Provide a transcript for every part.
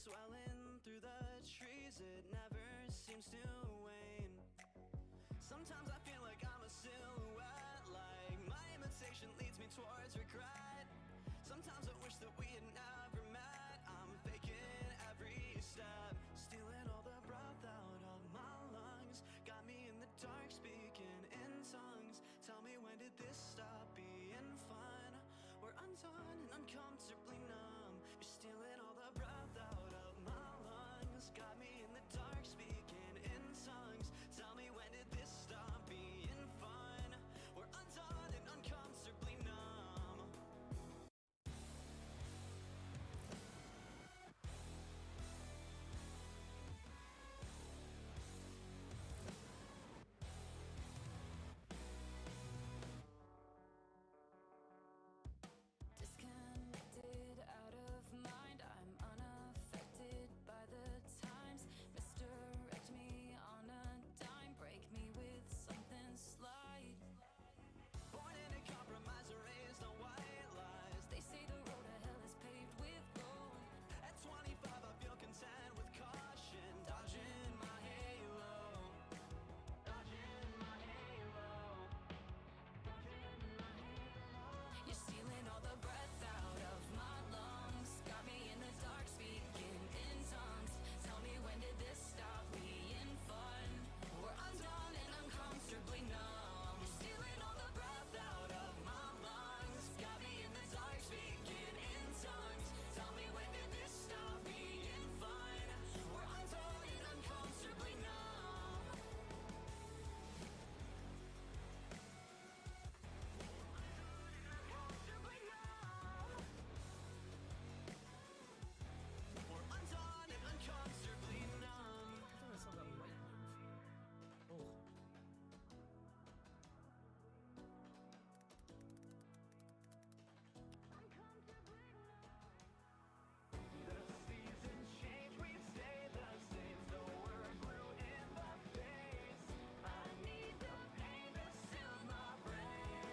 swelling through the trees, it never seems to wane. Sometimes I feel like I'm a silhouette, like my imitation leads me towards regret. Sometimes I wish that we had never met. I'm faking every step, stealing all the breath out of my lungs. Got me in the dark, speaking in tongues. Tell me, when did this stop being fun? We're undone and uncomfortably numb. You're stealing all the breath out of my lungs. Got me in the dark, speaking in tongues. Tell me, when did this stop being fun? We're undone and uncomfortably numb. Disconnected, out of mind, I'm unaffected by the times. Misdirect me on a dime, break me with something slight. Born in a compromise, raised on white lies. They say the road to hell is paved with gold. At 25 I feel content with caution, dodging my halo, dodging my halo, dodging my halo. You're stealing all the breath out of my lungs. Got me in the dark, speaking in tongues. Tell me, when did this stop being fun? We're undone and uncomfortably numb. You're stealing all the breath out of my lungs. Got me in the dark, speaking in tongues. Tell me, when did this stop being fun? We're undone and uncomfortably numb. Uncomfortably numb. We're undone and uncomfortably numb. I thought I saw that light move. Oh. The seasons change, we stay the same, so we're blue in the face. I need the pain to soothe my brain.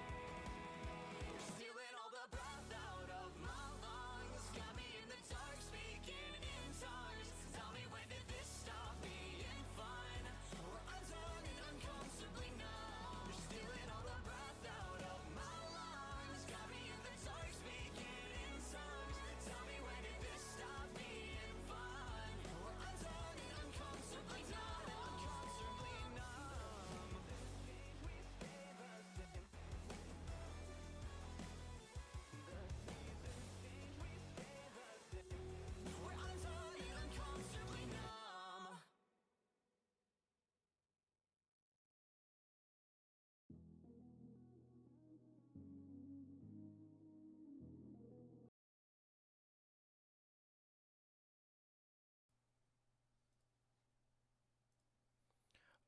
You're stealing all the breath out of my lungs. Got me in the dark, speaking in tongues. Tell me, when did this stop being fun? We're undone and uncomfortably numb. You're stealing all the breath out of my lungs. Got me in the dark, speaking in tongues. Tell me, when did this stop being fun? We're undone and uncomfortably numb. Uncomfortably numb. We stay the same. We're undone and uncomfortably numb.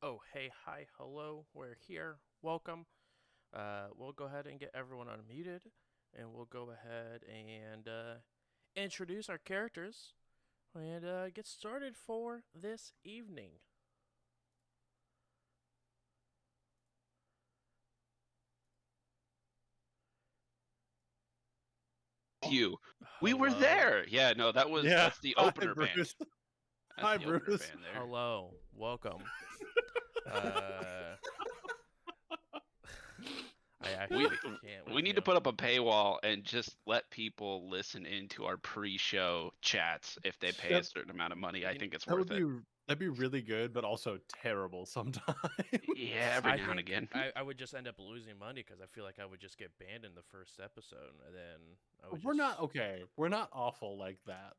Oh, hey, hi, hello. We're here. Welcome. We'll go ahead and get everyone unmuted, and we'll go ahead and introduce our characters and get started for this evening. You. We were Hello. there. Yeah, no, that's the opener band. Bruce. That's Hi, the opener Bruce. band there. Hello. Welcome. I actually can't. We need to put up a paywall and just let people listen into our pre-show chats if they pay a That- certain amount of money. I think it's That worth would it. that'd be really good, but also terrible sometimes. Yeah, every I now and think again. I would just end up losing money because I feel like I would just get banned in the first episode, and then I would We're just... not okay. We're not awful like that.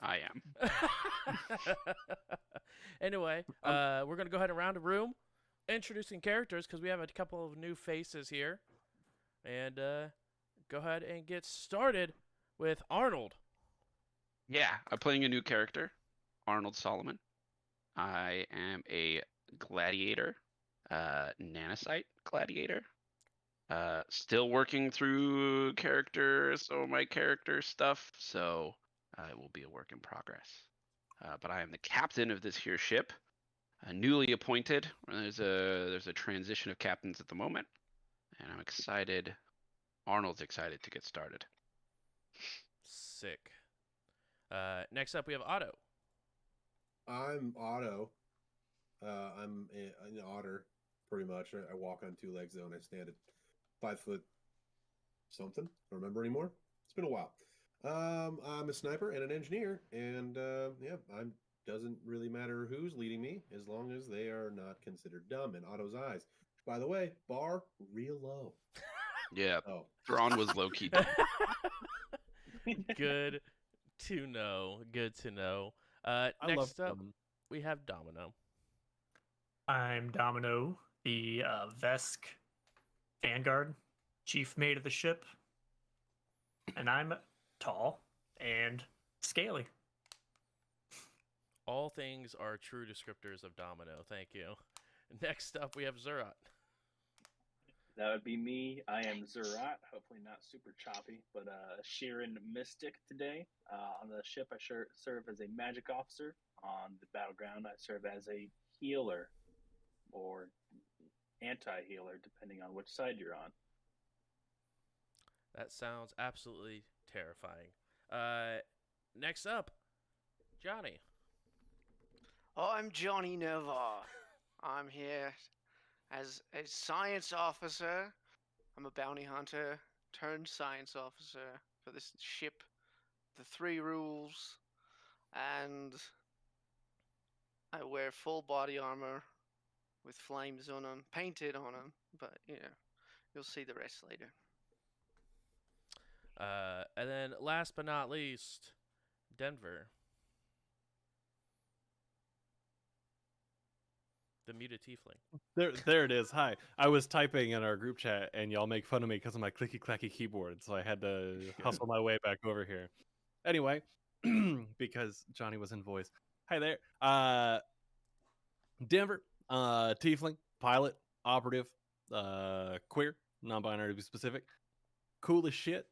I am. Anyway, we're gonna go ahead and round the room, introducing characters because we have a couple of new faces here, and go ahead and get started with Arnold. Yeah, I'm playing a new character, Arnold Solomon. I am a gladiator, nanocyte gladiator. Still working through some of my character stuff, so it will be a work in progress. But I am the captain of this here ship, newly appointed. There's a transition of captains at the moment, and I'm excited. Arnold's excited to get started. Sick. Next up, we have Otto. I'm Otto. I'm an otter, pretty much. I walk on two legs though, and I stand at 5 foot something. I don't remember anymore. It's been a while. I'm a sniper and an engineer, and yeah, I'm doesn't really matter who's leading me as long as they are not considered dumb in Otto's eyes. By the way, bar real low. Yeah, Oh, Thrawn was low key. Good to know. Good to know. I love Next up, them. we have Domino. I'm Domino, the Vesk Vanguard chief mate of the ship, and I'm tall and scaly. All things are true descriptors of Domino. Thank you. Next up, we have Zerat. That would be me. I am Zerat, hopefully not super choppy, but Sheeran Mystic today. On the ship, I serve as a magic officer. On the battleground, I serve as a healer or anti-healer, depending on which side you're on. That sounds absolutely terrifying. Next up, Johnny. I'm Johnny Navarre. I'm here as a science officer. I'm a bounty hunter turned science officer for this ship, the Three Rules, and I wear full body armor with flames on them, painted on them, but you'll see the rest later. And then last but not least, Denver. The muted tiefling. There it is. Hi. I was typing in our group chat, and y'all make fun of me because of my clicky clacky keyboard, so I had to hustle my way back over here. Anyway, because Johnny was in voice. Hi there. Denver, tiefling, pilot, operative, queer, non-binary to be specific. Cool as shit.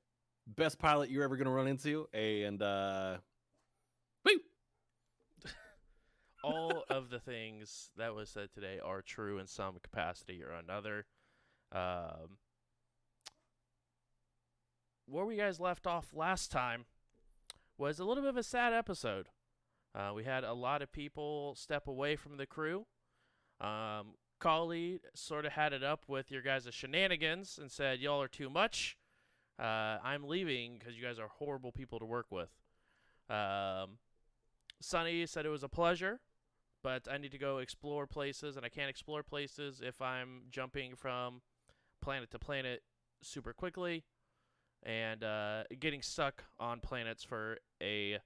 Best pilot you're ever gonna run into, and woo! All of the things that was said today are true in some capacity or another. Where we guys left off last time was a little bit of a sad episode. We had a lot of people step away from the crew. Kali sort of had it up with your guys' shenanigans and said, y'all are too much. I'm leaving because you guys are horrible people to work with. Sunny said it was a pleasure, but I need to go explore places, and I can't explore places if I'm jumping from planet to planet super quickly and getting stuck on planets for a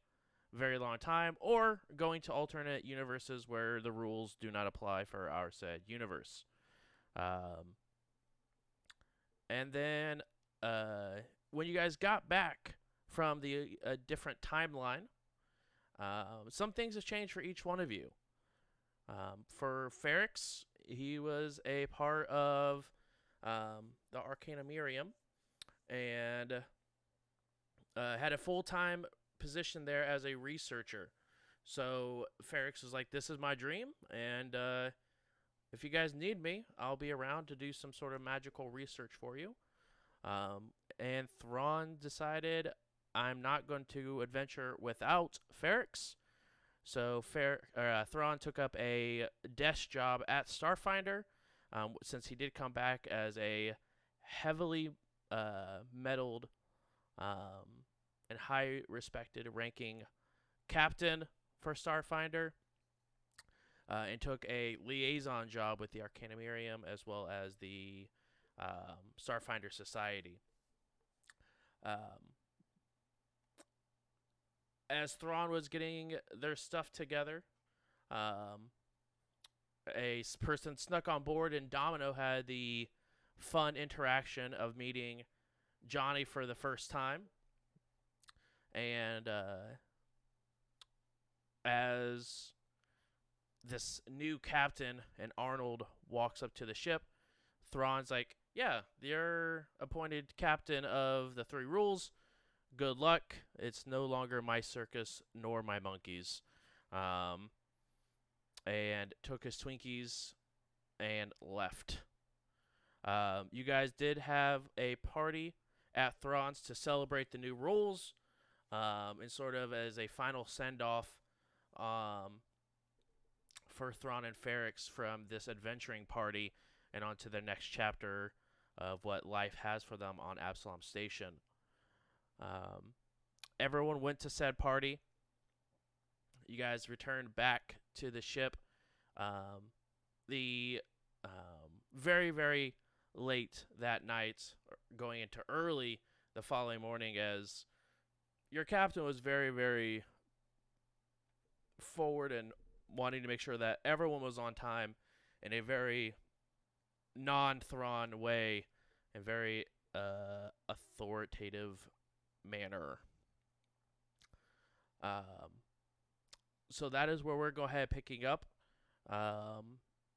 very long time, or going to alternate universes where the rules do not apply for our said universe. And then when you guys got back from the different timeline, some things have changed for each one of you. For Ferrix, he was a part of the Arcanumerium and had a full-time position there as a researcher. So Ferrix was like, this is my dream, and if you guys need me, I'll be around to do some sort of magical research for you. And Thrawn decided, I'm not going to adventure without Ferrix. So Thrawn took up a desk job at Starfinder, since he did come back as a heavily medaled and high respected ranking captain for Starfinder, and took a liaison job with the Arcanumerium as well as the Starfinder Society. As Thrawn was getting their stuff together, a person snuck on board, and Domino had the fun interaction of meeting Johnny for the first time. And as this new captain and Arnold walks up to the ship, Thrawn's like, yeah, you're appointed captain of the Three Rules. Good luck. It's no longer my circus nor my monkeys. And took his Twinkies and left. You guys did have a party at Thrawn's to celebrate the new rules. and sort of as a final send off for Thrawn and Ferrix from this adventuring party and on to the next chapter of what life has for them on Absalom Station. Everyone went to said party. You guys returned back to the ship. The very, very late that night, going into early the following morning, as your captain was very, very forward and wanting to make sure that everyone was on time in a very non-Thrawn way and very authoritative manner. So that is where we're going ahead picking up.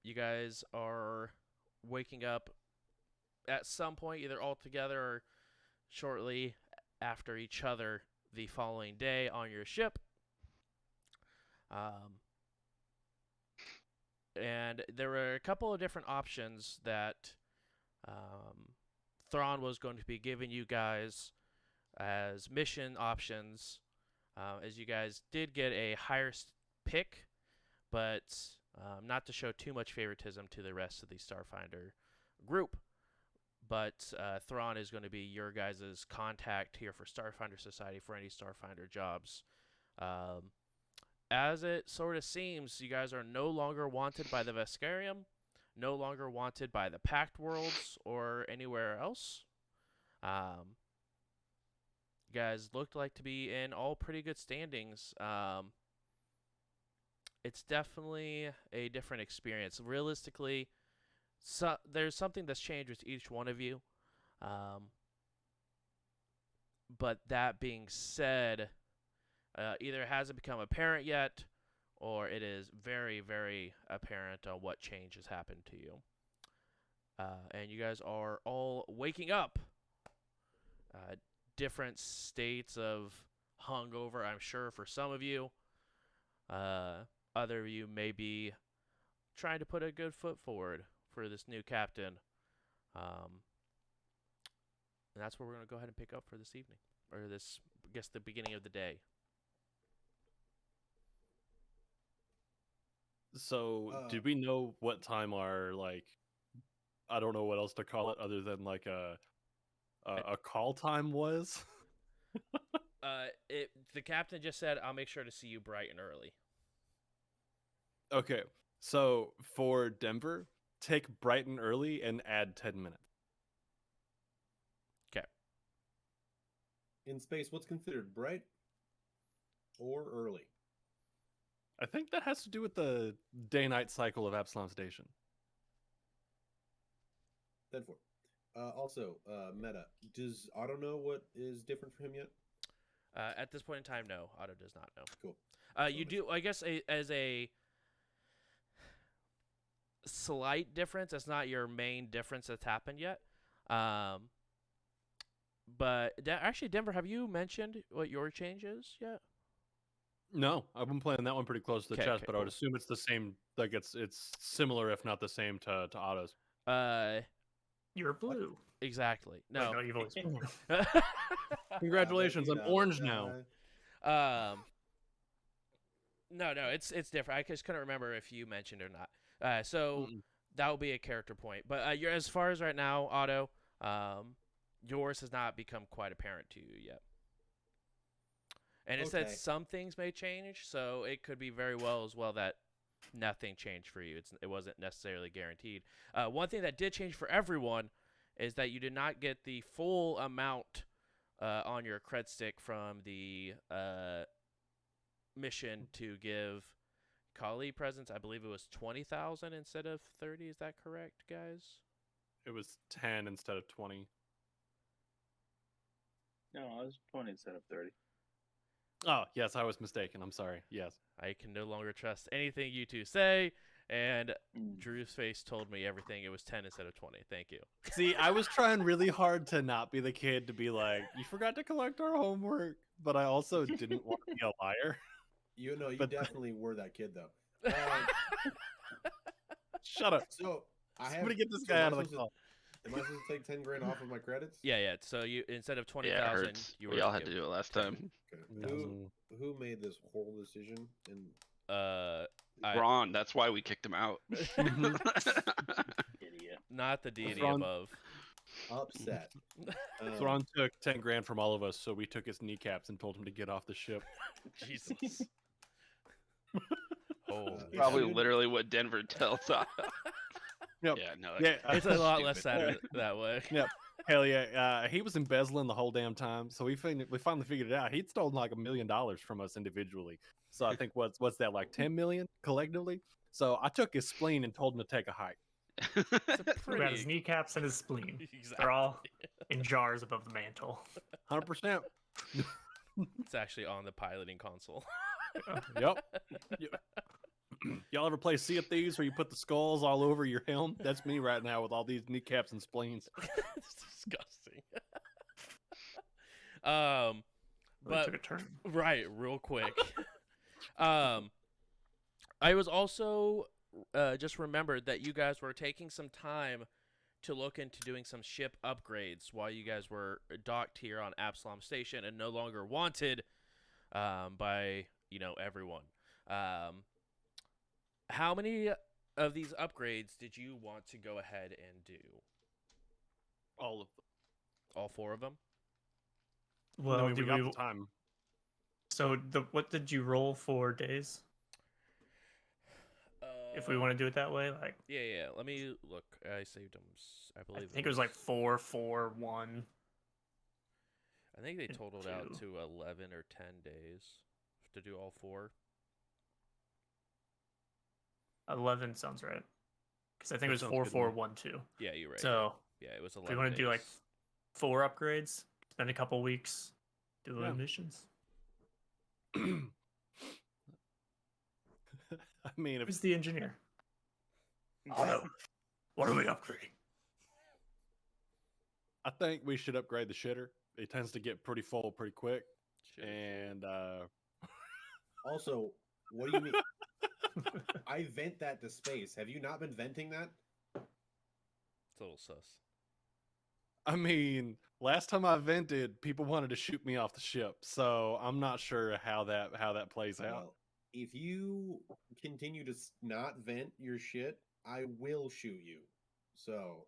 You guys are waking up at some point, either all together or shortly after each other the following day on your ship. And there were a couple of different options that Thrawn was going to be giving you guys as mission options, as you guys did get a higher pick, but not to show too much favoritism to the rest of the Starfinder group. But Thrawn is going to be your guys' contact here for Starfinder Society for any Starfinder jobs. As it sort of seems, you guys are no longer wanted by the Veskarium, no longer wanted by the Pact Worlds or anywhere else. You guys looked like to be in all pretty good standings. It's definitely a different experience. Realistically, there's something that's changed with each one of you. But that being said, either it hasn't become apparent yet, or it is very, very apparent on what change has happened to you. And you guys are all waking up. Different states of hungover, I'm sure, for some of you. Other of you may be trying to put a good foot forward for this new captain. And that's where we're going to go ahead and pick up for this evening. Or this, I guess, the beginning of the day. So, did we know what time our, like, I don't know what else to call it other than like a call time was? The captain just said, "I'll make sure to see you bright and early." Okay, so for Denver, take bright and early and add 10 minutes. Okay. In space, what's considered bright or early? I think that has to do with the day-night cycle of Absalom Station. 10-4. Also, Meta, does Otto know what is different for him yet? At this point in time, no. Otto does not know. Cool. You do, I guess, as a slight difference. That's not your main difference that's happened yet. But actually, Denver, have you mentioned what your change is yet? No, I've been playing that one pretty close to the chest, but I would assume it's the same. Like it's similar, if not the same, to Otto's. You're blue. Exactly. No. Wait, no, you've always been blue. Congratulations, I'm orange now. No, it's different. I just couldn't remember if you mentioned or not. So that will be a character point. But you're, as far as right now, Otto, yours has not become quite apparent to you yet. And it said some things may change, so it could be very well as well that nothing changed for you. It wasn't necessarily guaranteed. One thing that did change for everyone is that you did not get the full amount on your cred stick from the mission to give Kali presents. I believe it was 20,000 instead of 30. Is that correct, guys? It was 10 instead of 20. No, it was 20 instead of 30. Oh, yes, I was mistaken. I'm sorry. Yes. I can no longer trust anything you two say, and Drew's face told me everything. It was 10 instead of 20. Thank you. See, I was trying really hard to not be the kid to be like, you forgot to collect our homework, but I also didn't want to be a liar. You know, you definitely were that kid, though. Shut up. So, Somebody get this guy out of the call. Am I supposed to take 10 grand off of my credits? Yeah. So you instead of 20,000, Yeah, it hurts. you We were all had to do it last time. Okay. Thousand. Who made this horrible decision? And Ron, that's why we kicked him out. Idiot. not the deity Ron- above. upset. Thrawn took 10 grand from all of us, so we took his kneecaps and told him to get off the ship. Jesus. Oh, It's Probably good. literally what Denver tells us. Yep. Yeah, no. Yeah, it's a lot stupid. less sad that way. Yep. Hell yeah. He was embezzling the whole damn time, so we finally figured it out. He'd stolen like $1 million from us individually. So I think what's that, like 10 million collectively? So I took his spleen and told him to take a hike. It's a We got his pretty kneecaps and his spleen. exactly. They're all in jars above the mantle. 100%. It's actually on the piloting console. Yep. Y'all ever play Sea of Thieves where you put the skulls all over your helm? That's me right now with all these kneecaps and spleens. It's disgusting. Really but took a turn. right, real quick. I was also just remembered that you guys were taking some time to look into doing some ship upgrades while you guys were docked here on Absalom Station and no longer wanted by everyone. How many of these upgrades did you want to go ahead and do? All of them. All 4 of them? Well, I mean, we do got we? the time. So what did you roll for days? If we want to do it that way, like Yeah. Let me look. I saved them. I I believe think it was like 4, 4, 1. I think they and totaled out 2. to 11 or 10 days to do all 4. 11 sounds right. Because I think That it was sounds 4, good to 4, me. 1, 2. Yeah, you're right. So yeah, it was if 11. we want to do like days. 4 upgrades, spend a couple weeks doing Yeah. missions. I mean, if Who's the engineer? Otto. What are we upgrading? I think we should upgrade the shitter. It tends to get pretty full pretty quick. Shit. And Also, what do you mean? I vent that to space. Have you not been venting that? It's a little sus. I mean, last time I vented, people wanted to shoot me off the ship. So I'm not sure how that plays out. Well, if you continue to not vent your shit, I will shoot you. So,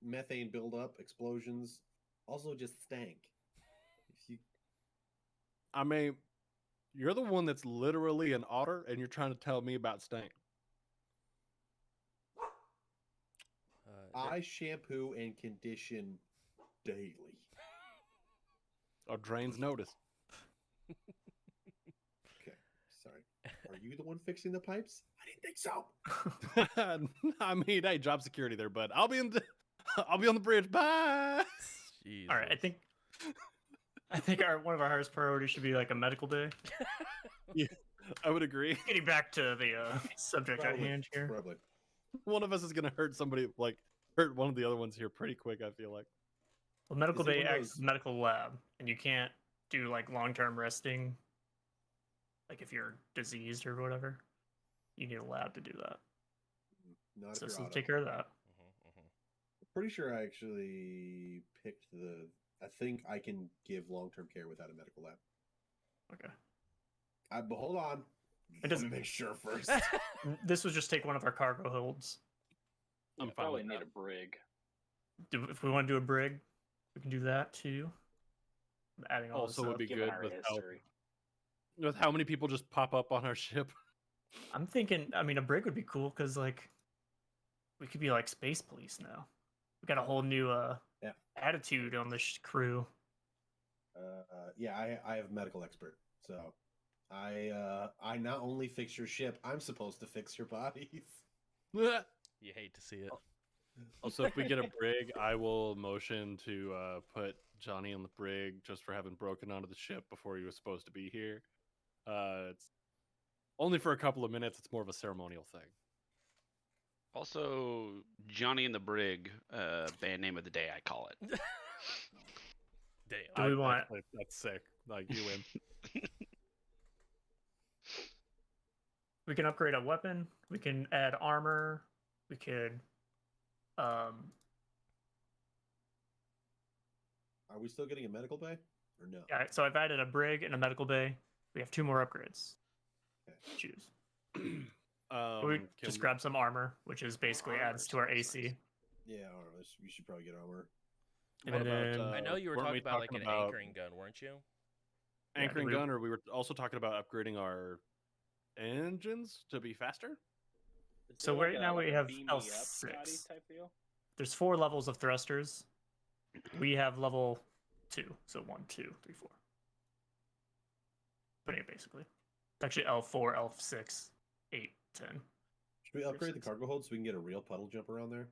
methane buildup, explosions, also just stank. If you I mean, you're the one that's literally an otter, and you're trying to tell me about stank. I shampoo and condition daily. Or drains notice. Okay, sorry. Are you the one fixing the pipes? I didn't think so. I mean, hey, job security there, bud. I'll be on the bridge. Bye. All right, I think one of our highest priorities should be like a medical day. I would agree. Getting back to the subject at Probably, hand here. Probably. One of us is gonna hurt somebody, like hurt one of the other ones here pretty quick. I feel like. Well, medical Is it day one of acts as those- a medical lab, and you can't do like long-term resting. Like if you're diseased or whatever, you need a lab to do that. Not So if let's you're auto. take care of that. Pretty sure I actually picked the. I think I can give long-term care without a medical lab. Okay. But hold on. It doesn't- make sure first. This would just take one of our cargo holds. I'm You fine probably with need that. a brig. If we want to do a brig, we can do that too. Adding all this Also would up. be Given good our history. with how many people just pop up on our ship. I'm thinking. I mean, a brig would be cool because like we could be like space police now. We got a whole new Yeah. attitude on this crew. Yeah, I have a medical expert, so I not only fix your ship, I'm supposed to fix your bodies. You hate to see it. Also, if we get a brig, I will motion to put Johnny on the brig just for having broken onto the ship before he was supposed to be here. It's only for a couple of minutes. It's more of a ceremonial thing. Also, Johnny and the Brig, band name of the day, I call it. Damn. Do we want? That's sick. Like you win. We can upgrade a weapon. We can add armor. We could Are we still getting a medical bay or no? Yeah, so I've added a brig and a medical bay. We have 2 more upgrades. Okay. Choose. Can We just grab some armor, which is basically armor adds to our sounds AC. nice. Yeah, armor. We should probably get armor. And What about, then I know you were weren't talking we about like an talking about anchoring gun, weren't you? Yeah, anchoring we- gun, or we were also talking about upgrading our engines to be faster? Is So there right now we a have beam me up L6. body type deal? there's 4 levels of thrusters. We have level 2, so 1, 2, 3, 4. But yeah, basically, it's actually L4, L6, 8, 10. Should we upgrade the Six. cargo hold so we can get a real puddle jump around there?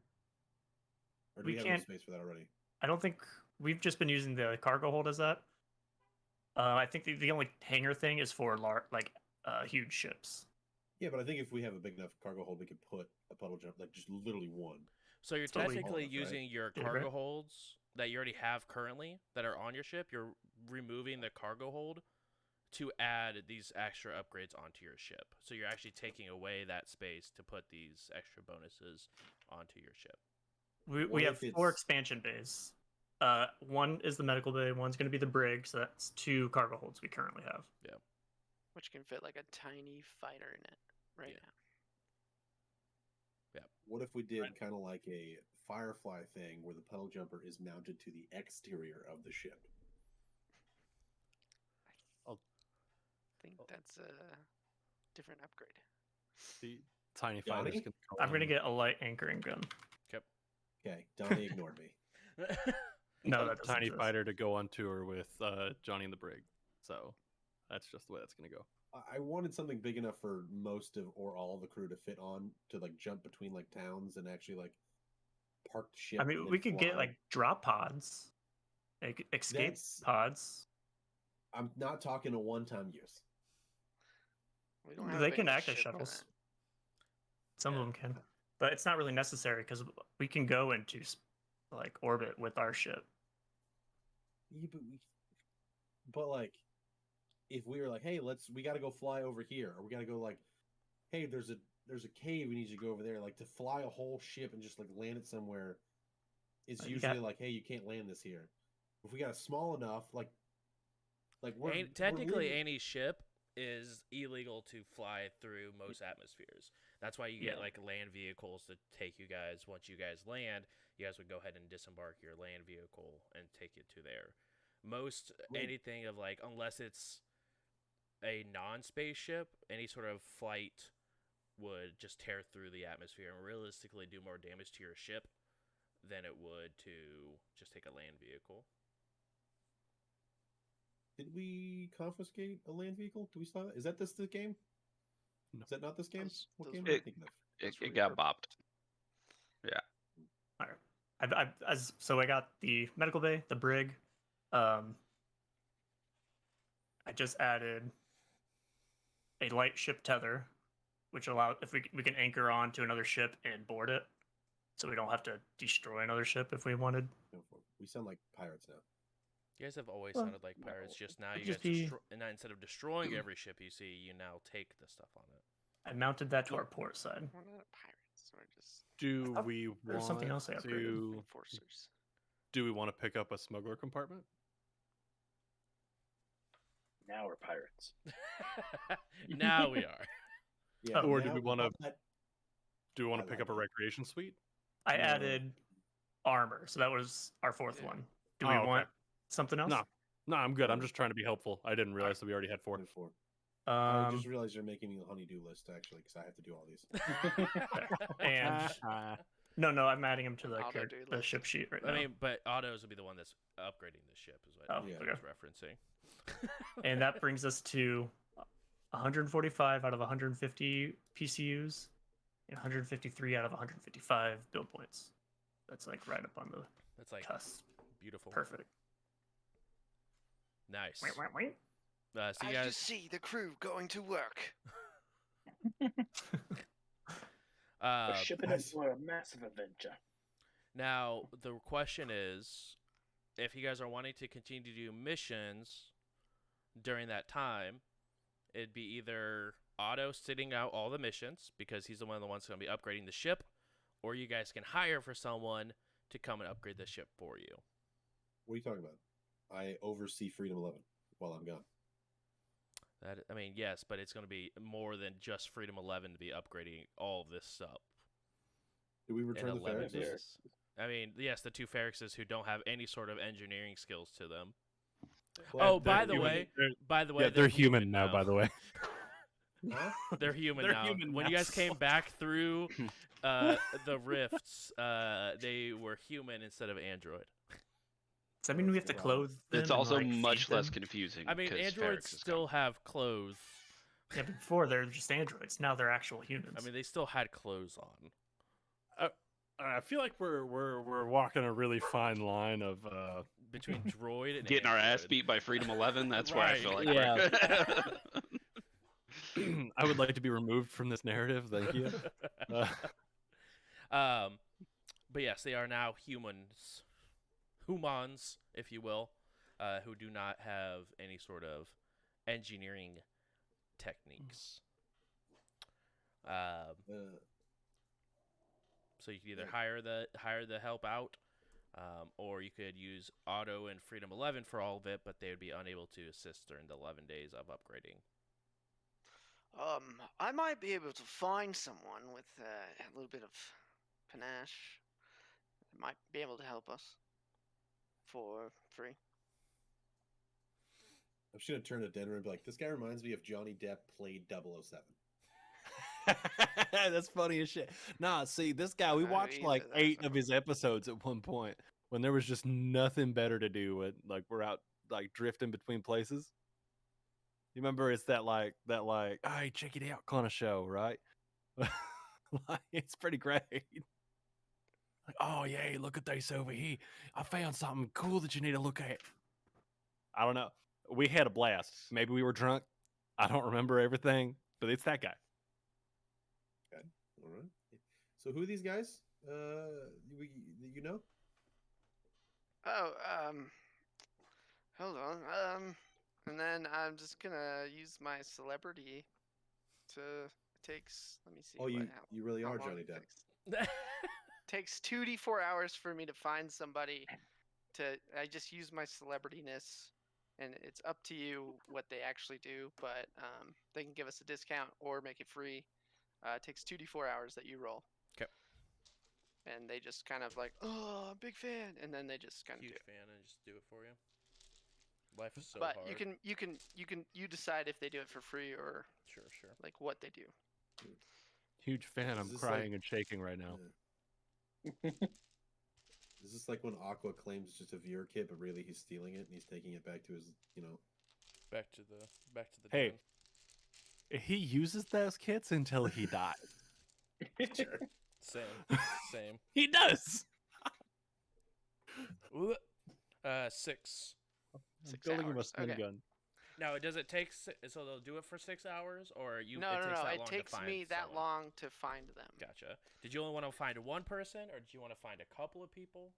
Or do We we have can't- no space for that already? I don't think we've just been using the cargo hold as that. I think the only hangar thing is for huge ships. Yeah, but I think if we have a big enough cargo hold, we could put a puddle jump, like just literally one. So you're Totally. technically Hold, right? using your Yeah, cargo right. holds that you already have currently that are on your ship. You're removing the cargo hold to add these extra upgrades onto your ship. So you're actually taking away that space to put these extra bonuses onto your ship. We What have if 4 it's- expansion bays. 1 is the medical bay. 1's going to be the brig. So that's 2 cargo holds we currently have. Which can fit like a tiny fighter in it right Yeah. now. What if we did kind of like a Firefly thing where the puddle jumper is mounted to the exterior of the ship? I think that's a different upgrade. The tiny Johnny? fighters can I'm going to get a light anchoring gun. Okay, Donnie ignored me. No, a that doesn't tiny exist. fighter to go on tour with Johnny and the Brig. So that's just the way that's gonna go. I wanted something big enough for most of or all of the crew to fit on to like jump between like towns and actually like park the ship. I and mean, then we could get fly. like drop pods, like escape That's- pods. I'm not talking a one-time use. We don't have They big can enough act as ship for shuttles. that. Some Yeah. of them can, but it's not really necessary because we can go into like orbit with our ship. Yeah, but like, if we were like, hey, we got to go fly over here, or we got to go like, hey, there's a cave, we need you to go over there. Like to fly a whole ship and just like land it somewhere, it's You usually got- like, hey, you can't land this here. If we got a small enough, like we're Technically, leaving- any ship is illegal to fly through most atmospheres. That's why you get Yeah. like land vehicles to take you guys. Once you guys land, you guys would go ahead and disembark your land vehicle and take it to there. Most Right. anything of like, unless it's a non-space ship, any sort of flight would just tear through the atmosphere and realistically do more damage to your ship than it would to just take a land vehicle. Did we confiscate a land vehicle? Do we stop it? Is that the game? No. Is that not this game? Those- What those game were- am I thinking of? It got bopped. All right. So I got the medical bay, the brig. I just added a light ship tether, which allows if we can anchor on to another ship and board it, so we don't have to destroy another ship if we wanted. We sound like pirates now. You guys have always Well, sounded like pirates. no. Just now, It'd you just guys be- and now instead of destroying every ship you see, you now take the stuff on it. I mounted that to our port side. We're not pirates. We're just Do thought we there was something want else I upgraded. to? enforcers. Do we want to pick up a smuggler compartment? Now we're pirates. Now we are. Yeah. Or do now- we wanna- but- Do we want I to pick like up a it. recreation suite? I No. added armor, so that was our 4th Yeah. one. Do Oh, we okay. want something else? No. No, I'm good. I'm No. just trying to be helpful. I didn't realize that we already had 4. Four. I Um, just realized you're making me a honeydew list actually, because I have to do all these. and no, I'm adding them to the Auto character, do the list. ship sheet right now. I mean, but Autos would be the one that's upgrading the ship, is what Oh, Yeah. I was referencing. And that brings us to 145 out of 150 PCUs and 153 out of 155 build points. That's like right up on the That's like cusp. beautiful. Perfect. Nice. Wait, wait, wait. So you As you guys, see the crew going to work. We're shipping nice. into a massive adventure. now the question is, if you guys are wanting to continue to do missions during that time, it'd be either Otto sitting out all the missions because he's the one of the ones going to be upgrading the ship, or you guys can hire for someone to come and upgrade the ship for you. What are you talking about? I oversee Freedom 11 while I'm gone. I mean, yes, but it's going to be more than just Freedom 11 to be upgrading all of this stuff. Do we In return the 11 Ferrexes? days. I mean, yes, the 2 Ferrexes who don't have any sort of engineering skills to them. Well, Oh, by the way, yeah, they're human now. By the way, huh? they're human They're now. human When now. you guys came back through the rifts, they were human instead of android. Does that mean we have to clothe them? It's and, also like, much feed less them? confusing. I mean, 'cause androids Ferrex is still gone. have clothes. Yeah, but before they're just androids. Now they're actual humans. I mean, they still had clothes on. I feel like we're walking a really fine line of Between droid and Getting our ass android. beat by Freedom 11. That's where I feel like Yeah. we're. I would like to be removed from this narrative. Thank you. But yes, they are now humans, if you will, who do not have any sort of engineering techniques. So you could either hire the help out, or you could use Otto and Freedom 11 for all of it, but they would be unable to assist during the 11 days of upgrading. I might be able to find someone with a little bit of panache that might be able to help us for free. I'm just gonna turn to Denver and be like, "This guy reminds me of Johnny Depp played 007." That's funny as shit. Nah, see, this guy, we watched either, like that's 8 of his episodes at one point when there was just nothing better to do. With like we're out like drifting between places. You remember it's that hey, check it out kind of show, right? Like, it's pretty great. Like, oh yeah, look at this over here. I found something cool that you need to look at. I don't know. We had a blast. Maybe we were drunk. I don't remember everything, but it's that guy. Okay, all right. So who are these guys? You know? Oh, hold on. And then I'm just gonna use my celebrity to takes. Let me see. Oh, you really how are long Johnny it Depp. takes 2d4 hours for me to find somebody. I just use my celebrityness, and it's up to you what they actually do. But they can give us a discount or make it free. It takes 2d4 hours that you roll. Okay. And they just kind of like, oh, I'm a big fan, and then they just kind of Huge do it. fan and just do it for you. Life is so But hard. you decide if they do it for free or Sure. like what they do. Huge fan. I'm Is this crying like- and shaking right now. Is this like when Aqua claims it's just a VR kit, but really he's stealing it and he's taking it back to his, Back to the Hey. den. He uses those kits until he dies. Sure. Same. He does. Ooh. 6. Six Building him a hours, stun okay. gun. Now, does it take so they'll do it for 6 hours, or it No. takes that It long takes to find me that someone? long to find them. Gotcha. Did you only want to find one person, or did you want to find a couple of people?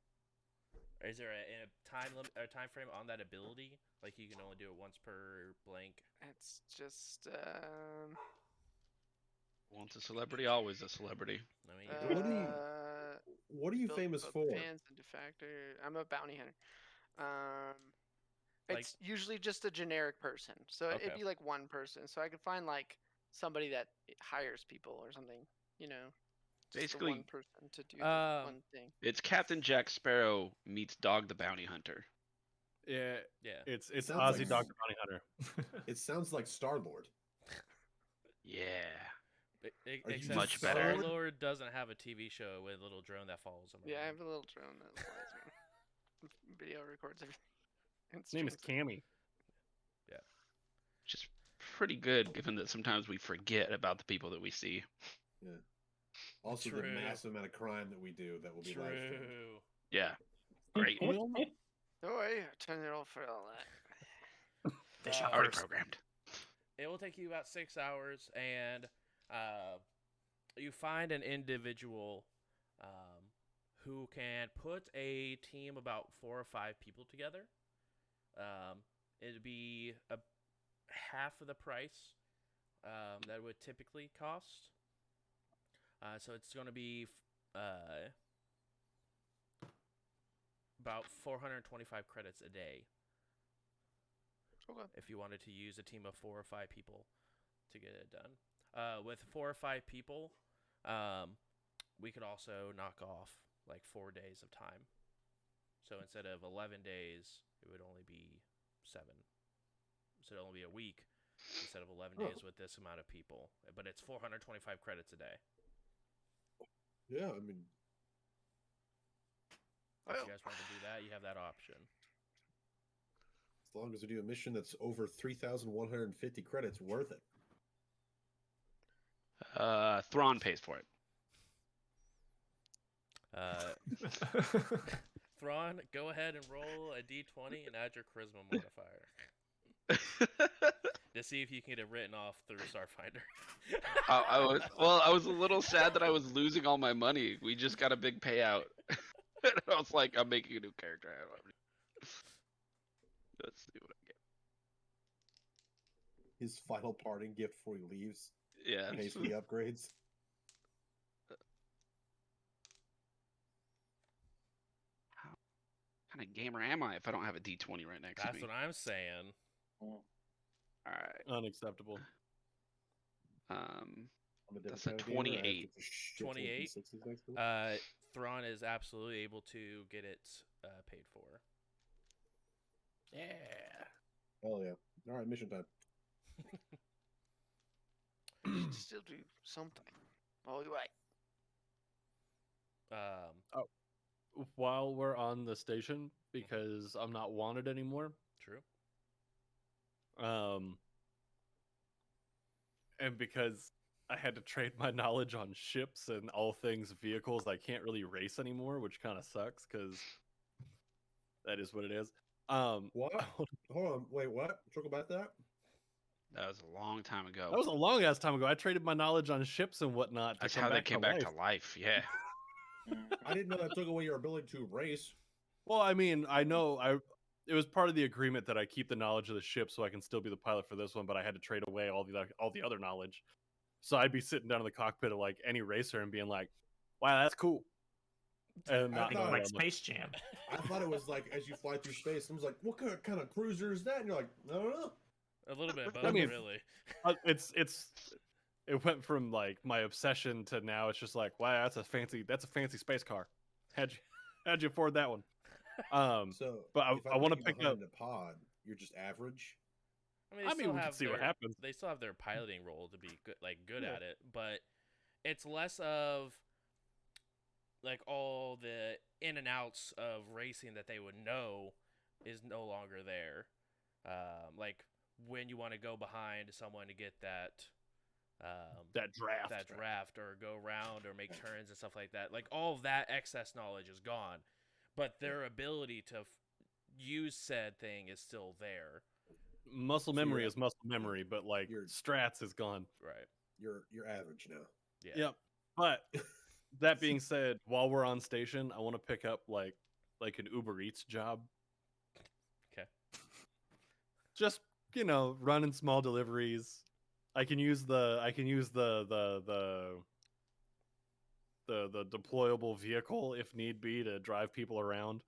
Or is there a time frame on that ability? Like you can only do it once per blank. It's just Once a celebrity, always a celebrity. I mean, What do you- What are you build famous both for? Fans and defactor. I'm a bounty hunter. Like- It's usually just a generic person, so Okay. it'd be like one person. So I could find like somebody that hires people or something. You know, just Basically, the one person to do the one thing. It's Captain Jack Sparrow meets Dog the Bounty Hunter. Yeah, yeah. it's Sounds Ozzy like- Dr. Bounty Hunter. It sounds like Star-Lord. Yeah. Are you Except much better? Star-Lord doesn't have a TV show with a little drone that follows him. Yeah, I around. have a little drone that flies around. Video records everything. and His name is streams it. Cammy. Which is pretty good, given that sometimes we forget about the people that we see. Yeah. Also, the True. massive amount of crime that we do that will be live streamed. True. Yeah. Great. Don't worry, I turned it off for all that. They shot Already first. programmed. It will take you about 6 hours, and you find an individual who can put a team about 4 or 5 people together. It'd be half of the price that would typically cost. So it's going to be uh, about 425 credits a day. Okay. If you wanted to use a team of 4 or 5 people to get it done. With 4 or 5 people, we could also knock off like 4 days of time. So instead of 11 days, it would only be 7. So it'd only be a week instead of 11 days with this amount of people. But it's 425 credits a day. Yeah, I mean, If you guys want to do that, you have that option. as long as we do a mission that's over 3,150 credits, worth it. Thrawn pays for it. Thrawn, go ahead and roll a d20 and add your charisma modifier to see if you can get it written off through Starfinder. I was a little sad that I was losing all my money. We just got a big payout. And I was like, I'm making a new character. I don't have any. Let's see what I get. His final parting gift before he leaves. Yeah. Pays for the upgrades. How kind of gamer am I if I don't have a D20 right next to That's me? what I'm saying. All right. Unacceptable. That's a 28. 28. Thrawn is absolutely able to get it paid for. Yeah. Hell yeah. All right, mission time. Should still do something. Oh, you're right. While we're on the station, because I'm not wanted anymore. True. And because I had to trade my knowledge on ships and all things vehicles, I can't really race anymore, which kind of sucks because that is what it is. What? Hold on. Wait, what? Talk about that? That was a long time ago. That was a long ass time ago. I traded my knowledge on ships and whatnot. That's how they came back to life. Yeah. I didn't know that took away your ability to race. Well, I mean, I know it was part of the agreement that I keep the knowledge of the ship so I can still be the pilot for this one, but I had to trade away all the other knowledge. So I'd be sitting down in the cockpit of like any racer and being like, "Wow, that's cool." And not knowing like what I'm Space Jam. I thought it was like as you fly through space. I was like, "What kind of cruiser is that?" And you're like, "I don't know." A little bit of both, I mean, really. It went from like my obsession to now it's just like, wow, that's a fancy space car. How'd you afford that one? So, but if I want to put you pick behind up. a pod. You're just average. I mean, we can see what happens. They still have their piloting role to be good Yeah. at it, but it's less of like all the in and outs of racing that they would know is no longer there. Like when you want to go behind someone to get that draft or go around or make turns and stuff like that. Like all of that excess knowledge is gone, but their ability to use said thing is still there. Muscle memory is muscle memory, but like your strats is gone. Right. You're average now. Yeah. Yep. But that being said, while we're on station, I want to pick up like an Uber Eats job. Okay. Just, running small deliveries. I can use the deployable vehicle if need be to drive people around.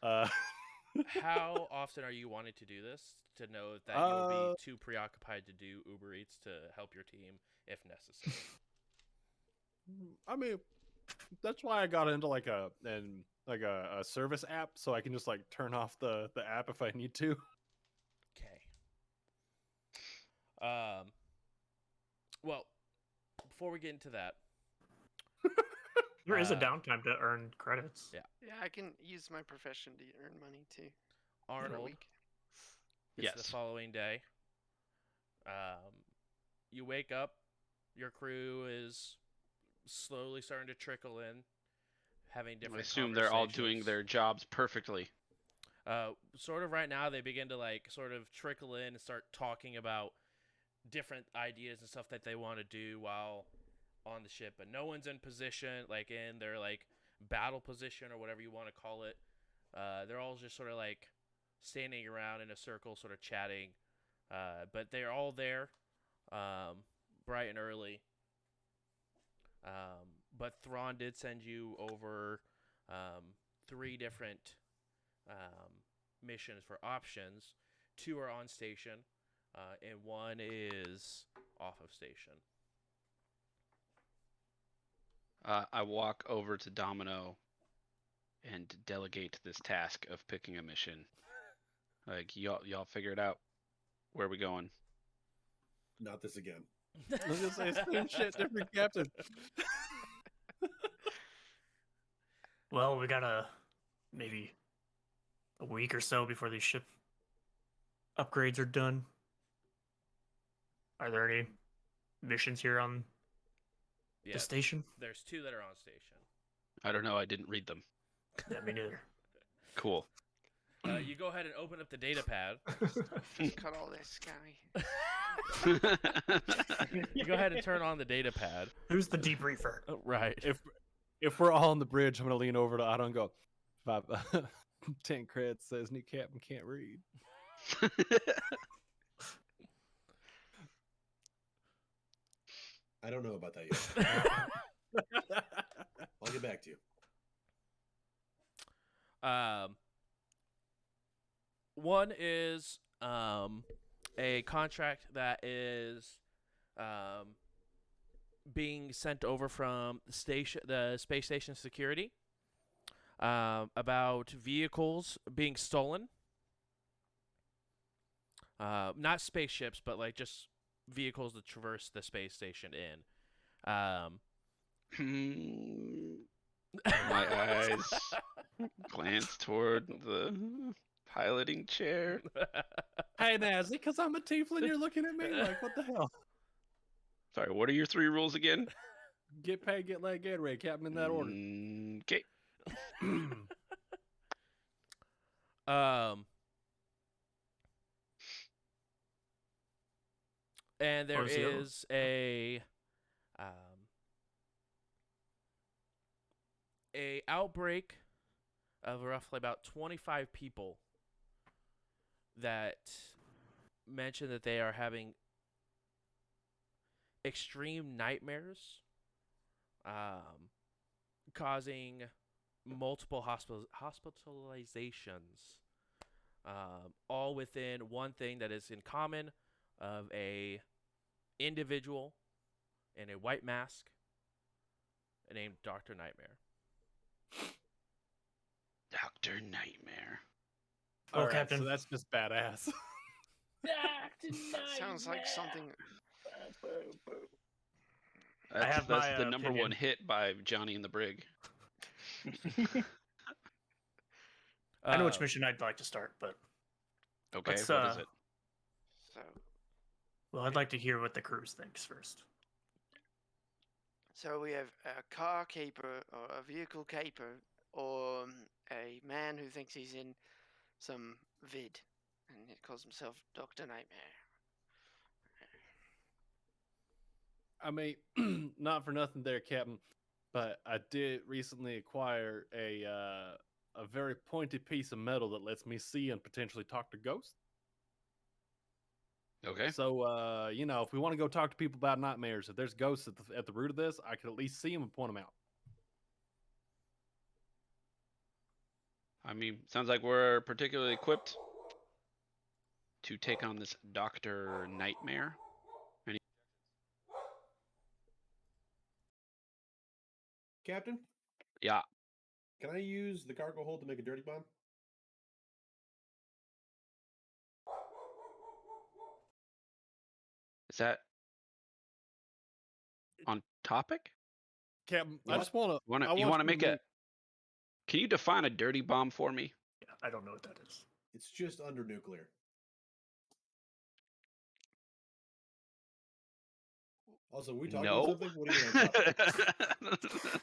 How often are you wanting to do this to know that you'll be too preoccupied to do Uber Eats to help your team if necessary? I mean, that's why I got into like a service app so I can just like turn off the app if I need to. Okay. Well, before we get into that, There is a downtime to earn credits. Yeah. Yeah, I can use my profession to earn money too. For a Arnold, week. it's the following day. You wake up, your crew is slowly starting to trickle in, having different I assume they're all doing conversations. their jobs perfectly. Sort of right now, they begin to like sort of trickle in and start talking about different ideas and stuff that they want to do while on the ship, but no one's in position, like in their like battle position or whatever you want to call it. They're all just sort of like standing around in a circle, sort of chatting. But they're all there, bright and early. but Thrawn did send you over 3 different missions for options. 2 are on station, and 1 is off of station. I walk over to Domino and delegate this task of picking a mission. Like, y'all figure it out. Where are we going? Not this again. I was gonna say same shit, different captain. Well, we got maybe a week or so before these ship upgrades are done. Are there any missions here on Yeah, the station? there's 2 that are on station. I don't know. I didn't read them. Yeah, me neither. Cool. You go ahead and open up the data pad. Cut all this, Scammy. You go ahead and turn on the data pad. Who's the debriefer? Right. If we're all on the bridge, I'm gonna lean over to Otto and go, 10 creds says new captain can't read. I don't know about that yet. I'll get back to you. One is a contract that is being sent over from the space station security, about vehicles being stolen. Not spaceships, but like just vehicles that traverse the space station in. My eyes glance toward the piloting chair. Hey, Nazi, because I'm a tiefling, you're looking at me like, what the hell? Sorry, what are your 3 rules again? Get paid, get laid, get ready, captain, in that order. Okay. And there What was the other is a outbreak of roughly about 25 people that mention that they are having extreme nightmares, causing multiple hospitalizations, all within one thing that is in common of a individual in a white mask named Dr. Nightmare. Dr. Nightmare. Well, All right, Captain. so that's just badass. Sounds like something. That's my the number opinion. 1 hit by Johnny and the Brig. I know which mission I'd like to start, but Okay, Let's, what is it? So, well, I'd like to hear what the cruise thinks first. so we have a car caper or a vehicle caper or a man who thinks he's in some vid and he calls himself Dr. Nightmare. I mean, not for nothing there, Captain, but I did recently acquire a very pointy piece of metal that lets me see and potentially talk to ghosts. Okay. So, if we want to go talk to people about nightmares, if there's ghosts at the root of this, I could at least see them and point them out. I mean, sounds like we're particularly equipped to take on this Dr. Nightmare. Captain, Yeah. can I use the cargo hold to make a dirty bomb? Is that on topic? Captain, I What? just want to. You want to make a? Can you define a dirty bomb for me? Yeah, I don't know what that is. It's just under nuclear. Also, we talking No. something? What are you going to talk?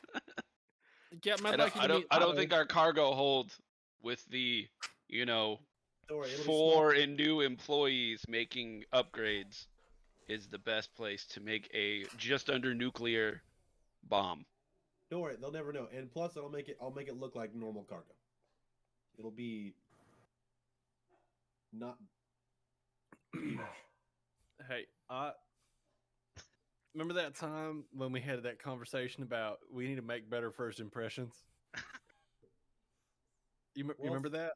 Captain, I I'd like you to meet don't Otto. think our cargo hold with the, Don't worry, it'll be 4 and new employees making upgrades is the best place to make a just under nuclear bomb. Don't worry, they'll never know. And plus, I'll make it look like normal cargo. It'll be not. Hey, Remember that time when we had that conversation about we need to make better first impressions? You Well, remember that?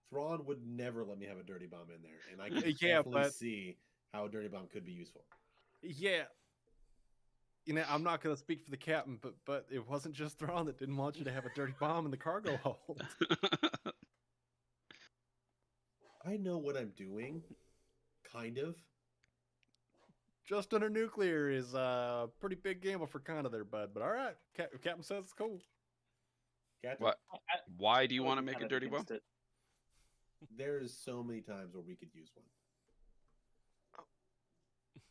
Thrawn would never let me have a dirty bomb in there, and I can Yeah, definitely but- see how a dirty bomb could be useful. Yeah. I'm not going to speak for the captain, but it wasn't just Thrawn that didn't want you to have a dirty bomb in the cargo hold. I know what I'm doing, kind of. Just under nuclear is a pretty big gamble for kind of there, bud. But all right, captain says it's cool. Captain, What? Why do you I want to wasn't make a kind of dirty bomb? against it. there's so many times where we could use one.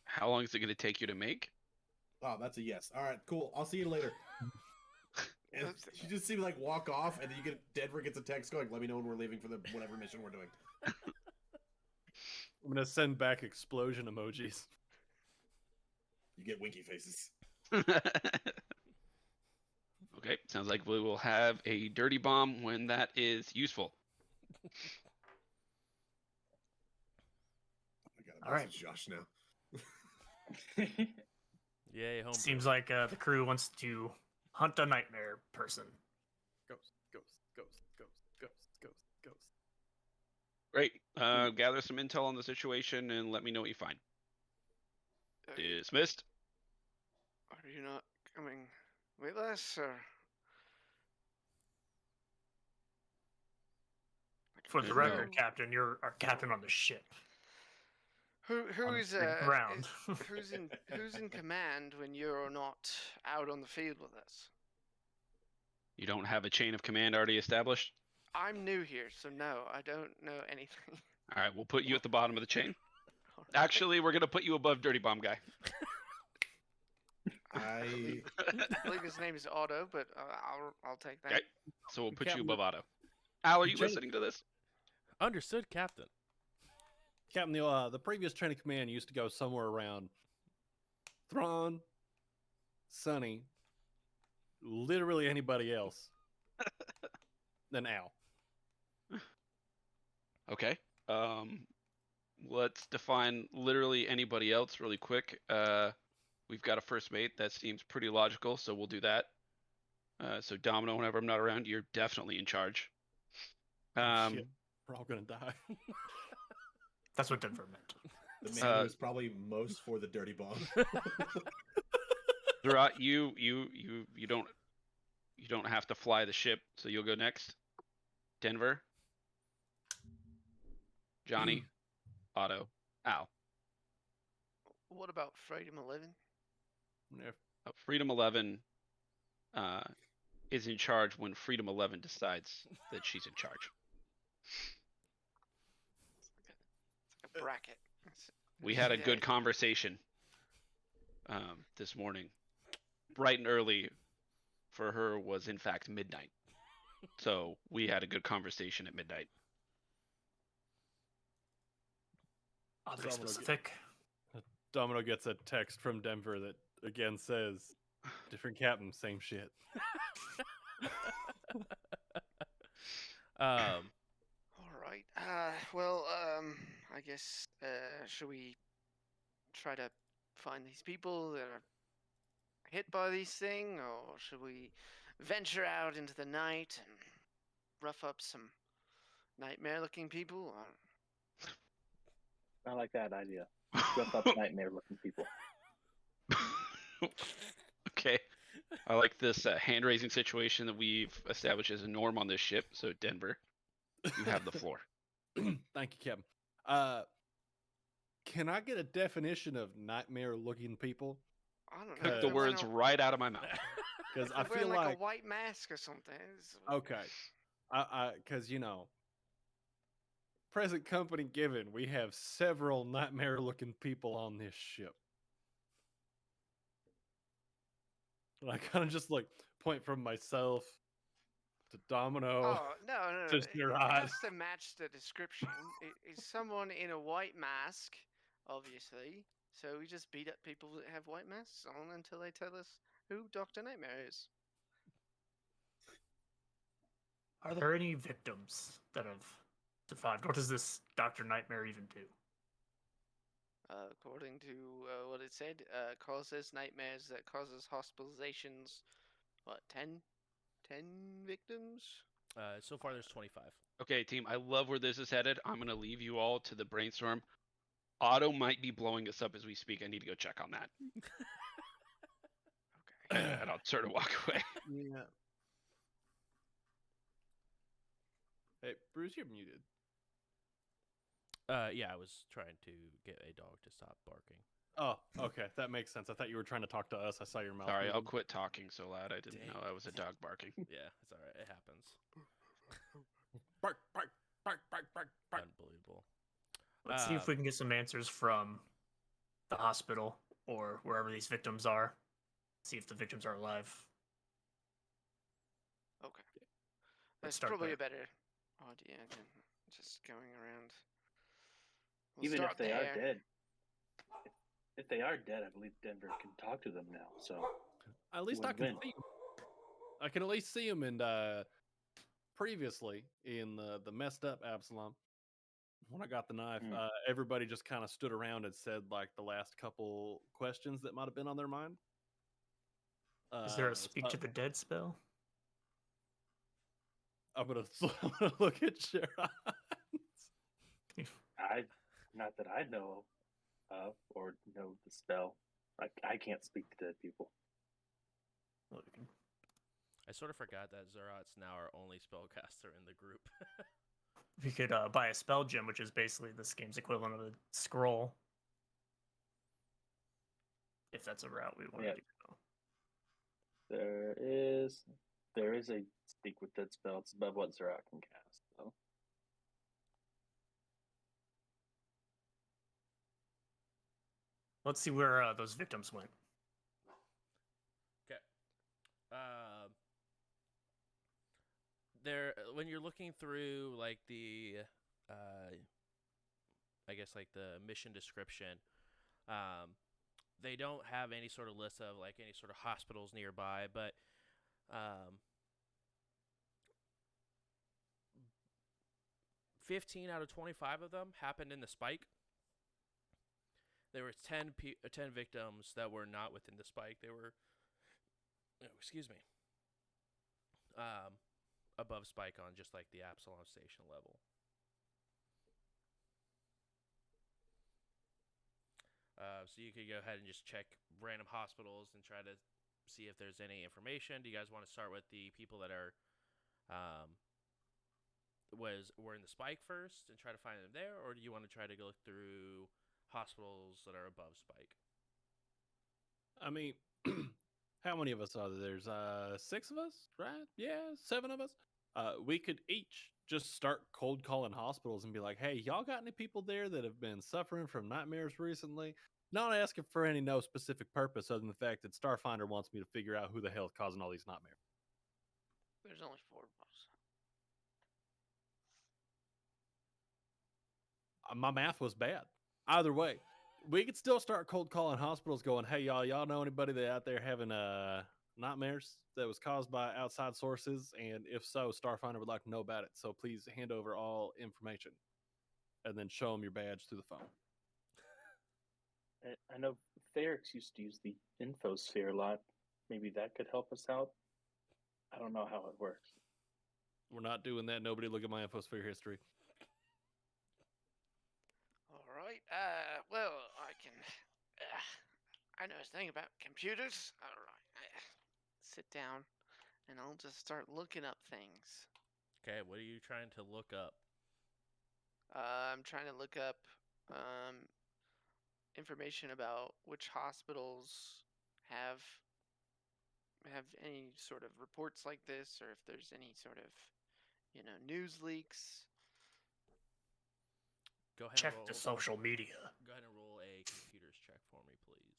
How long is it going to take you to make? Oh, that's a yes. All right, cool. I'll see you later. And you just see me like walk off, and then Denver gets a text going, "Let me know when we're leaving for the whatever mission we're doing." I'm going to send back explosion emojis. You get winky faces. Okay, sounds like we will have a dirty bomb when that is useful. I got a All right. message, Josh now. Yay, home. Seems like the crew wants to hunt a nightmare person. Ghost. Great. Gather some intel on the situation and let me know what you find. Dismissed. Are you not coming with us, or? For the No. record, Captain, you're our captain on the ship. Who on is the ground? who's in command when you're not out on the field with us? You don't have a chain of command already established? I'm new here, so no, I don't know anything. All right, we'll put you at the bottom of the chain. All right. Actually, we're going to put you above Dirty Bomb Guy. I I believe his name is Otto, but I'll take that. Okay. So we'll put you Captain- above Otto. Al, are you Chain- listening to this? Understood, Captain. Captain, the previous chain of command used to go somewhere around Thrawn, Sonny, literally anybody else than Al. Okay. Let's define literally anybody else really quick. We've got a first mate. That seems pretty logical, so we'll do that. So Domino, whenever I'm not around, you're definitely in charge. Shit, we're all gonna die. That's what Denver meant. the man who's probably most for the dirty bomb. Zerat, you don't have to fly the ship, so you'll go next. Denver, Johnny, Otto, Al. What about Freedom 11? Freedom 11 is in charge when Freedom 11 decides that she's in charge. It's like a bracket. We had a Yeah. good conversation this morning. Bright and early for her was in fact midnight. So we had a good conversation at midnight. Oddly Domino specific. Domino gets a text from Denver that again says, "Different captain, same shit." All right. I guess should we try to find these people that are hit by these things, or should we venture out into the night and rough up some nightmare-looking people? I like that idea. Rough up nightmare-looking people. Okay. I like this hand-raising situation that we've established as a norm on this ship. So Denver, you have the floor. Thank you, Captain. Can I get a definition of nightmare-looking people? I don't know. Took if the they're wearing words a- right out of my mouth. Because if I they're wearing feel like a white mask or something. okay, because present company given, we have several nightmare-looking people on this ship. And I kind of just like point from myself to Domino. Oh no! just It, your it eyes. has to match the description. It's someone in a white mask, obviously. So we just beat up people that have white masks on until they tell us who Doctor Nightmare is. Are there any victims that have survived? What does this Dr. Nightmare even do? According to what it said, causes nightmares that causes hospitalizations. What, 10 victims? So far, there's 25. Okay, team, I love where this is headed. I'm going to leave you all to the brainstorm. Otto might be blowing us up as we speak. I need to go check on that. Okay. And I'll sort of walk away. Yeah. Hey, Bruce, you're muted. Yeah, I was trying to get a dog to stop barking. Oh, okay. That makes sense. I thought you were trying to talk to us. I saw your mouth. Sorry, I'll moving. quit talking so loud. I didn't Dang. know that was a dog barking. Yeah, it's all right. It happens. Bark, bark, bark, bark, bark, bark. Unbelievable. Let's see if we can get some answers from the hospital or wherever these victims are. See if the victims are alive. Okay. Let's That's start probably there. a better idea than just going around. We'll Even if start they are there. dead, if they are dead, I believe Denver can talk to them now. So At least I can Win-win. see him. I can at least see him. And previously in the messed up Absalom, when I got the knife, everybody just kind of stood around and said like the last couple questions that might have been on their mind. Is there a speak to the dead spell? I'm gonna look at your eyes. not that I know of or know the spell. I can't speak to dead people. Well, we can- I sort of forgot that Zerat's now our only spellcaster in the group. We could buy a spell gem, which is basically this game's equivalent of a scroll. If that's a route we wanted Yeah. to go. There is a speak with dead spell. It's above what Zerat can cast. So Let's see where those victims went. Okay. There, when you're looking through like the, I guess like the mission description, they don't have any sort of list of like any sort of hospitals nearby, but 15 out of 25 of them happened in the spike. There were 10 victims that were not within the spike. They were, excuse me, above spike on just like the Absalom station level. So you could go ahead and just check random hospitals and try to see if there's any information. Do you guys want to start with the people that are were in the spike first and try to find them there, or do you want to try to go through hospitals that are above spike? I mean, how many of us are there? There's 6 of us, right? Yeah, 7 of us. We could each just start cold calling hospitals and be like, "Hey, y'all got any people there that have been suffering from nightmares recently?" Not asking for any no specific purpose other than the fact that Starfinder wants me to figure out who the hell is causing all these nightmares. There's only 4 of us. My math was bad. Either way, we could still start cold calling hospitals going, "Hey, y'all know anybody that out there having nightmares that was caused by outside sources? And if so, Starfinder would like to know about it. So please hand over all information and then show them your badge through the phone." I know Ferrex used to use the infosphere a lot. Maybe that could help us out. I don't know how it works. We're not doing that. Nobody look at my infosphere history. All right. Well, I can. I know a thing about computers. All right. Sit down, and I'll just start looking up things. Okay, what are you trying to look up? I'm trying to look up information about which hospitals have any sort of reports like this, or if there's any sort of, news leaks. Go ahead Check and roll. the social media. Go ahead and roll a computers check for me, please.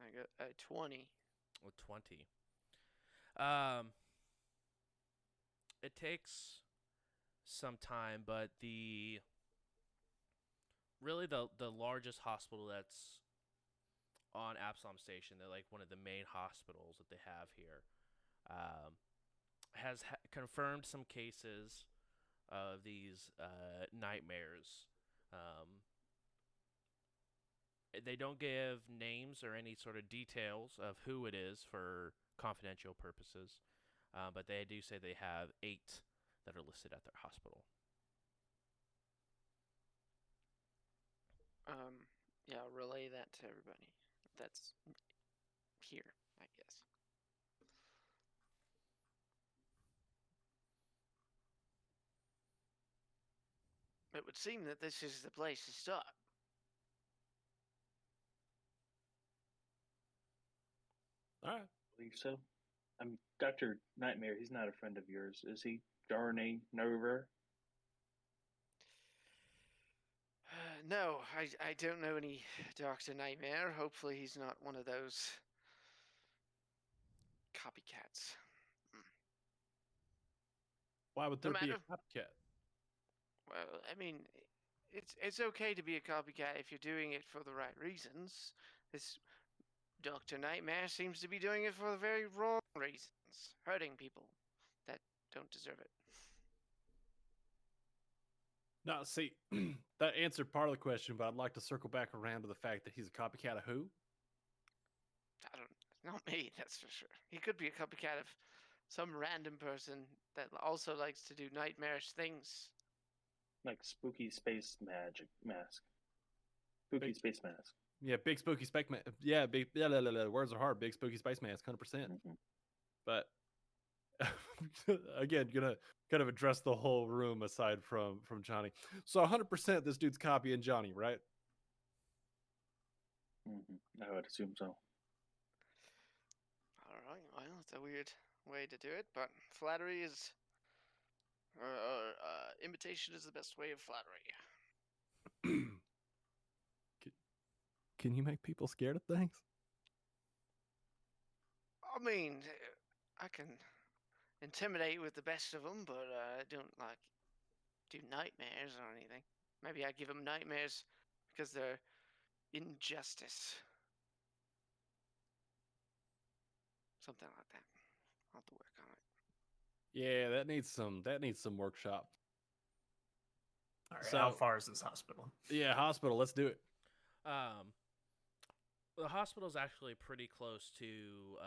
I got a 20. With 20. It takes some time, but the largest hospital that's on Absalom Station, they're like one of the main hospitals that they have here, has confirmed some cases of these nightmares They don't give names or any sort of details of who it is for confidential purposes, but they do say they have 8 that are listed at their hospital. Yeah, I'll relay that to everybody. That's here, I guess. It would seem that this is the place to start. All right. believe so. Dr. Nightmare, he's not a friend of yours, is he? Darnay Nover? No, I don't know any Dr. Nightmare. Hopefully he's not one of those copycats. Why would No there be a matter. copycat? Well, I mean, it's okay to be a copycat if you're doing it for the right reasons. This Dr. Nightmare seems to be doing it for the very wrong reasons, hurting people that don't deserve it. No, see, that answered part of the question, but I'd like to circle back around to the fact that he's a copycat of who? Not me, that's for sure. He could be a copycat of some random person that also likes to do nightmarish things. Like spooky space magic mask. Spooky Big- space mask. Yeah, big spooky space man. Yeah, big. Yeah, words are hard. Big spooky space mask, 100%. Mhm. But again, gonna kind of address the whole room aside from Johnny. So 100%, this dude's copying Johnny, right? I would assume so. All right, well, it's a weird way to do it, but flattery is. Imitation is the best way of flattery. Can you make people scared of things? I mean, I can intimidate with the best of them, but I don't like do nightmares or anything. Maybe I give them nightmares because they're injustice. Something like that. I'll have to work on it. Yeah, that needs some workshop. All right, So- how far is this hospital? Yeah, hospital. Let's do it. The hospital's actually pretty close to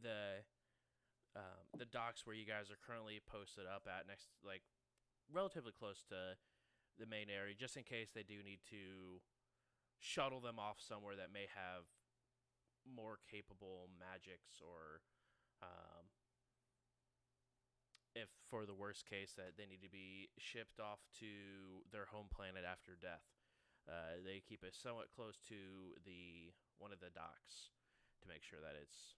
the docks where you guys are currently posted up at, next, like relatively close to the main area, just in case they do need to shuttle them off somewhere that may have more capable magics, or if for the worst case that they need to be shipped off to their home planet after death. They keep it somewhat close to one of the docks to make sure that it's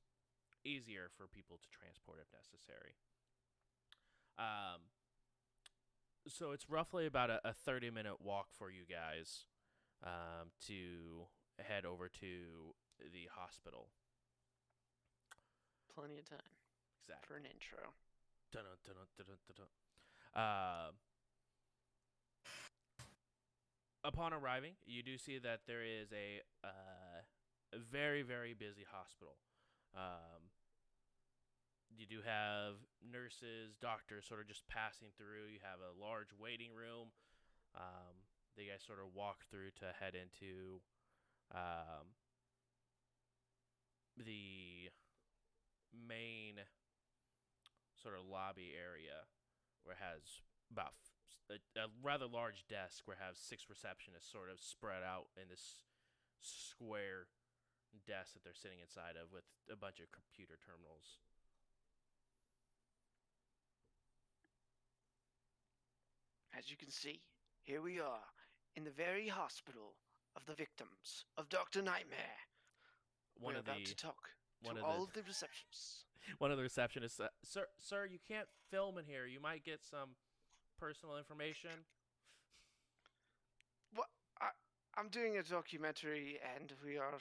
easier for people to transport if necessary. So it's roughly about a 30-minute walk for you guys to head over to the hospital. Plenty of time Exactly. for an intro. Upon arriving, you do see that there is a very, very busy hospital. You do have nurses, doctors sort of just passing through. You have a large waiting room. They guys sort of walk through to head into the main sort of lobby area, where it has about a rather large desk where it has 6 receptionists sort of spread out in this square desk that they're sitting inside of, with a bunch of computer terminals. As you can see, here we are in the very hospital of the victims of Dr. Nightmare. One We're of about the to talk one to of all the of the receptionists. one of the receptionists, sir, you can't film in here. You might get some personal information. What? I'm doing a documentary, and we are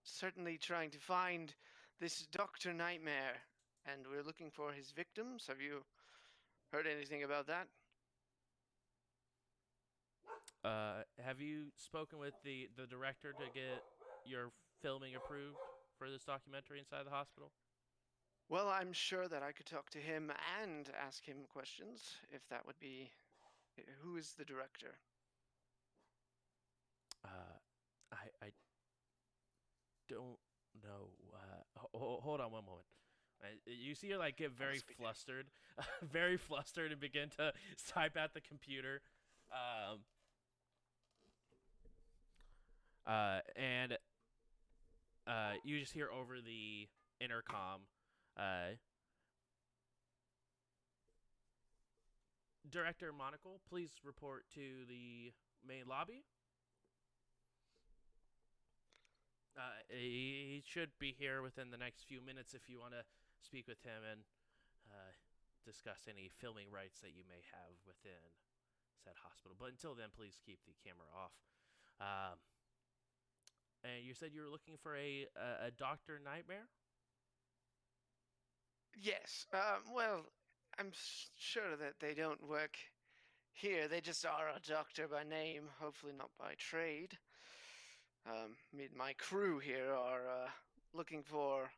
certainly trying to find this Dr. Nightmare, and we're looking for his victims. Have you heard anything about that? Have you spoken with the director to get your filming approved for this documentary inside the hospital? Well, I'm sure that I could talk to him and ask him questions, if that would be. Who is the director? I don't know. Hold on one moment. You see her like get very must be there. flustered, very flustered, and begin to type at the computer. And you just hear over the intercom, Director Monocle, please report to the main lobby. He should be here within the next few minutes if you want to speak with him and discuss any filming rights that you may have within said hospital. But until then, please keep the camera off. And you said you were looking for a Dr. Nightmare? Yes. Well, I'm sure that they don't work here. They just are a doctor by name, hopefully not by trade. Me and my crew here are looking for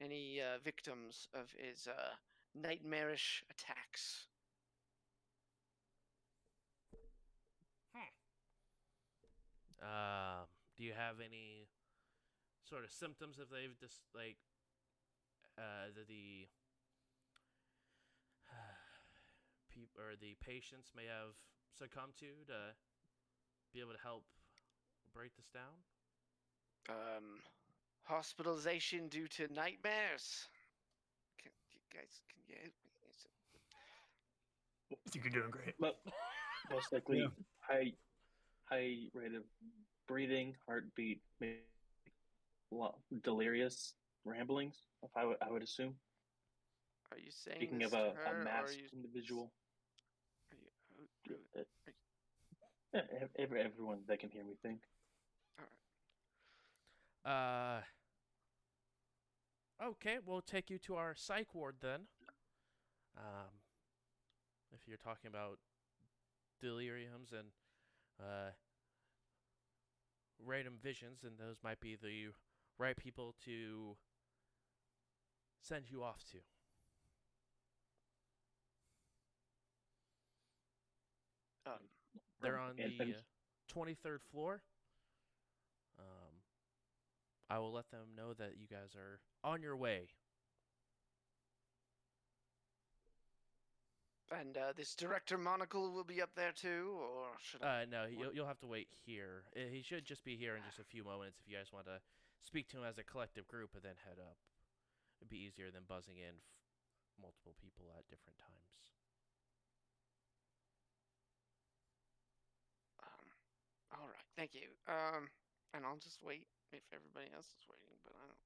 any victims of his nightmarish attacks. Do you have any sort of symptoms if they've just like the or the patients may have succumbed to be able to help break this down? Hospitalization due to nightmares. Can you guys can you help me? I think you're doing great. Most likely high rate of breathing, heartbeat, maybe delirious ramblings. If I would assume. Are you saying Speaking this of to a her, or are masked you? individual, Are you yeah, everyone that can hear me think. Okay, we'll take you to our psych ward then. If you're talking about deliriums and random visions, then those might be the right people to send you off to. They're on the 23rd floor. I will let them know that you guys are on your way. And this director Monocle will be up there too, or should I? No, you'll have to wait here. He should just be here in just a few moments if you guys want to speak to him as a collective group and then head up. It'd be easier than buzzing in multiple people at different times. All right, thank you. And I'll just wait if everybody else is waiting. But I don't.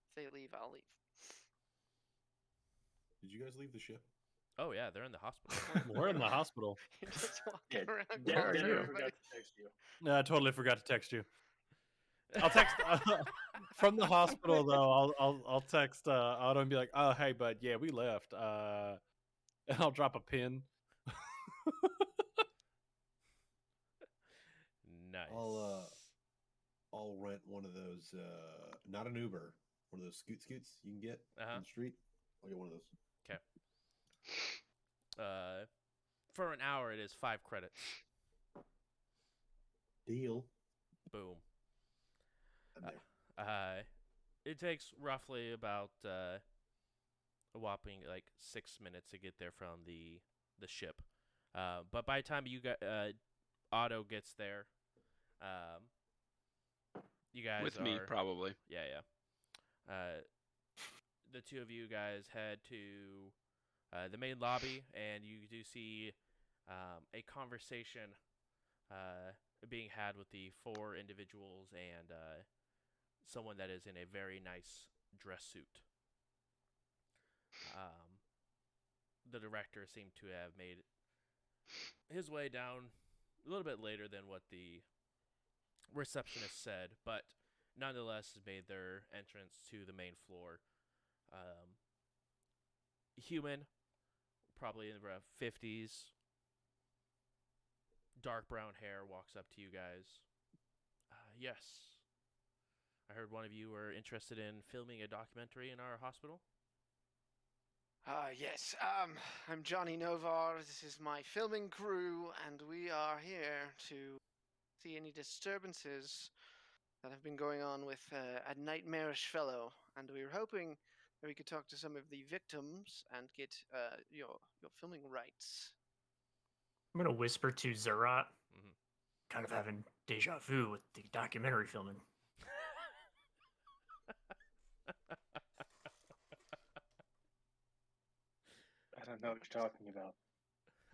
If they leave, I'll leave. Did you guys leave the ship? Oh yeah, they're in the hospital. We're in the hospital. You're just walking Yeah, around. Denver calling sure. everybody. forgot to text you. No, I totally forgot to text you. I'll text from the hospital though. I'll text Otto and be like, "Oh, hey, bud, yeah, we left." And I'll drop a pin. Nice. I'll rent one of those, not an Uber, one of those scoots you can get on the street. I'll get one of those. Okay. For an hour, it is 5 credits. Deal. Boom. I'm there. It takes roughly about a whopping like 6 minutes to get there from the ship. But by the time you got Otto gets there, you guys With are me, probably. Yeah. The two of you guys head to the main lobby, and you do see a conversation being had with the 4 individuals and someone that is in a very nice dress suit. The director seemed to have made his way down a little bit later than what the receptionist said, but nonetheless has made their entrance to the main floor. Human, probably in the 50s, dark brown hair, walks up to you guys. Yes. I heard one of you were interested in filming a documentary in our hospital. Yes. I'm Johnny Novar. This is my filming crew, and we are here to see any disturbances that have been going on with a nightmarish fellow, and we were hoping that we could talk to some of the victims and get your filming rights. I'm gonna whisper to Zerat, Mhm. kind of having deja vu with the documentary filming. I don't know what you're talking about.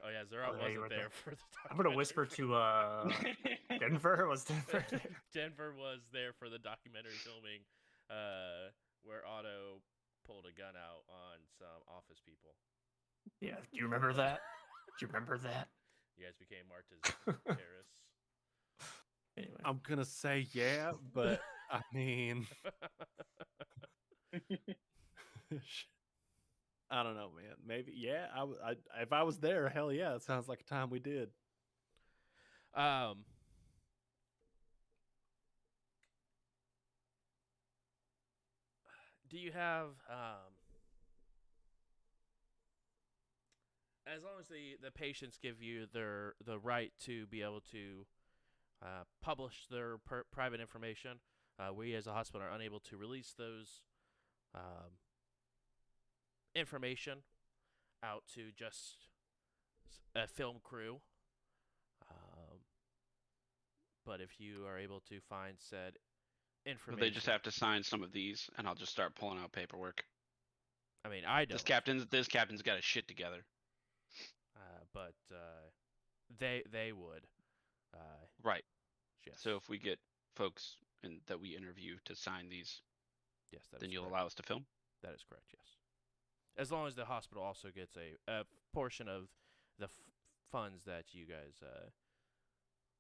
Oh yeah, Zerat yeah, you wasn't were there there. for the I'm gonna documentary whisper filming. to Denver. Was Denver there? Denver was there for the documentary filming, where Otto pulled a gun out on some office people. Yeah. Do you remember that? Do you remember that? You guys became marked as terrorists. Anyway, I'm gonna say yeah, but I mean, I don't know, man. Maybe yeah. If I was there, hell yeah, it sounds like a time we did. Do you have as long as the patients give you the right to be able to publish their private information, we as a hospital are unable to release those information out to just a film crew. But if you are able to find said information, They just have to sign some of these, and I'll just start pulling out paperwork. I mean, I don't. This captain's got his shit together. But they would. Right. Yes. So if we get folks that we interview to sign these, yes, then you'll correct. allow us to film? That is correct, yes. As long as the hospital also gets a portion of the funds that you guys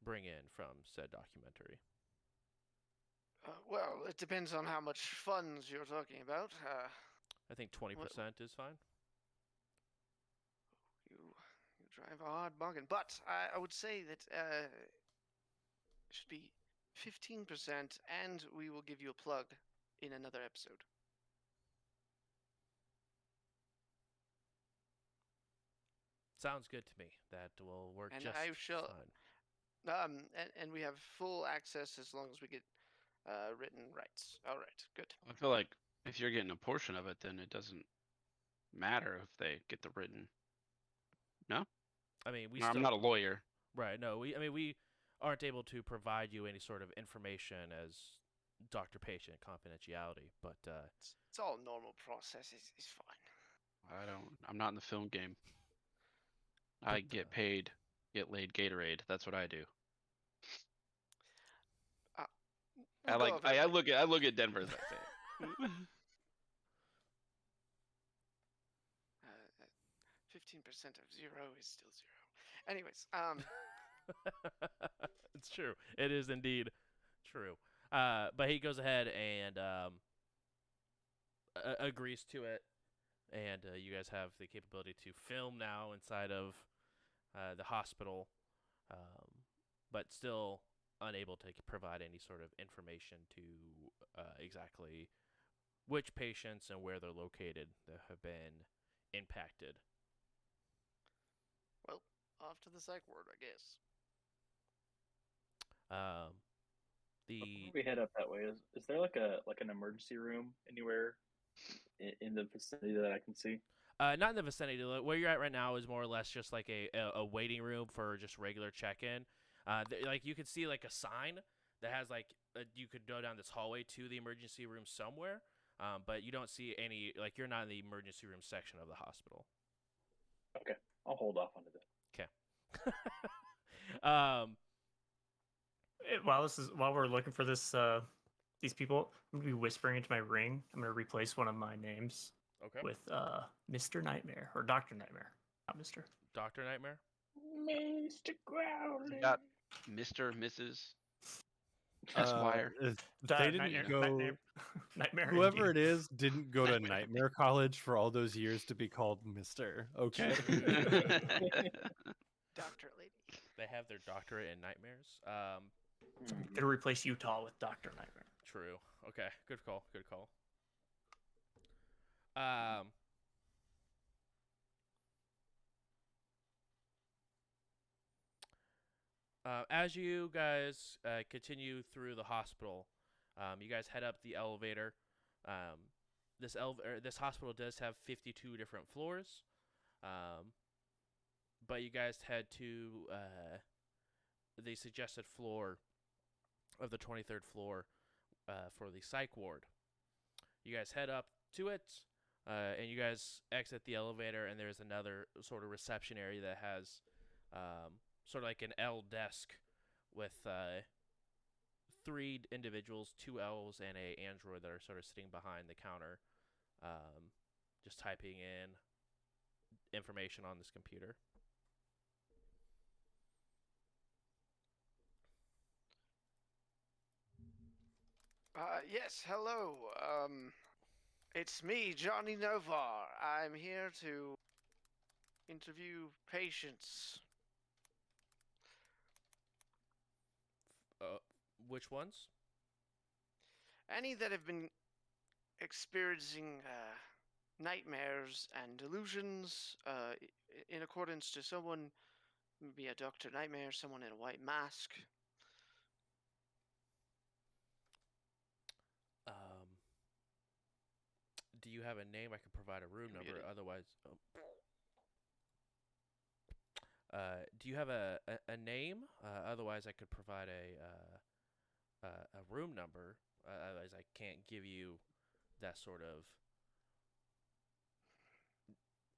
bring in from said documentary. Well, it depends on how much funds you're talking about. I think 20% is fine. You drive a hard bargain, but I would say that it should be 15%, and we will give you a plug in another episode. Sounds good to me. That will work And just I shall, fine. and we have full access as long as we get written rights. All right, good. I feel like if you're getting a portion of it, then it doesn't matter if they get the written. No? I mean, I'm not a lawyer. Right, no. We aren't able to provide you any sort of information as doctor-patient confidentiality, but it's all normal process. It's fine. I'm not in the film game. I get paid, get laid Gatorade. That's what I do. I look at Denver as I say it. 15% of 0 is still 0. Anyways, it's true. It is indeed true. But he goes ahead and agrees to it, and you guys have the capability to film now inside of the hospital, but still unable to provide any sort of information to exactly which patients and where they're located that have been impacted. Well, off to the psych ward, I guess. Before we head up that way, is there like an emergency room anywhere in the vicinity that I can see? Not in the vicinity. Where you're at right now is more or less just like a waiting room for just regular check-in. Like you could see like a sign that has like you could go down this hallway to the emergency room somewhere, but you don't see any. Like you're not in the emergency room section of the hospital. Okay, I'll hold off on it. Okay. While we're looking for this these people, I'm gonna be whispering into my ring. I'm gonna replace one of my names with Mr. Nightmare or Dr. Nightmare, not Mr. Dr. Nightmare. Mr. Crowley. You got Mr., Mrs. Esquire. They didn't go. Nightmare. Whoever indeed. it is didn't go to Nightmare College for all those years to be called Mr. Okay. Doctor lady. They have their doctorate in nightmares. I'm gonna replace Utah with Dr. Nightmare. True. Okay. Good call. Good call. As you guys continue through the hospital, you guys head up the elevator. This hospital does have 52 different floors, but you guys head to the suggested floor of the 23rd floor for the psych ward. You guys head up to it, and you guys exit the elevator, and there's another sort of reception area that has sort of like an L desk with 3 individuals, 2 elves, and a android that are sort of sitting behind the counter, just typing in information on this computer. Yes, hello. It's me, Johnny Novar. I'm here to interview patients. Which ones? Any that have been experiencing nightmares and delusions in accordance to someone, maybe a Dr. Nightmare, someone in a white mask. Do you have a name? I could provide a room number. Otherwise, do you have a name? Otherwise, I could provide a room number. Otherwise, I can't give you that sort of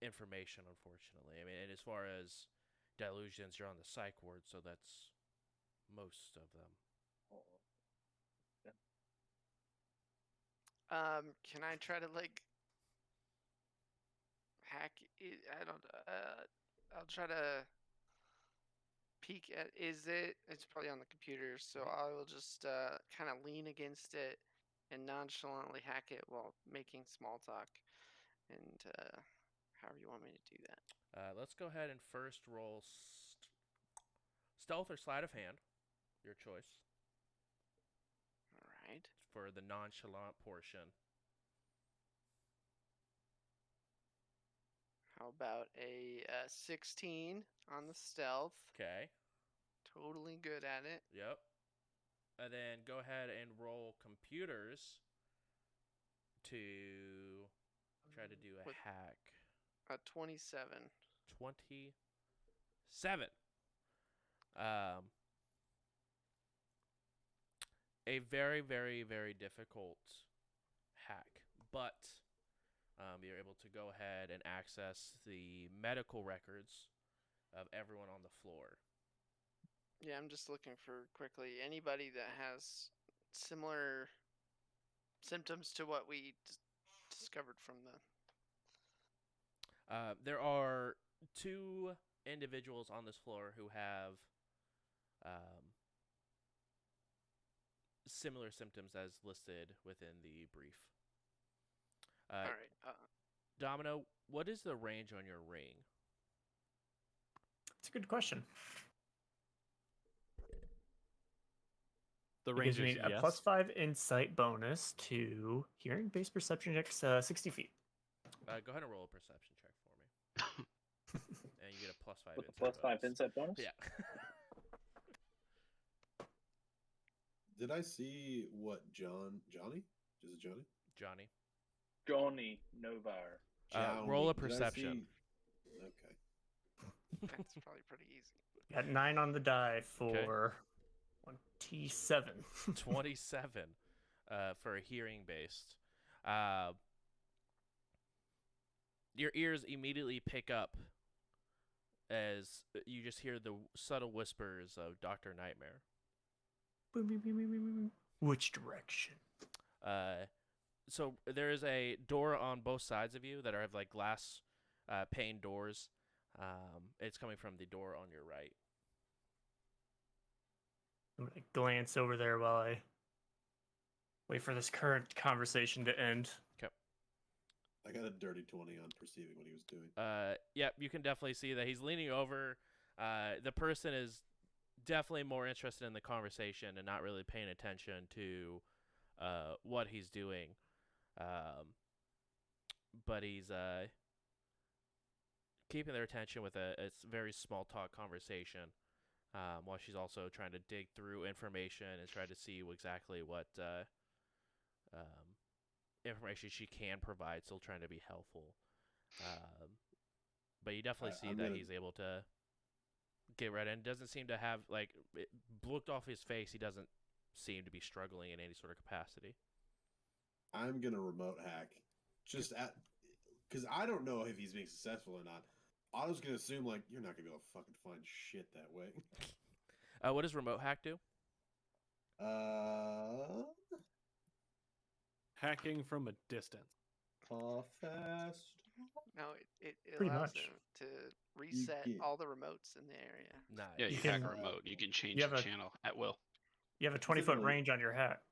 information, unfortunately. I mean, and as far as delusions, you're on the psych ward, so that's most of them. Can I try to like hack it? I don't. I'll try to peek at. It's probably on the computer, so I will just kind of lean against it and nonchalantly hack it while making small talk. And however you want me to do that. Let's go ahead and first roll stealth or sleight of hand, your choice. All right. For the nonchalant portion. How about a 16 on the stealth? Okay. Totally good at it. Yep. And then go ahead and roll computers to try to do a hack. A 27. 27. A very, very, very difficult hack, but you're able to go ahead and access the medical records of everyone on the floor. Yeah, I'm just looking for quickly anybody that has similar symptoms to what we discovered from the. There are 2 individuals on this floor who have similar symptoms as listed within the brief. All right. Domino, what is the range on your ring? It's a good question. The It range gives is me a +5 insight bonus to hearing-based perception checks 60 feet. Go ahead and roll a perception check for me. And you get a +5 With insight the +5 insight bonus? Yeah. Did I see what Johnny? Is it Johnny? Johnny. Johnny Novar. Roll a Did I perception. see- Okay. That's probably pretty easy. Got 9 on the die for 27. 27 for a hearing-based. Your ears immediately pick up as you just hear the subtle whispers of Dr. Nightmare. Which direction? So there is a door on both sides of you that have like glass pane doors. It's coming from the door on your right. I'm going to glance over there while I wait for this current conversation to end. Okay. I got a dirty 20 on perceiving what he was doing. Yeah, you can definitely see that he's leaning over. The person is definitely more interested in the conversation and not really paying attention to what he's doing. But he's keeping their attention with a very small talk conversation. while she's also trying to dig through information and try to see exactly what information she can provide, still trying to be helpful. But you definitely see I'm that gonna- he's able to get right in. Doesn't seem to have, like, looked off his face, he doesn't seem to be struggling in any sort of capacity. I'm gonna remote hack, just at because I don't know if he's being successful or not. I was gonna assume like you're not gonna be able to fucking find shit that way. What does remote hack do? Hacking from a distance. How fast? No, it Pretty allows much. them to reset get- all the remotes in the area. Nice. Yeah, you You hack can- a remote. You can change you have the a- channel at will. You have a 20-foot Specifically- range on your hat.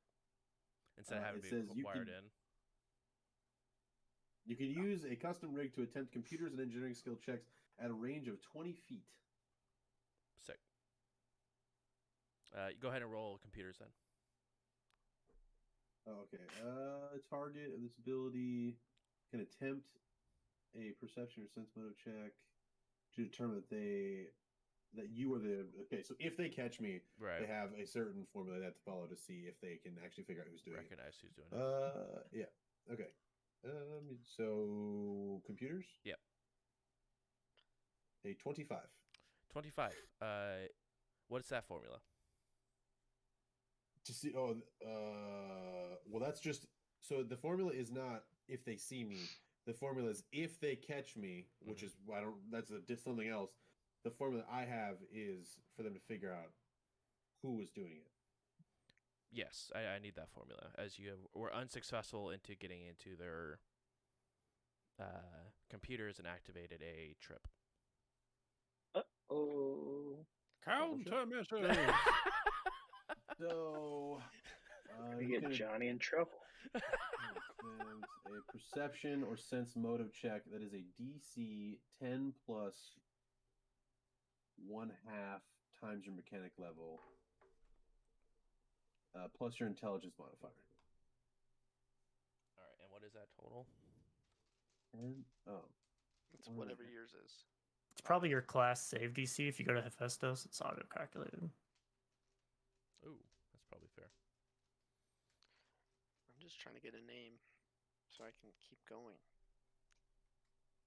Instead of having it to be says you wired can- in. You can use a custom rig to attempt computers and engineering skill checks at a range of 20 feet. Sick. You go ahead and roll computers then. Oh, okay. Target of this ability can attempt a perception or sense motive check to determine that you are the. Okay, so if they catch me, Right. they have a certain formula they have to follow to see if they can actually figure out who's doing Recognize who's doing it. it. Yeah. Okay. So computers. Yep. A 25. 25. What's that formula? To see. Well, that's just. So the formula is not if they see me. The formula is if they catch me, which is I don't. That's something else. The formula I have is for them to figure out who is doing it. Yes, I need that formula, as you were unsuccessful into getting into their computers and activated a trip. Oh. Countermeasures. So We it's get gonna- Johnny in trouble. and a perception or sense motive check that is a DC 10 plus 1/2 times your mechanic level plus your intelligence modifier. All right, and what is that total? And It's What whatever is it? yours is. It's probably your class save DC. If you go to Hephaestus, it's auto-calculated. Ooh, that's probably fair. I'm just trying to get a name so I can keep going.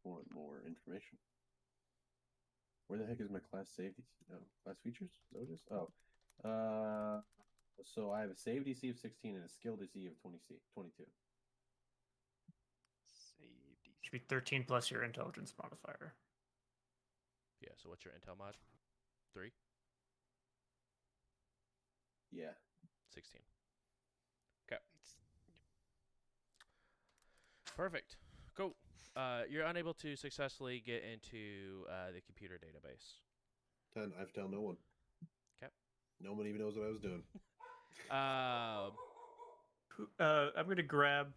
want more information. Where the heck is my class save DC? Oh, class features? Notice? Oh. So I have a save DC of 16 and a skill DC of 22. Save DC. Should be 13 plus your intelligence modifier. Yeah, so what's your intel mod? 3? Yeah. 16. Okay. Perfect. Cool. You're unable to successfully get into the computer database. 10. I've told no one. 'Kay. No one even knows what I was doing. I'm going to grab,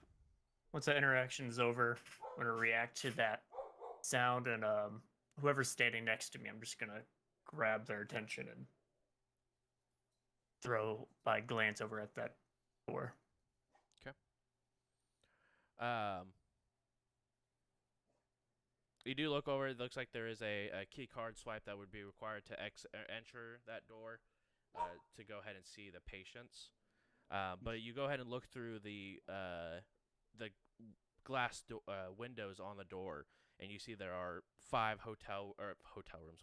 once that interaction is over, I'm going to react to that sound, and whoever's standing next to me, I'm just going to grab their attention and throw my glance over at that door. You do look over. It looks like there is a key card swipe that would be required to enter that door to go ahead and see the patients. But you go ahead and look through the glass windows on the door, and you see there are 5 hotel rooms,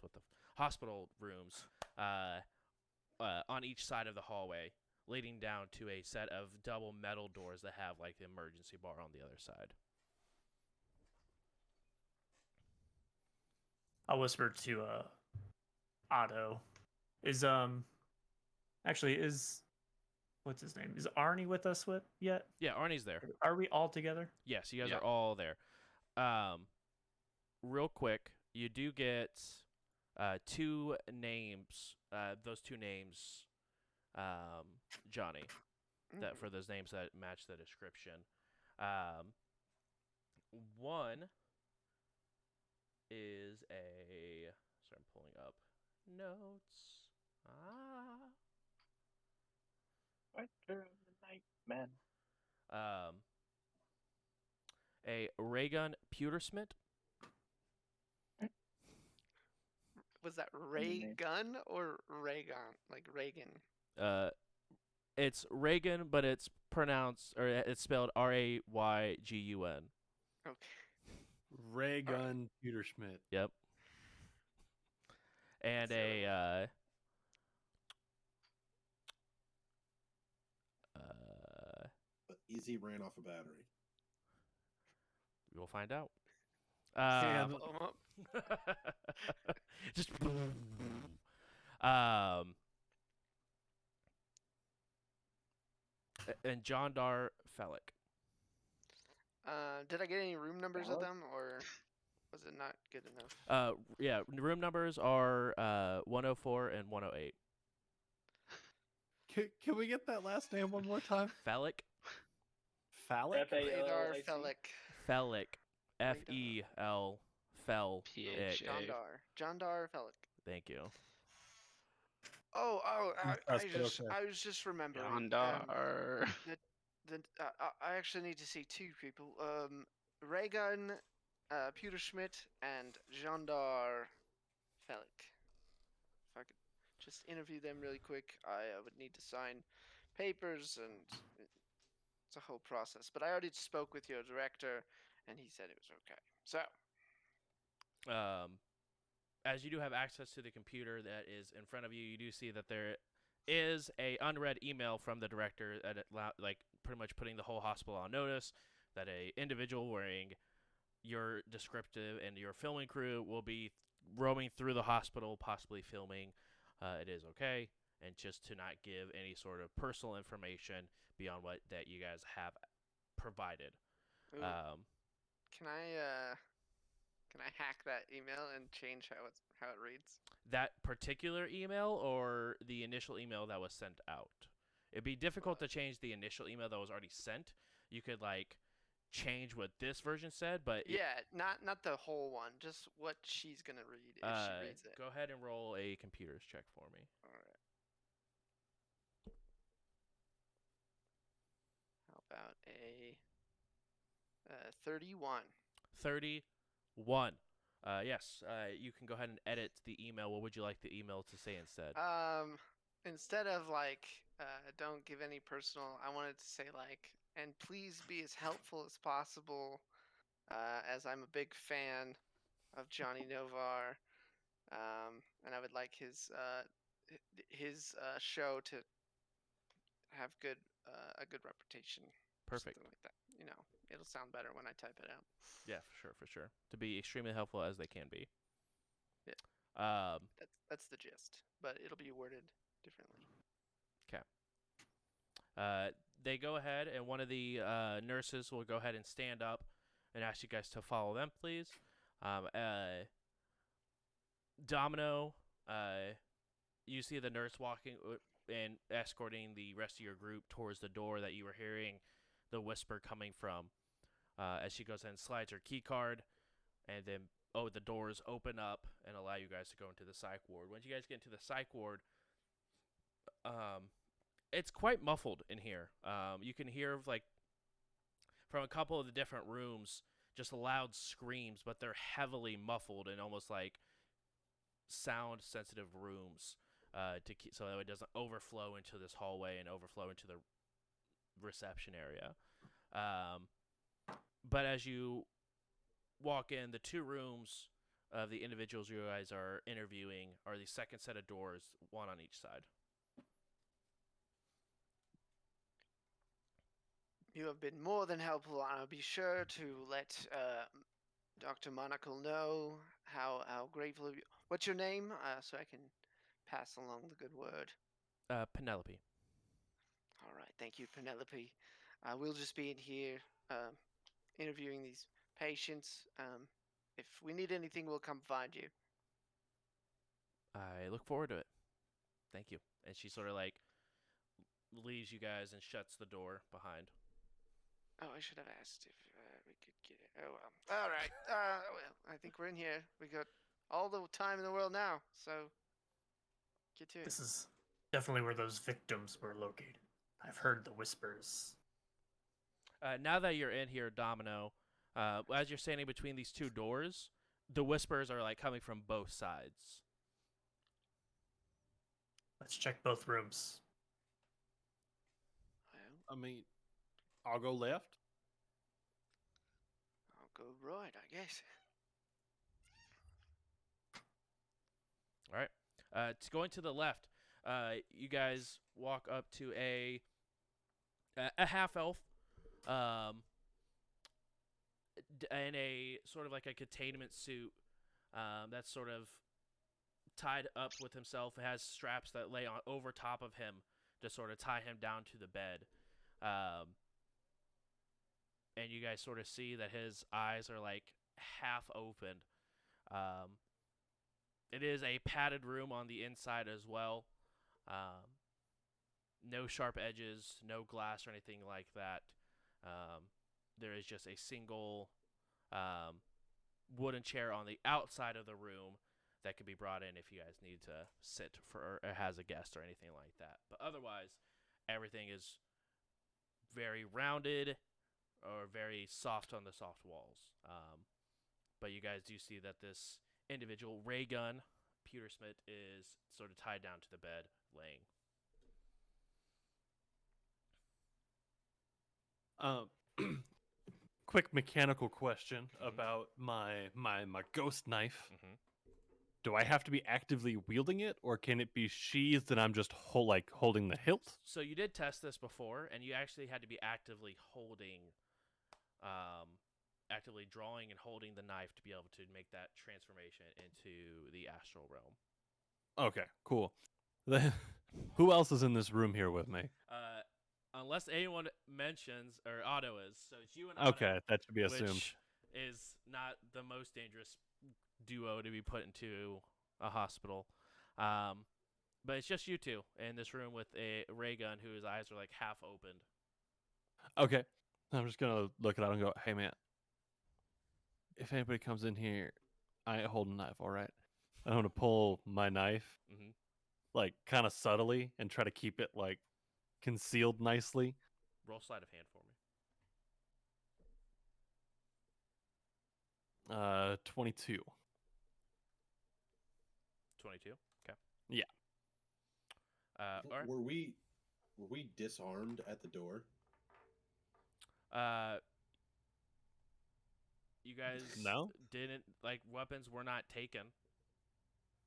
hospital rooms on each side of the hallway, leading down to a set of double metal doors that have like the emergency bar on the other side. I'll whisper to Otto. Is what's his name? Is Arnie with us yet? Yeah, Arnie's there. Are we all together? Yes, you guys Yeah. are all there. Real quick, you do get 2 names. Those 2 names, Johnny, that for those names that match the description. One is a. Sorry, I'm pulling up notes. Fighter of the Night, man. A ray gun pewtersmith. Was that the Ray name. Gun or Raygon? Like Reagan? It's Reagan, but it's pronounced or it's spelled Raygun. Okay. Ray Gun Peter Schmidt. Yep. And That's the other But easy ran off a battery. we'll find out. And Blow 'em up. Just and John Dar Fellick. Did I get any room numbers of Valid. them, or was it not good enough? Yeah, room numbers are 104 and 108. Can we get that last name one more time? Fellick. Phallic? Radar F-A-L-L-I-C. Fellick. Fellick. F-E-L. Fell. P-H-A. John Dar Fellick. Thank you. Oh, That's okay. I was just remembering. John Dar. I actually need to see two people. Raygun, Peter Schmidt, and Jean Dar Fellick. If I could just interview them really quick, I would need to sign papers, and it's a whole process. But I already spoke with your director, and he said it was okay. So, As you do have access to the computer that is in front of you, you do see that there is a unread email from the director that like pretty much putting the whole hospital on notice that a individual wearing your descriptive and your filming crew will be roaming through the hospital, possibly filming. It is okay, and just to not give any sort of personal information beyond what that you guys have provided. ooh, can I hack that email and change how it reads? That particular email or the initial email that was sent out? It'd be difficult to change the initial email that was already sent. You could like change what this version said, but Yeah, not the whole one, just what she's gonna read if she reads it. go ahead and roll a computers check for me. All right. How about a 31? 31. Yes, you can go ahead and edit the email. What would you like the email to say instead? Instead of like, don't give any personal, I wanted to say like, and please be as helpful as possible, as I'm a big fan of Johnny Novar, and I would like his show to have a good reputation. or Perfect. Something like that. You know, it'll sound better when I type it out. Yeah, for sure. To be extremely helpful as they can be. Yeah. That's the gist, but it'll be worded differently. They go ahead, and one of the nurses will go ahead and stand up and ask you guys to follow them, please. Domino, you see the nurse walking and escorting the rest of your group towards the door that you were hearing the whisper coming from. As she goes and slides her key card, and then the doors open up and allow you guys to go into the psych ward. Once you guys get into the psych ward, it's quite muffled in here. You can hear like from a couple of the different rooms just loud screams, but they're heavily muffled and almost like sound sensitive rooms so that it doesn't overflow into this hallway and overflow into the reception area. But as you walk in, the two rooms of the individuals you guys are interviewing are the second set of doors, one on each side. You have been more than helpful, and I'll be sure to let Dr. Monocle know how grateful of you. What's your name, so I can pass along the good word? Penelope. All right, thank you, Penelope. We'll just be in here interviewing these patients. If we need anything, we'll come find you. I look forward to it. Thank you. And she sort of like leaves you guys and shuts the door behind. Oh, I should have asked if we could get it. Oh, well. All right. Well, I think we're in here. We got all the time in the world now, so get to it. This is definitely where those victims were located. I've heard the whispers. Now that you're in here, Domino, as you're standing between these two doors, the whispers are like coming from both sides. Let's check both rooms. Well, I mean, I'll go left. I'll go right, I guess. All right. It's going to the left. You guys walk up to a half elf, in a sort of like a containment suit, that's sort of tied up with himself. It has straps that lay on over top of him to sort of tie him down to the bed. And you guys sort of see that his eyes are like half opened. It is a padded room on the inside as well. No sharp edges, no glass or anything like that. There is just a single wooden chair on the outside of the room that could be brought in if you guys need to sit for or has a guest or anything like that. But otherwise, everything is very rounded or very soft on the soft walls. But you guys do see that this individual, ray gun, Peter Smith, is sort of tied down to the bed, laying. Quick mechanical question about my ghost knife. Mhm. Do I have to be actively wielding it, or can it be sheathed and I'm just holding the hilt? So you did test this before, and you actually had to be actively actively drawing and holding the knife to be able to make that transformation into the astral realm. Okay, cool. Who else is in this room here with me? Unless anyone mentions, or Otto is, so it's you and Otto. Okay, that should be assumed. Which is not the most dangerous duo to be put into a hospital. But it's just you two in this room with a ray gun whose eyes are like half opened. Okay, I'm just gonna look at it and go, "Hey man, if anybody comes in here, I ain't holding a knife, all right? I'm gonna pull my knife, Mm-hmm. like kind of subtly, and try to keep it like concealed nicely. Roll sleight of hand for me. 22. 22. Okay. Yeah. All right. Were we disarmed at the door? You guys No? didn't, like, weapons were not taken.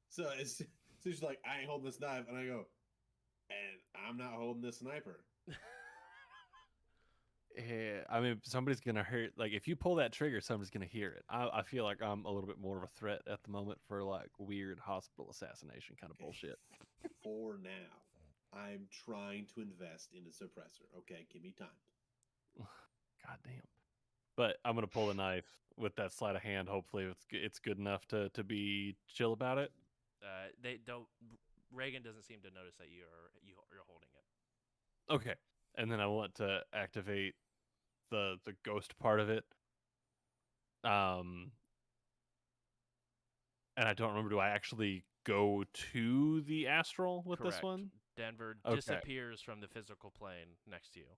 So it's just like, I ain't holding this knife, and I go, and I'm not holding this sniper. Yeah, I mean, somebody's gonna hurt. Like, if you pull that trigger, somebody's gonna hear it. I feel like I'm a little bit more of a threat at the moment for like weird hospital assassination kind of Okay. bullshit. For now, I'm trying to invest in a suppressor. Okay, give me time. God damn. But I'm gonna pull the knife with that sleight of hand. Hopefully, it's good enough to be chill about it. They don't. Reagan doesn't seem to notice that you're holding it. Okay, and then I want to activate the ghost part of it. And I don't remember. Do I actually go to the astral with Correct. this one? Denver Okay. disappears from the physical plane next to you.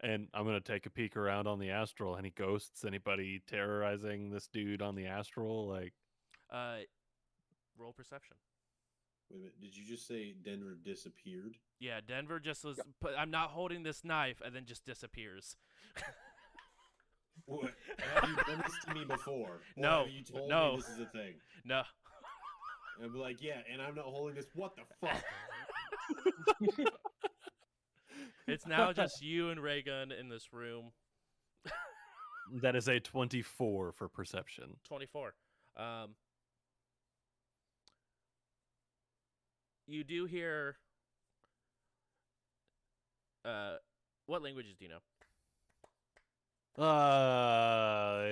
And I'm gonna take a peek around on the astral. Any ghosts? Anybody terrorizing this dude on the astral? Like, Roll perception. Wait a minute, did you just say Denver disappeared? Yeah, Denver just was. I'm not holding this knife, and then just disappears. What? Have you done this to me before? Or No, Have you told no. me this is a thing? No. And I'd be like, yeah, and I'm not holding this. What the fuck? It's now just you and Raygun in this room. that is a 24 for perception. 24. You do hear. What languages do you know?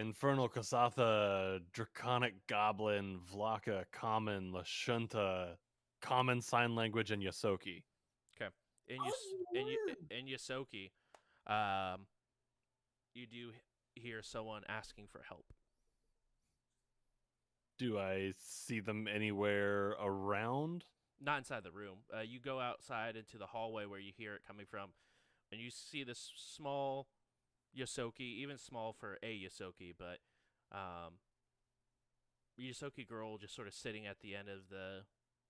Infernal Kasatha, Draconic Goblin, Vlaka, Common, Lashunta, Common Sign Language, and Yosoki. In Yosoki, you do hear someone asking for help. Do I see them anywhere around? Not inside the room. You go outside into the hallway where you hear it coming from, and you see this small Yosoki, even small for a Yosoki, but Yusoki girl just sort of sitting at the end of the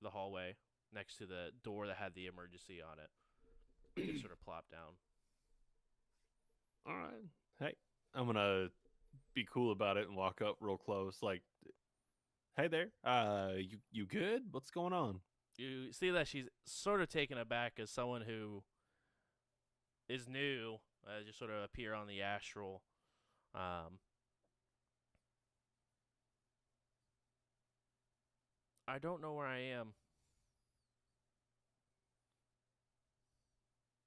hallway next to the door that had the emergency on it. Just sort of plop down. All right. Hey, I'm gonna be cool about it and walk up real close, like, "Hey there, you good? What's going on?" You see that she's sort of taken aback as someone who is new, just sort of appear on the astral. I don't know where I am.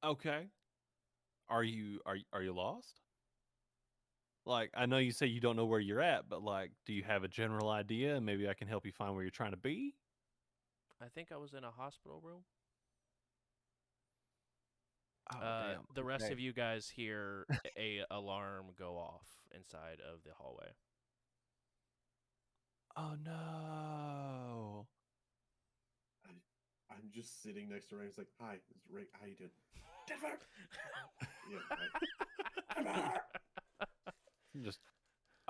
Okay. Are you lost? Like, I know you say you don't know where you're at, but like, do you have a general idea? Maybe I can help you find where you're trying to be. I think I was in a hospital room. Oh, damn. The rest Okay. of you guys hear a alarm go off inside of the hallway. Oh no. I'm just sitting next to Ray. It's like, hi, it's Ray. How you doing? Denver. Yeah. Denver. Just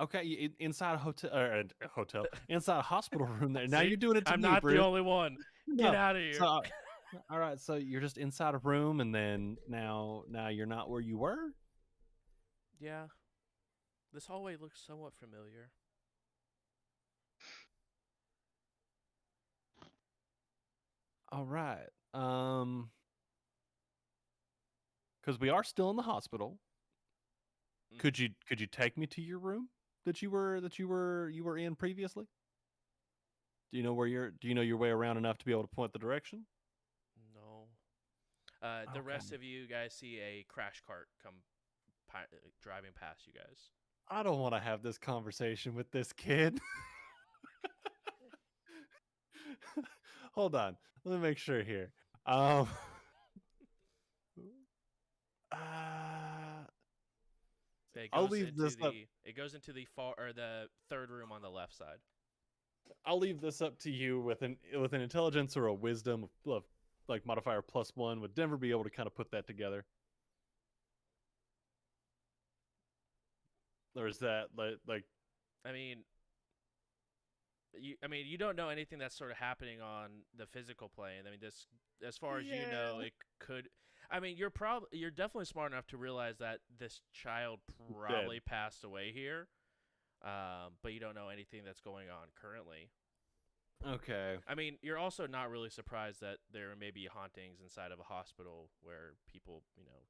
okay. Inside a hotel, inside a hospital room. There now, See? you're doing it to I'm me, not Bruce. the only one. Get No. out of here. So, all right. So you're just inside a room, and then now you're not where you were. Yeah. This hallway looks somewhat familiar. All right. Because we are still in the hospital. Mm. Could you take me to your room that you were in previously? Do you know your way around enough to be able to point the direction? No. The Okay. rest of you guys see a crash cart come driving past you guys. I don't want to have this conversation with this kid. Hold on. Let me make sure here. Uh, It I'll goes leave into this up. it goes into the the third room on the left side. I'll leave this up to you with an intelligence or a wisdom of like modifier +1. Would Denver be able to kind of put that together? Or is that like I mean, you don't know anything that's sort of happening on the physical plane. I mean, this, as far as you know, Yeah. it could. I mean, you're definitely smart enough to realize that this child Dead. probably passed away here, but you don't know anything that's going on currently. Okay. I mean, you're also not really surprised that there may be hauntings inside of a hospital where people,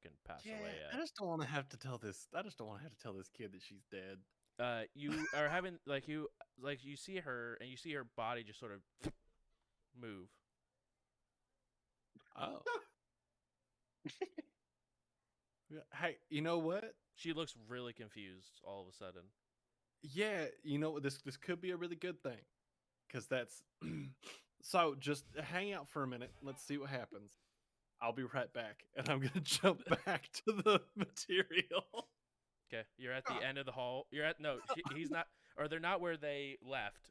can pass away I at. just don't want to have to tell this. I just don't want to have to tell this kid that she's dead. You are having you see her and you see her body just sort of move. Oh. Hey, you know what? She looks really confused all of a sudden. Yeah, you know what? This could be a really good thing, because that's so. Just hang out for a minute. Let's see what happens. I'll be right back, and I'm gonna jump back to the material. Okay, you're at the end of the hall. He's not, or they're not where they left.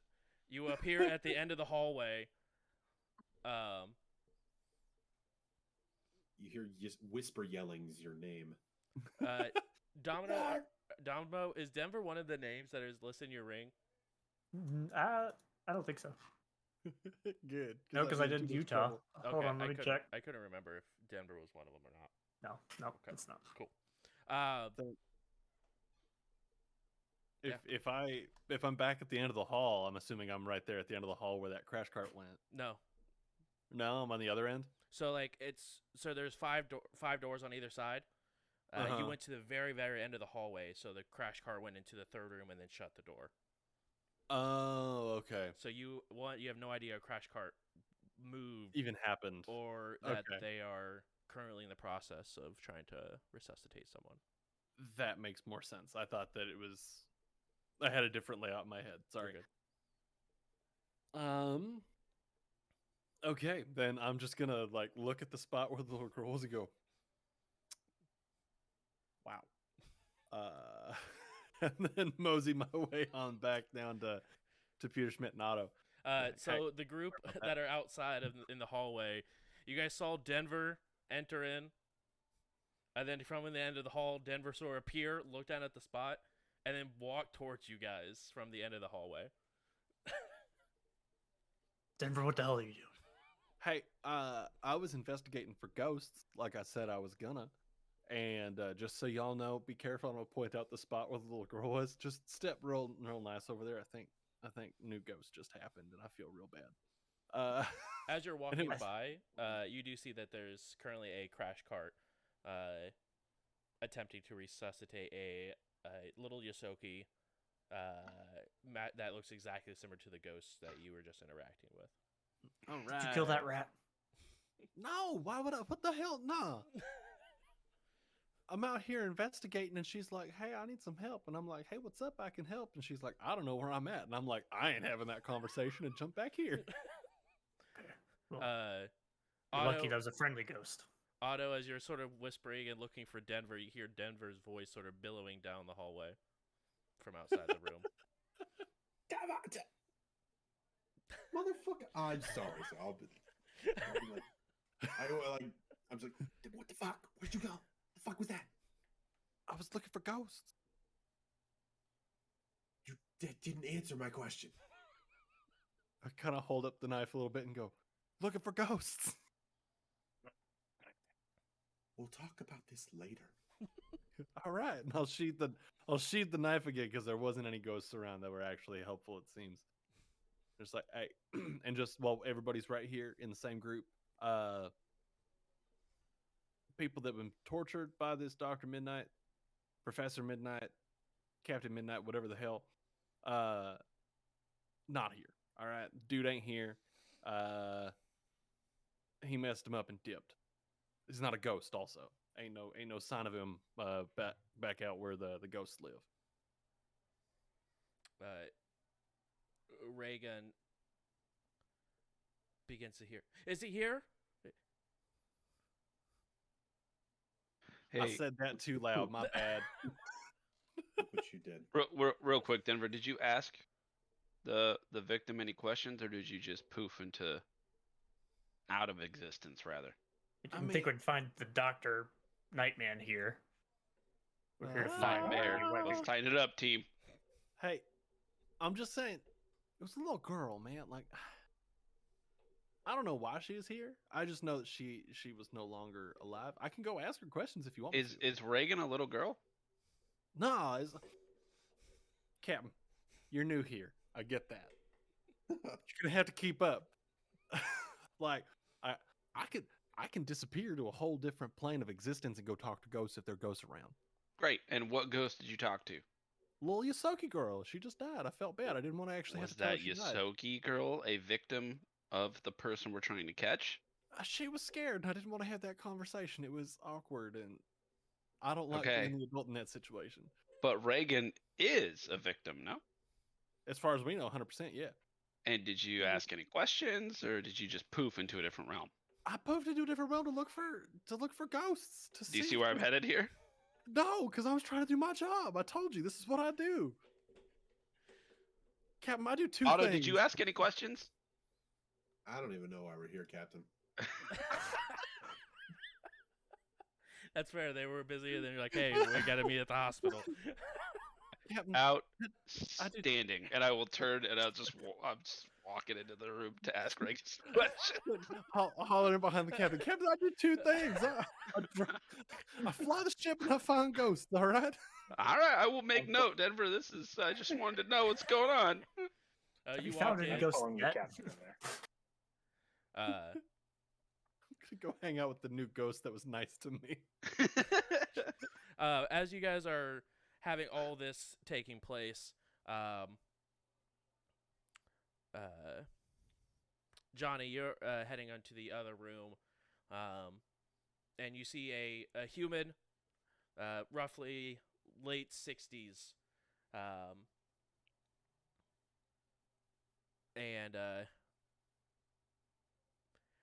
You appear at the end of the hallway. You hear whisper yellings your name. Domino, is Denver one of the names that is listed in your ring? I don't think so. Good. No, because I did Utah. Hold on, let me check. I couldn't remember if Denver was one of them or not. No, Okay. it's not. Cool. If I'm back at the end of the hall, I'm assuming I'm right there at the end of the hall where that crash cart went. No, I'm on the other end. So there's five doors on either side. You went to the very, very end of the hallway, so the crash car went into the third room and then shut the door. Oh, okay. So you have no idea a crash cart moved Even happened, or that they are currently in the process of trying to resuscitate someone. That makes more sense. I thought that it was. I had a different layout in my head. Sorry. Okay, then I'm just gonna look at the spot where the little girl was and go, wow. And then mosey my way on back down to Peter Schmidt and Otto. So the group that are outside in the hallway, you guys saw Denver enter in, and then from the end of the hall, Denver sort of appear, look down at the spot, and then walk towards you guys from the end of the hallway. Denver, what the hell are you doing? Hey, I was investigating for ghosts, like I said I was gonna. And just so y'all know, be careful. I'm gonna point out the spot where the little girl was. Just step real nice over there. I think new ghost just happened, and I feel real bad. As you're walking Anyways. by, you do see that there's currently a crash cart attempting to resuscitate a little Yosoki that looks exactly similar to the ghost that you were just interacting with. All Did you kill that right. rat? No, why would I? What the hell? Nah. I'm out here investigating, and she's like, "Hey, I need some help." And I'm like, "Hey, what's up? I can help." And she's like, "I don't know where I'm at." And I'm like, "I ain't having that conversation," and jump back here. Well, Otto, you're lucky that was a friendly ghost. Otto, as you're sort of whispering and looking for Denver, you hear Denver's voice sort of billowing down the hallway from outside the room. Motherfucker! I'm sorry. So I'll be like, I'm just like, what the fuck? Where'd you go? The fuck was that? I was looking for ghosts. You didn't answer my question. I kind of hold up the knife a little bit and go, "Looking for ghosts." We'll talk about this later. All right, and I'll sheathe the knife again because there wasn't any ghosts around that were actually helpful. It seems. Just like, hey, and just while everybody's right here in the same group, people that have been tortured by this Dr. Midnight, Professor Midnight, Captain Midnight, whatever the hell, not here. All right, dude ain't here. He messed him up and dipped. He's not a ghost. Also, ain't no sign of him back out where the ghosts live. Reagan begins to hear. Is he here? Hey, I said that too loud. My bad. Which you did. real quick, Denver, did you ask the victim any questions, or did you just poof into out of existence, rather? I didn't think we'd find the Dr. Nightman here. We're here to find Nightmare. your weapon. Let's tighten it up, team. Hey, I'm just saying, it was a little girl, man. Like, I don't know why she is here. I just know that she was no longer alive. I can go ask her questions if you want me to. Is Reagan a little girl? No, it's Captain. You're new here. I get that. You're gonna have to keep up. Like, I can disappear to a whole different plane of existence and go talk to ghosts if there are ghosts around. Great. And what ghost did you talk to? Little Yosoki girl. She just died. I felt bad. I didn't want to actually have Was to tell her that she died. Yosoki girl a victim of the person we're trying to catch? She was scared, and I didn't want to have that conversation. It was awkward, and I don't like Okay. being the adult in that situation. But Reagan is a victim, no? As far as we know, 100%, yeah. And did you ask any questions, or did you just poof into a different realm? I moved into a different realm to look for ghosts. Do you see where I'm headed here? No, because I was trying to do my job. I told you this is what I do. Captain, I do two Otto, things. did you ask any questions? I don't even know why we're here, Captain. That's fair. They were busy, and then you're like, "Hey, we gotta meet at the hospital." Captain, Outstanding. And I will turn, and I'm just walking into the room to ask Reagan some questions. hollering behind the captain. Captain, I do two things. I fly the ship and I find ghosts. All right. All right, I will make note, Denver. I just wanted to know what's going on. Have You you found walk any in. ghosts Calling the yet? captain in there. Uh, I'm gonna go hang out with the new ghost that was nice to me. as you guys are having all this taking place, Johnny, you're heading onto the other room, and you see a human, roughly late 60s, and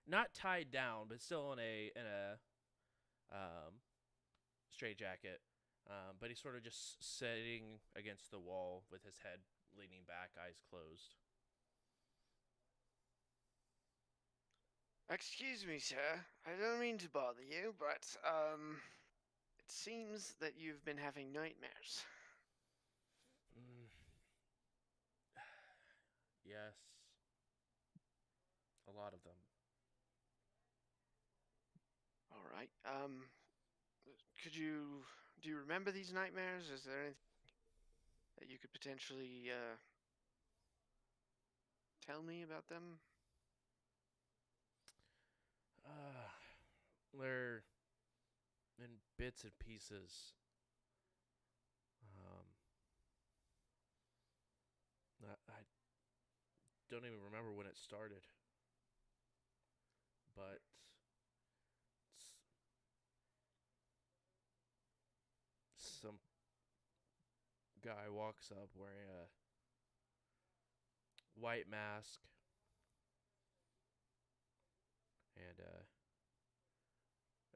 not tied down, but still in a straitjacket. But he's sort of just sitting against the wall with his head leaning back, eyes closed. Excuse me, sir. I don't mean to bother you, but it seems that you've been having nightmares. Yes. lot of them. All right. Do you remember these nightmares? Is there anything that you could potentially tell me about them? They're in bits and pieces. I don't even remember when it started, but some guy walks up wearing a white mask and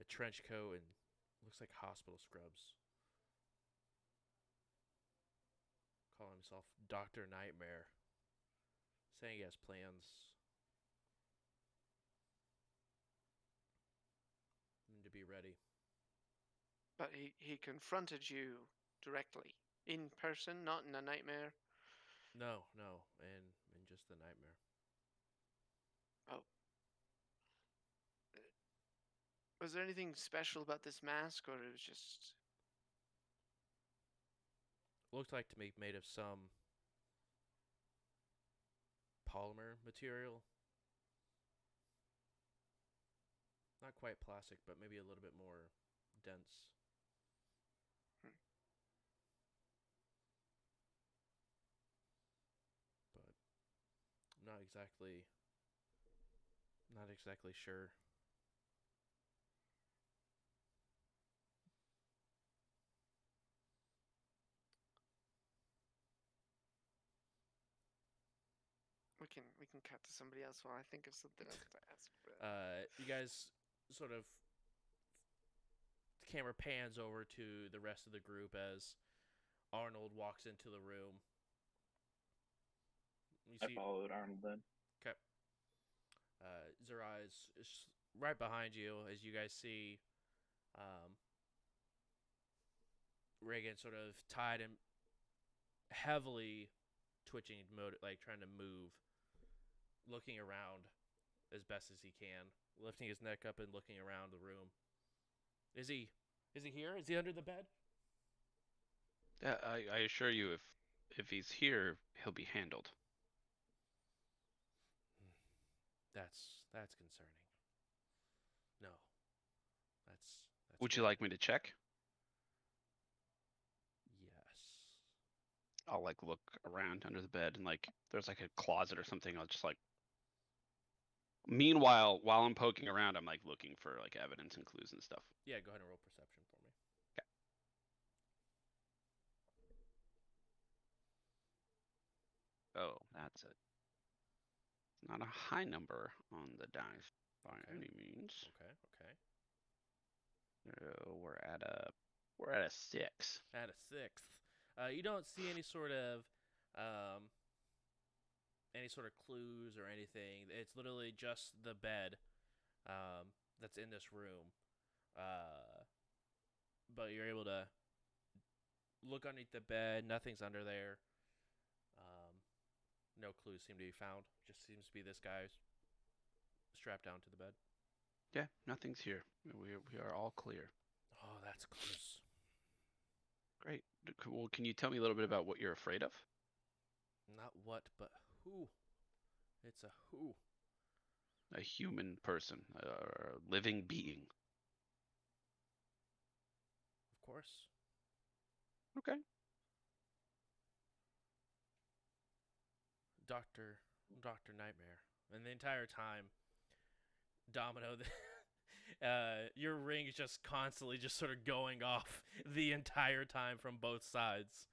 a trench coat and looks like hospital scrubs. Calling himself Dr. Nightmare. Saying he has plans. To be ready. But he confronted you directly, in person, not in a nightmare. No, in just the nightmare. Oh. Was there anything special about this mask, or it was just... Looked like to be made of some polymer material. Not quite plastic, but maybe a little bit more dense. But not exactly sure. We can cut to somebody else while I think of something else to ask. You guys sort of, the camera pans over to the rest of the group as Arnold walks into the room. You I see, followed Arnold then. okay. Zerai is right behind you as you guys see Reagan sort of tied and heavily twitching, like trying to move, looking around as best as he can, lifting his neck up and looking around the room. Is he here? Is he under the bed? Yeah, I assure you, if he's here, he'll be handled. That's concerning. No. That's Would you great. like me to check? Yes. I'll like look around under the bed and like there's like a closet or something. I'll just like. Meanwhile, while I'm poking around, I'm like looking for like evidence and clues and stuff. Yeah, go ahead and roll perception for me. Oh, that's not a high number on the dice by any means. Okay. We're at a 6. At a 6th. You don't see any sort of clues or anything. It's literally just the bed that's in this room. But you're able to look underneath the bed. Nothing's under there. No clues seem to be found. Just seems to be this guy strapped down to the bed. Yeah, nothing's here. We are all clear. Oh, that's close. Great. Well, can you tell me a little bit about what you're afraid of? Not what, but who. It's a who. A human person, a living being. Of course. Okay. Dr. Nightmare. And the entire time, Domino, your ring is just constantly just sort of going off the entire time from both sides.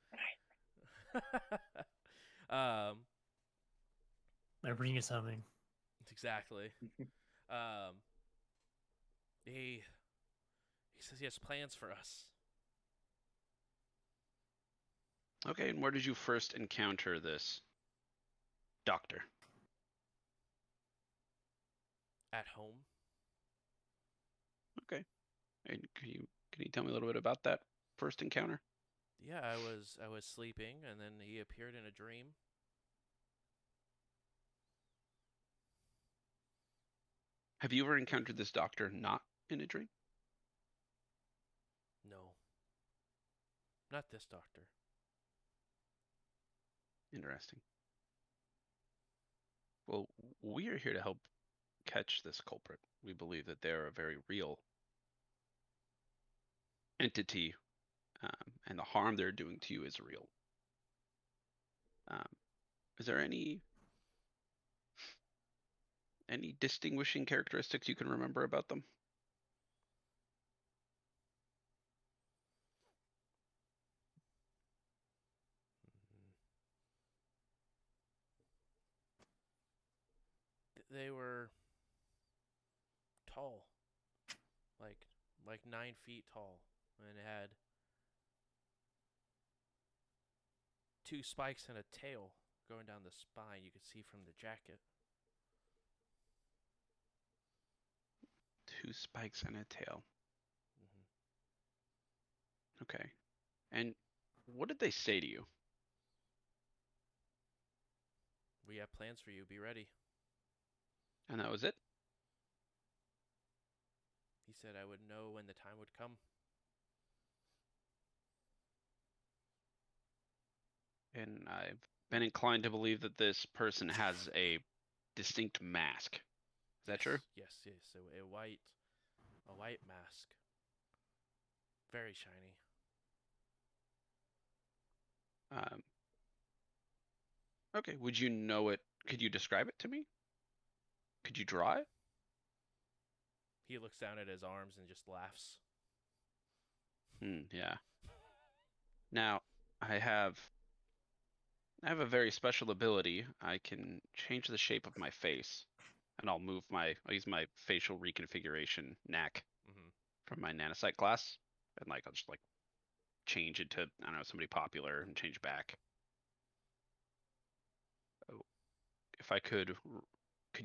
My ring is humming. Exactly. He says he has plans for us. Okay, and where did you first encounter this doctor? At home. Okay. And can you tell me a little bit about that first encounter? Yeah, I was sleeping, and then he appeared in a dream. Have you ever encountered this doctor not in a dream? No. Not this doctor. Interesting. Well, we are here to help catch this culprit. We believe that they're a very real entity, and the harm they're doing to you is real. Is there any distinguishing characteristics you can remember about them? They were tall, like 9 feet tall, and it had 2 spikes and a tail going down the spine. You could see from the jacket. 2 spikes and a tail. Hmm. Okay. And what did they say to you? We have plans for you. Be ready. And that was it? He said I would know when the time would come. And I've been inclined to believe that this person has a distinct mask. Is that true? Yes, yes. A white mask. Very shiny. Okay. Would you know it? Could you describe it to me? Could you draw it? He looks down at his arms and just laughs. Yeah. Now, I have a very special ability. I can change the shape of my face, and I'll use my facial reconfiguration knack Hmm. from my nanosite class, and I'll just change it to, I don't know, somebody popular and change back. Oh, if I could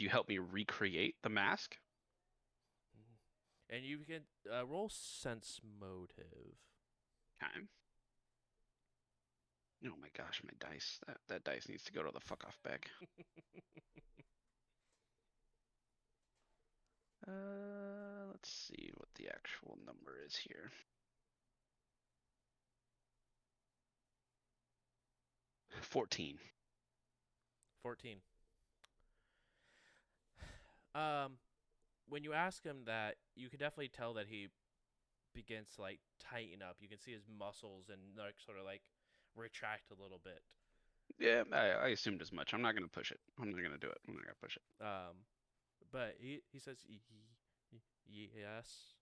you help me recreate the mask? And you can roll sense motive. Okay. Oh my gosh, my dice. That dice needs to go to the fuck off bag. Let's see what the actual number is here. 14. 14. When you ask him that, you can definitely tell that he begins to tighten up. You can see his muscles and sort of retract a little bit. Yeah, I assumed as much. I'm not gonna push it. I'm not gonna do it. I'm not gonna push it. But he says yes,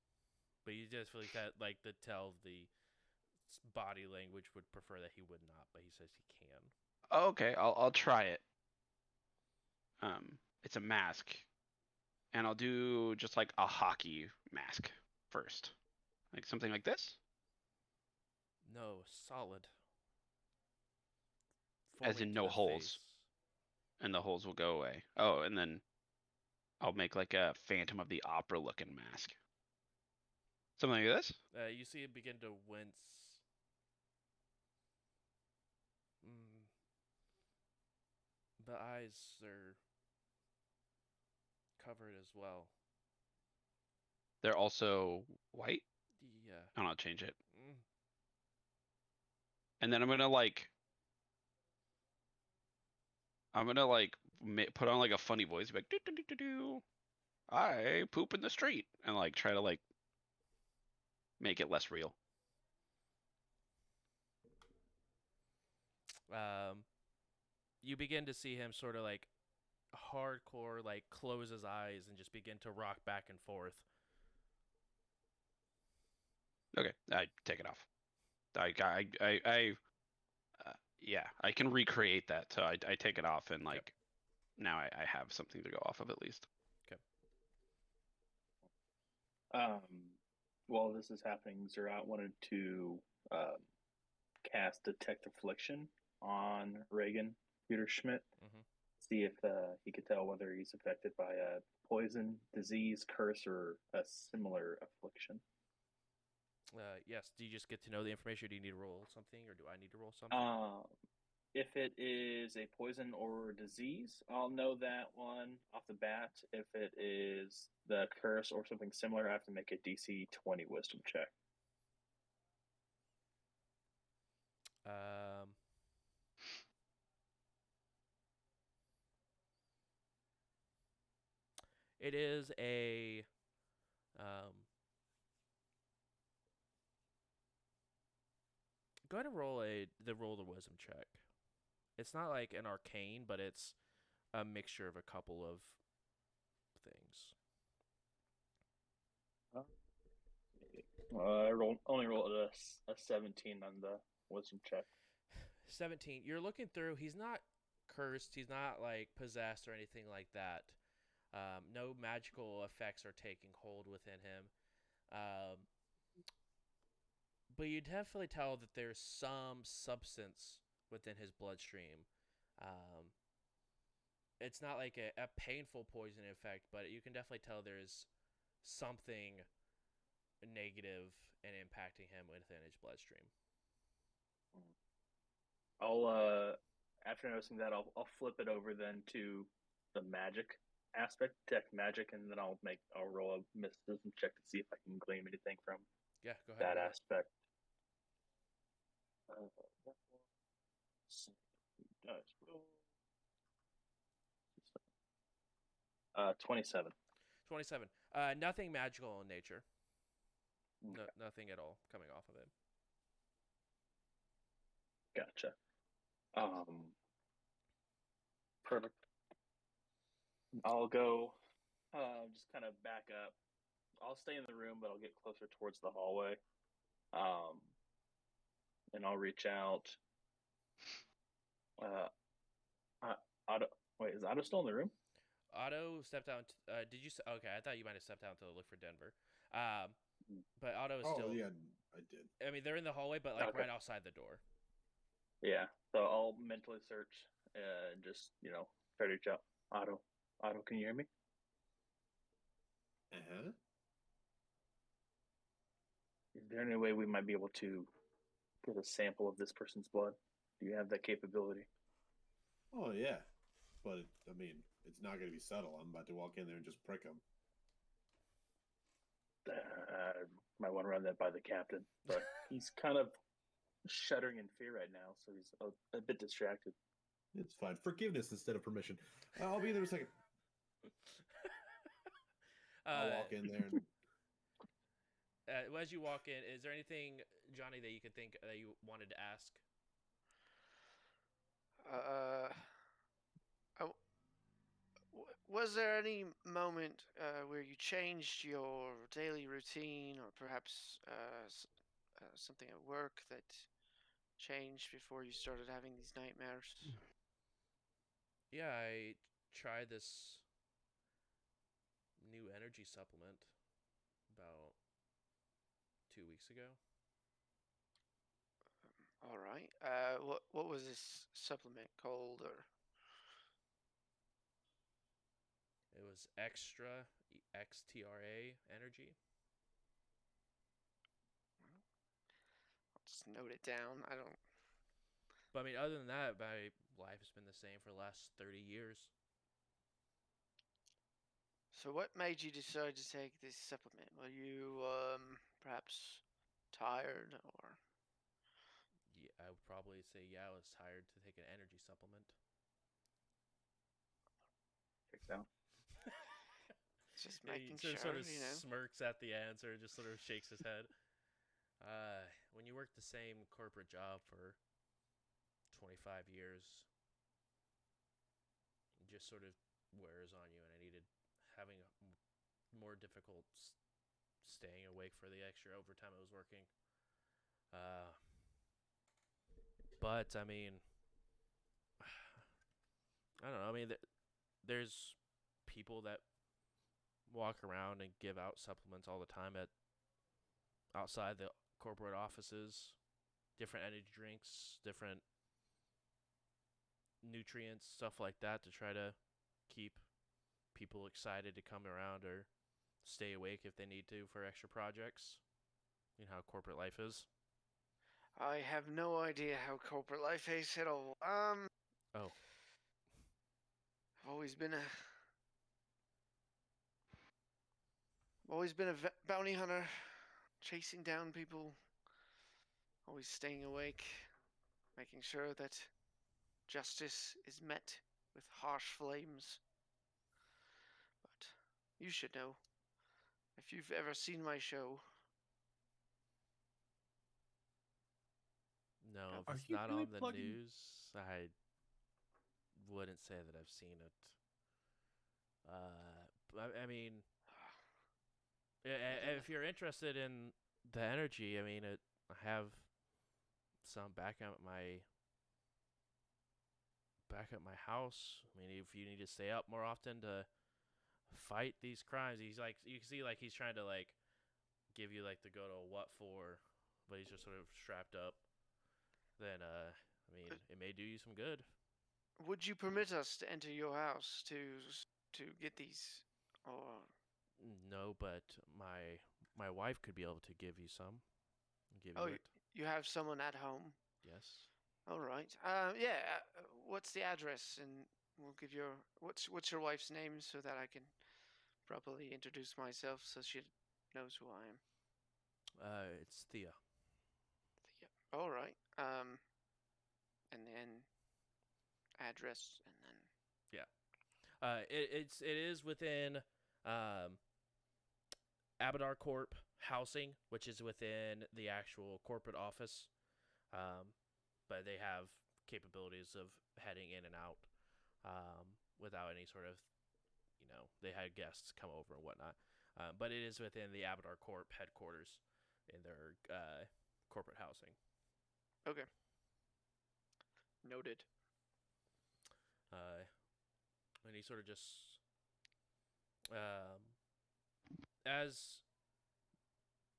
but you just feel like that the tell the body language would prefer that he would not, but he says he can. Okay, I'll try it. It's a mask, and I'll do just like a hockey mask first, like something like this, No, solid. as Forming in to no the holes, face. and the holes will go away. Oh, and then I'll make like a Phantom of the Opera looking mask, something like this. You see it begin to wince. The eyes are covered as well. They're also white, Yeah. and I'll change it. Mm. And then I'm gonna put on like a funny voice, be like do do do do do. I poop in the street, and try to make it less real. You begin to see him sort of hardcore close his eyes and just begin to rock back and forth. Okay, I take it off. Yeah, I can recreate that. So I take it off, and now I have something to go off of at least. While this is happening, Zerat wanted to cast Detect Affliction on Reagan Peter Schmidt. Mm-hmm. See if he could tell whether he's affected by a poison, disease, curse, or a similar affliction. Yes. Do you just get to know the information, or do you need to roll something, or do I need to roll something? If it is a poison or disease, I'll know that one off the bat. If it is the curse or something similar, I have to make a DC 20 wisdom check. It is a go ahead and roll the wisdom check. It's not like an arcane, but it's a mixture of a couple of things. I only rolled a 17 on the wisdom check. 17. You're looking through. He's not cursed. He's not like possessed or anything like that. No magical effects are taking hold within him. But you definitely tell that there's some substance within his bloodstream. It's not like a painful poison effect, but you can definitely tell there's something negative and impacting him within his bloodstream. I'll after noticing that, I'll flip it over then to the magic aspect, detect magic, and then I'll roll a mysticism check to see if I can glean anything from Yeah, go ahead. that roll. aspect. 27. 27. Nothing magical in nature. Okay. Nothing at all coming off of it. Gotcha. Perfect. I'll go just kind of back up. I'll stay in the room, but I'll get closer towards the hallway. And I'll reach out. Otto, wait, is Otto still in the room? Otto stepped out. Did you? Okay, I thought you might have stepped out to look for Denver. But Otto is still. Oh yeah, I did. I mean, they're in the hallway, but like Okay. right outside the door. Yeah. So I'll mentally search and just try to reach out. Otto, can you hear me? Uh-huh. Is there any way we might be able to get a sample of this person's blood? Do you have that capability? Oh yeah, but I mean, it's not going to be subtle. I'm about to walk in there and just prick him. Might want to run that by the captain, but he's kind of shuddering in fear right now, so he's a bit distracted. It's fine. Forgiveness instead of permission. I'll be there in a second. I'll walk in there and as you walk in, is there anything, Johnny, that you could think that you wanted to ask? Was there any moment where you changed your daily routine, or perhaps something at work that changed before you started having these nightmares? Yeah, I tried this new energy supplement about 2 weeks ago. All right. What was this supplement called, or? It was extra XTRA energy. I'll just note it down. I don't. But I mean, other than that, my life has been the same for the last 30 years. So, what made you decide to take this supplement? Were you perhaps tired, or? Yeah, I would probably say I was tired to take an energy supplement. Checks out. Just Yeah, making he sure, sort of you know. smirks at the answer, just sort of shakes his head. When you work the same corporate job for 25 years, it just sort of wears on you, and I needed having a more difficult staying awake for the extra overtime I was working. But I mean, I don't know. I mean, there's people that walk around and give out supplements all the time at outside the corporate offices, different energy drinks, different nutrients, stuff like that, to try to keep people excited to come around or stay awake if they need to for extra projects. You know how corporate life is. I have no idea how corporate life is at all. Oh, I've always been a bounty hunter, chasing down people, always staying awake, making sure that justice is met with harsh flames. But you should know, if you've ever seen my show. no, if Are it's you not really on the plugging- news, I wouldn't say that I've seen it. I mean, if you're interested in the energy, I mean, I have some back at my house. I mean, if you need to stay up more often to fight these crimes, he's like, you can see like he's trying to like give you like the go to what for, but he's just sort of strapped up. Then I mean, it may do you some good. Would you permit us to enter your house to get these, or No, but my wife could be able to give you some. Give oh, you it. you have someone at home? Yes. All right. Yeah. What's the address? And we'll give your what's your wife's name so that I can properly introduce myself so she knows who I am. It's Thea. Yeah. All right. And then address, and then It is within Abadar Corp housing, which is within the actual corporate office. But they have capabilities of heading in and out without any sort of, they had guests come over and whatnot. But it is within the Abadar Corp headquarters in their corporate housing. okay. Noted. And he sort of just, as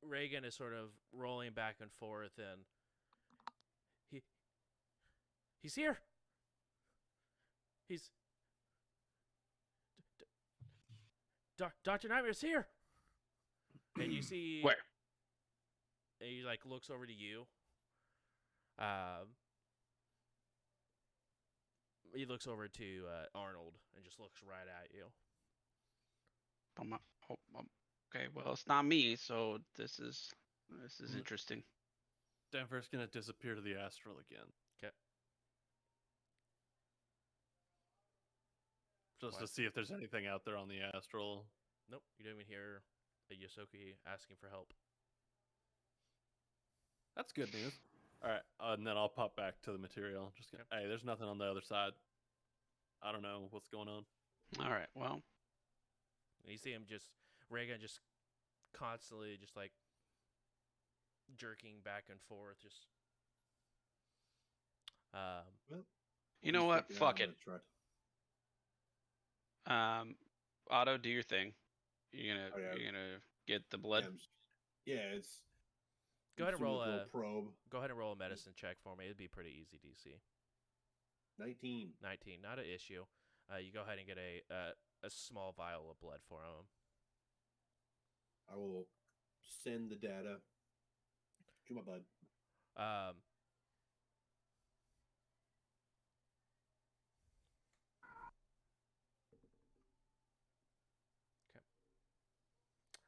Reagan is sort of rolling back and forth, and he's here. He's Dr. Nightmare's here. And you see Where? And he like looks over to you. He looks over to Arnold and just looks right at you. Okay, well, it's not me, so this is interesting. Denver's gonna disappear to the astral again. Okay. Just to What? see if there's anything out there on the astral. Nope, you don't even hear a Yosoki asking for help. That's good news. All right, and then I'll pop back to the material. Just gonna, hey, there's nothing on the other side. I don't know what's going on. All right, well, And you see him Reagan just constantly just like jerking back and forth, just Well, you know he's what? freaking out Fuck on it. that truck. Otto, do your thing. You're gonna Oh, yeah. you're gonna get the blood. Yeah, it's. go ahead and doing roll this a little probe. go ahead and roll a medicine check for me. It'd be pretty easy DC. 19. 19, not an issue. You go ahead and get a small vial of blood for him. I will send the data to my bud.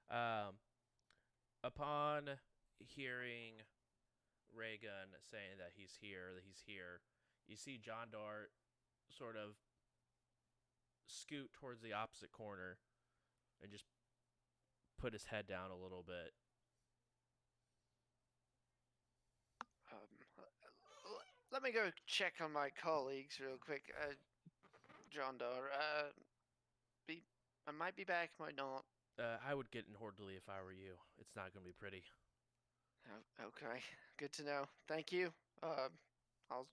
Um, upon hearing Reagan saying that he's here, you see John Dart sort of scoot towards the opposite corner and just put his head down a little bit. Let me go check on my colleagues real quick. John Dar, I might be back, might not. I would get in orderly if I were you. It's not going to be pretty. Okay, good to know. Thank you. I'll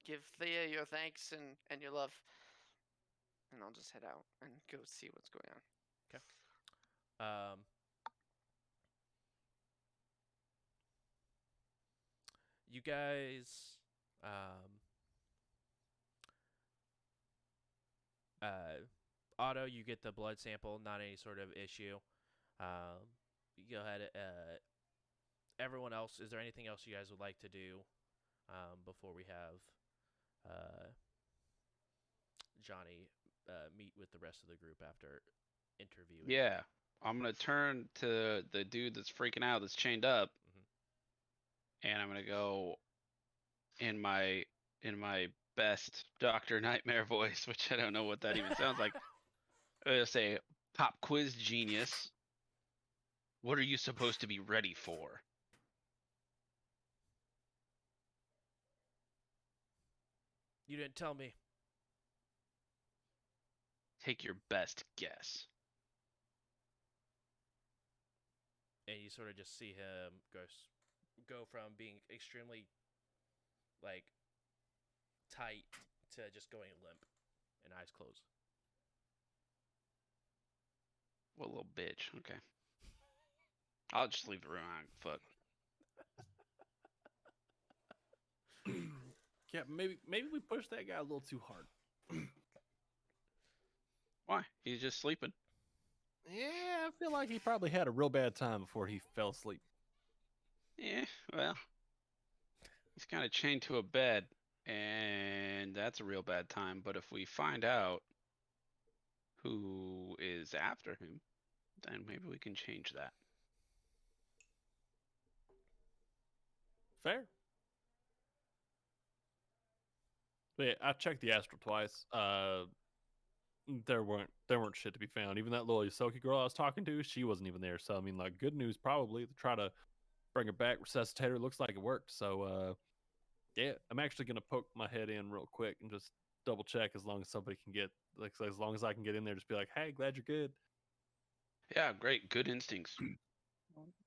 give Thea your thanks and your love, and I'll just head out and go see what's going on. You guys, Otto, you get the blood sample, not any sort of issue. You go ahead, everyone else, is there anything else you guys would like to do before we have Johnny meet with the rest of the group after interviewing? Yeah, I'm gonna turn to the dude that's freaking out, that's chained up, and I'm gonna go in my best Doctor Nightmare voice, which I don't know what that even sounds like. I'm gonna say, "Pop quiz genius, what are you supposed to be ready for?" You didn't tell me. Take your best guess. And you sort of just see him go from being extremely like tight to just going limp and eyes closed. What a little bitch. Okay. I'll just leave the room. Fuck. Yeah, maybe we pushed that guy a little too hard. Why? He's just sleeping. Yeah, I feel like he probably had a real bad time before he fell asleep. Yeah, well, he's kind of chained to a bed, and that's a real bad time. But if we find out who is after him, then maybe we can change that. Fair. But yeah, I checked the astral twice. There weren't shit to be found. Even that little Yosoki girl I was talking to, she wasn't even there. So I mean, like, good news probably to try to bring her back, resuscitate her. Looks like it worked. So yeah, I'm actually gonna poke my head in real quick and just double check as long as somebody can get, like, as long as I can get in there, just be like, hey, glad you're good. Yeah, great. Good instincts.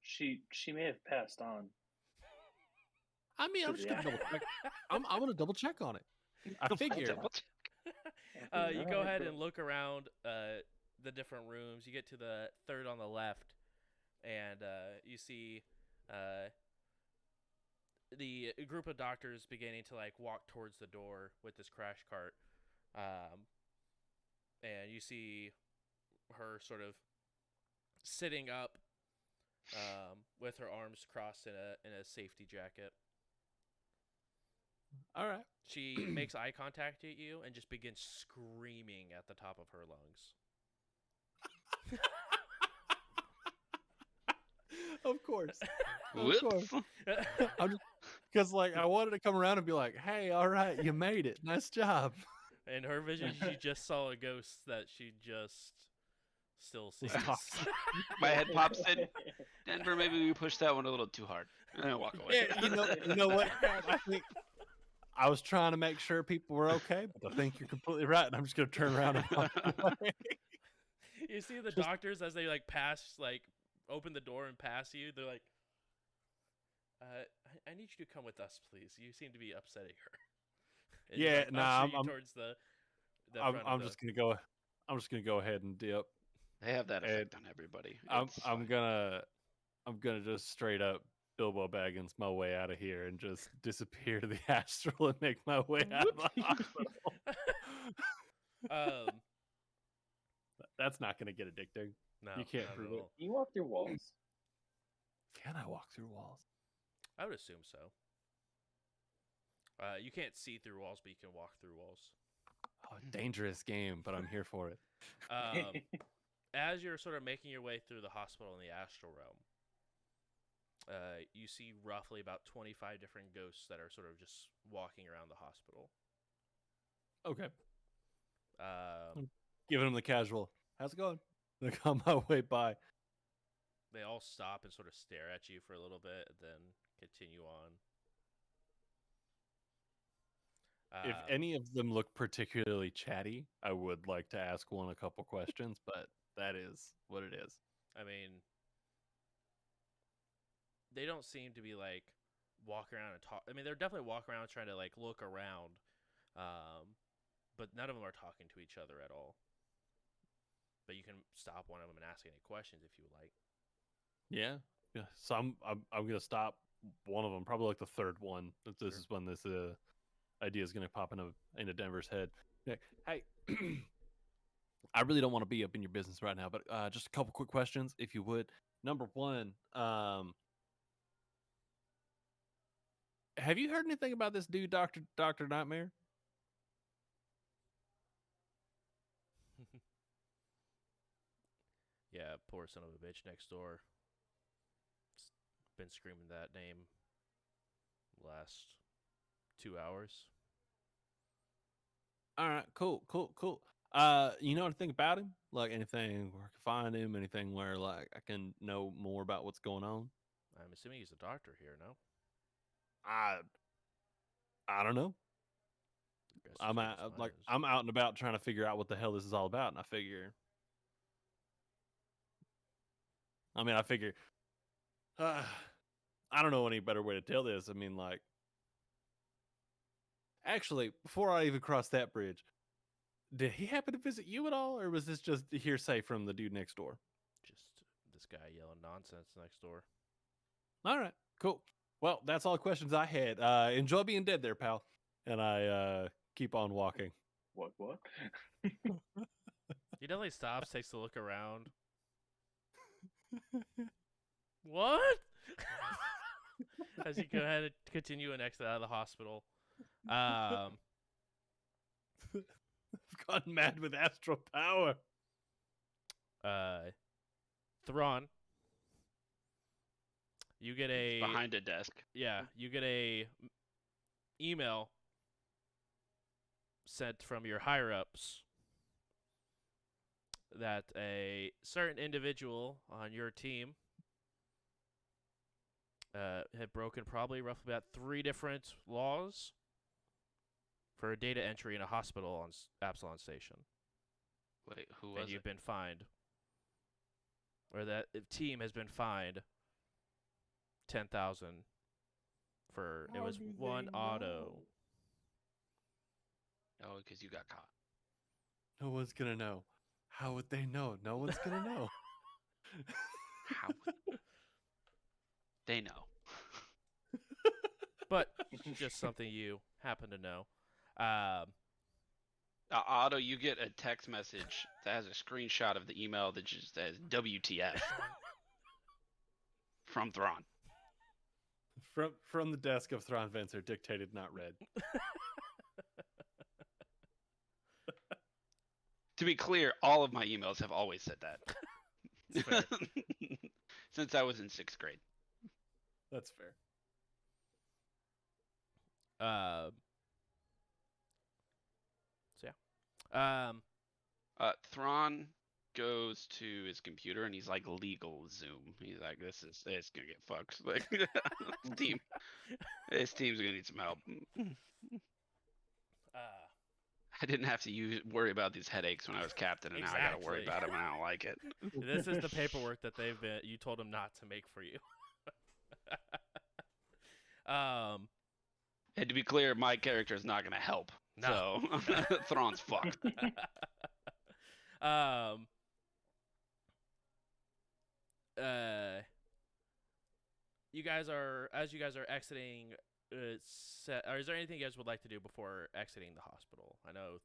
She may have passed on. I mean, I'm To just the gonna double check. I'm gonna double check on it. I figure. You go ahead and look around the different rooms. You get to the third on the left, and you see the group of doctors beginning to like walk towards the door with this crash cart, and you see her sort of sitting up with her arms crossed in a safety jacket. All right. She makes eye contact at you and just begins screaming at the top of her lungs. Of course. Whoops. Of course. Because like I wanted to come around and be like, "Hey, all right, you made it. Nice job." In her vision, she just saw a ghost that she just still sees. My head pops in. Denver, maybe we pushed that one a little too hard. And I walk away. Yeah, you know what? I think I was trying to make sure people were okay, but I think you're completely right, and I'm just gonna turn around and walk away. You see the doctors as they like open the door and pass you. They're like, I need you to come with us, please. You seem to be upsetting her." And Yeah, like, nah, usher you I'm towards the I'm just gonna go. I'm just gonna go ahead and dip. They have that effect on everybody. I'm It's fine. gonna just straight up Bilbo Baggins my way out of here and just disappear to the astral and make my way out of the hospital. That's not gonna get addicting. No, You can't not prove at it. all. Can you walk through walls? Can I walk through walls? I would assume so. You can't see through walls, but you can walk through walls. Oh, dangerous game, but I'm here for it. As you're sort of making your way through the hospital in the astral realm, you see roughly about 25 different ghosts that are sort of just walking around the hospital. Okay. Um, Giving them the casual. How's it going? Look on my way by. they all stop and sort of stare at you for a little bit, and then continue on. If any of them look particularly chatty, I would like to ask one a couple questions, but that is what it is. I mean, they don't seem to be like walking around and talk. I mean, they're definitely walking around trying to like look around, but none of them are talking to each other at all. But you can stop one of them and ask any questions if you would like. Yeah. So I'm gonna stop one of them, probably like the third one. This is when this idea is gonna pop into Denver's head. Yeah. Hey, I really don't want to be up in your business right now, but just a couple quick questions, if you would. Number one, have you heard anything about this dude, Doctor Nightmare? Yeah, poor son of a bitch next door. Been screaming that name last 2 hours. All right, cool. You know anything about him? Like anything where I can find him? Anything where like I can know more about what's going on? I'm assuming he's a doctor here, no? I don't know. Guess I'm as out, far as like mine is. I'm out and about trying to figure out what the hell this is all about, and I figure. I don't know any better way to tell this. I mean, like, actually, before I even crossed that bridge, did he happen to visit you at all, or was this just hearsay from the dude next door? Just this guy yelling nonsense next door. All right, cool. Well, that's all the questions I had. Enjoy being dead there, pal. And I keep on walking. What? He definitely stops, takes a look around. What? As you go ahead and continue and exit out of the hospital. I've gone mad with astral power. Thrawn. You get a Behind a desk. Yeah, you get a email sent from your higher ups that a certain individual on your team had broken probably roughly about 3 different laws for data entry in a hospital on Absalon Station. Wait, who And was you've it? been fined. Or that team has been fined 10,000 for it was one auto. Oh, because you got caught. No one's gonna know. How would they know? No one's gonna know. How? They know. But just something you happen to know. Otto, you get a text message that has a screenshot of the email that just says WTF from Thrawn. From the desk of Thrawn Venser, dictated, not read. To be clear, all of my emails have always said that. Since I was in 6th grade. That's fair. So yeah. Thrawn goes to his computer and he's like legal Zoom. He's like, it's gonna get fucked. Like this team's gonna need some help. I didn't have to worry about these headaches when I was captain, and now I gotta worry Exactly. about it when I don't like it. This is the paperwork that you told them not to make for you. And to be clear, my character is not gonna help. No. So Thrawn's fucked. You guys are exiting. Or is there anything you guys would like to do before exiting the hospital? I know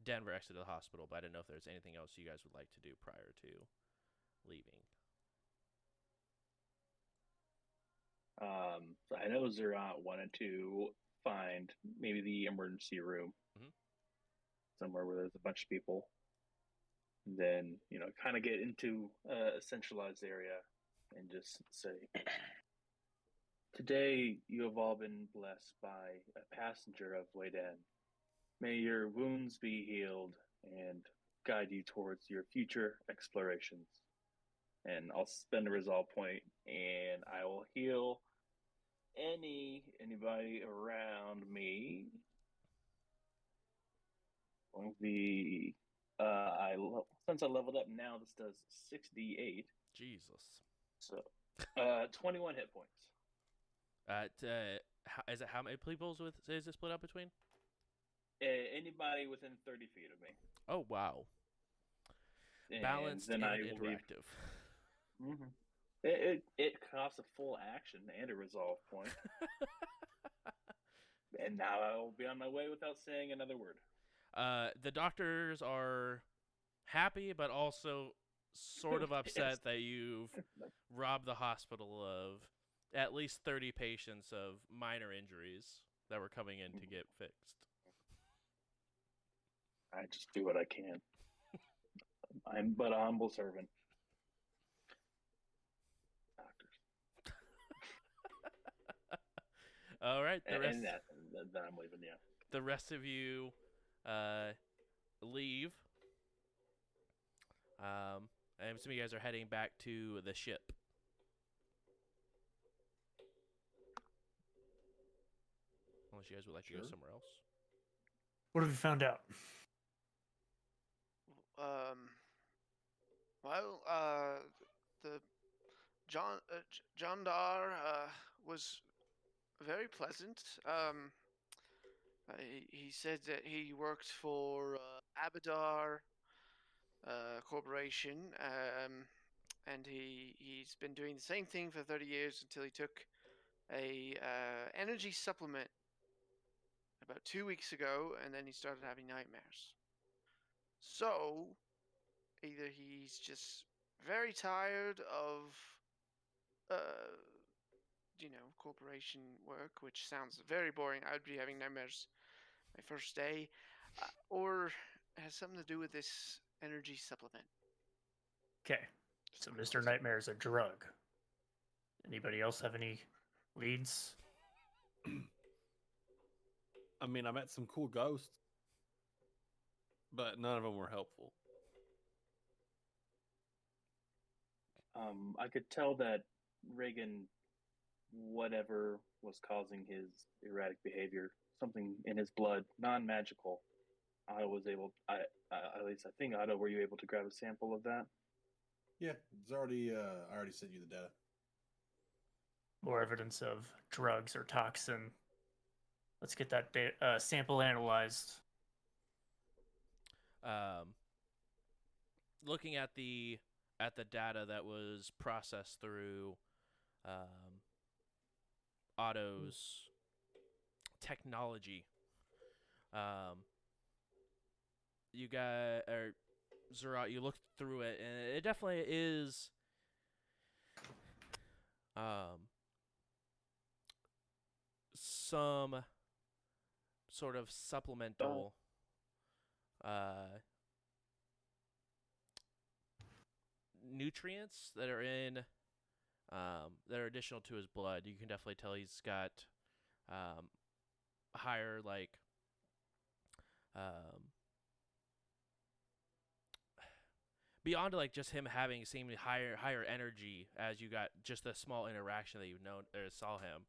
Denver exited the hospital, but I didn't know if there's anything else you guys would like to do prior to leaving. So I know Zerat wanted to find maybe the emergency room somewhere where there's a bunch of people. And then, kind of get into a centralized area and just say, today you have all been blessed by a passenger of Wayden. May your wounds be healed and guide you towards your future explorations. And I'll spend a resolve point, and I will heal anybody around me. Since I leveled up now, this does 6d8. Jesus. So, 21 hit points. Is it how many people is it split up between? Anybody within 30 feet of me. Oh wow. And Balanced then and I will leave. interactive. Mm-hmm. It costs a full action and a resolve point. And now I will be on my way without saying another word. The doctors are happy, but also sort of upset that you've robbed the hospital of at least 30 patients of minor injuries that were coming in to get fixed. I just do what I can. I'm but a humble servant. Doctors. All right, And that I'm leaving, yeah. the rest of you leave. I'm assuming you guys are heading back to the ship. Unless you guys would like to go Sure. somewhere else. What have you found out? Well, the John Dar was very pleasant. He said that he worked for Abadar Corporation, and he's been doing the same thing for 30 years until he took a energy supplement about 2 weeks ago, and then he started having nightmares. So either he's just very tired of corporation work, which sounds very boring. I would be having nightmares my first day, or it has something to do with this energy supplement. Okay, so Mr. Nightmare is a drug. Anybody else have any leads? I mean, I met some cool ghosts, but none of them were helpful. I could tell that Reagan, whatever was causing his erratic behavior, something in his blood, non-magical. Otto was able. At least I think Otto. Were you able to grab a sample of that? Yeah, it's already. I already sent you the data. More evidence of drugs or toxin. Let's get that sample analyzed. Looking at the data that was processed through Otto's technology, you guys or Zerat, you look through it, and it definitely is some sort of supplemental nutrients that are in that are additional to his blood. You can definitely tell he's got higher beyond like just him having seemingly higher energy as you got just a small interaction that you've known or saw him,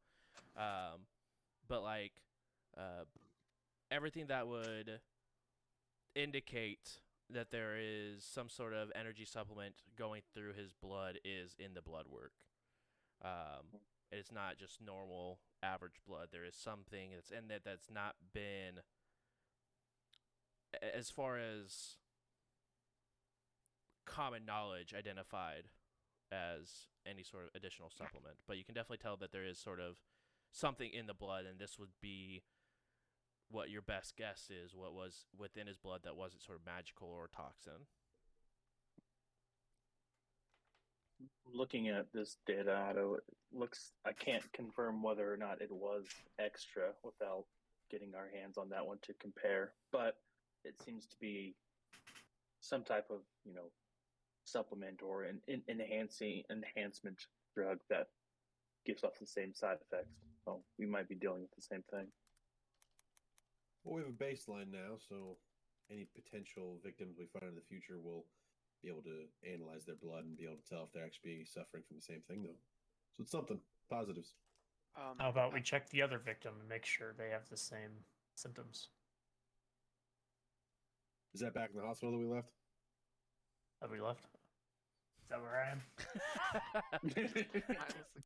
but like everything that would indicate that there is some sort of energy supplement going through his blood is in the blood work. It's not just normal average blood. There is something that's in it that's not been, as far as common knowledge, identified as any sort of additional supplement. But you can definitely tell that there is sort of something in the blood, and this would be what your best guess is, what was within his blood that wasn't sort of magical or toxin. Looking at this data, Otto, it looks. I can't confirm whether or not it was extra without getting our hands on that one to compare, but it seems to be some type of supplement or an enhancement drug that gives off the same side effects. So we might be dealing with the same thing. Well, we have a baseline now, so any potential victims we find in the future will be able to analyze their blood and be able to tell if they're actually suffering from the same thing, though. So it's something. Positives. How about we check the other victim and make sure they have the same symptoms? Is that back in the hospital that we left? Have we left? Is that where I am? Mindlessly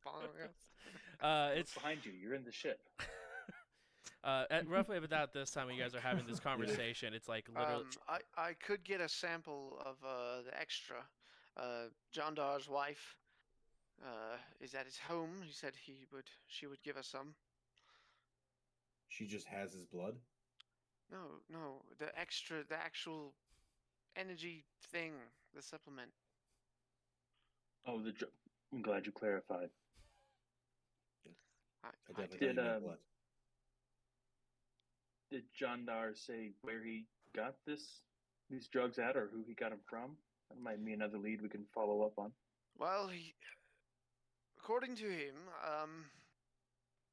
following us. It's behind you. You're in the ship. at roughly about this time when you guys are having this conversation, it's like literally. I could get a sample of the extra. John Dar's wife is at his home. He said she would give us some. She just has his blood? No, the actual energy thing, the supplement. Oh, I'm glad you clarified. I I definitely do. Did, thought you meant blood. Did Jandar say where he got these drugs at, or who he got them from? That might be another lead we can follow up on. Well, according to him,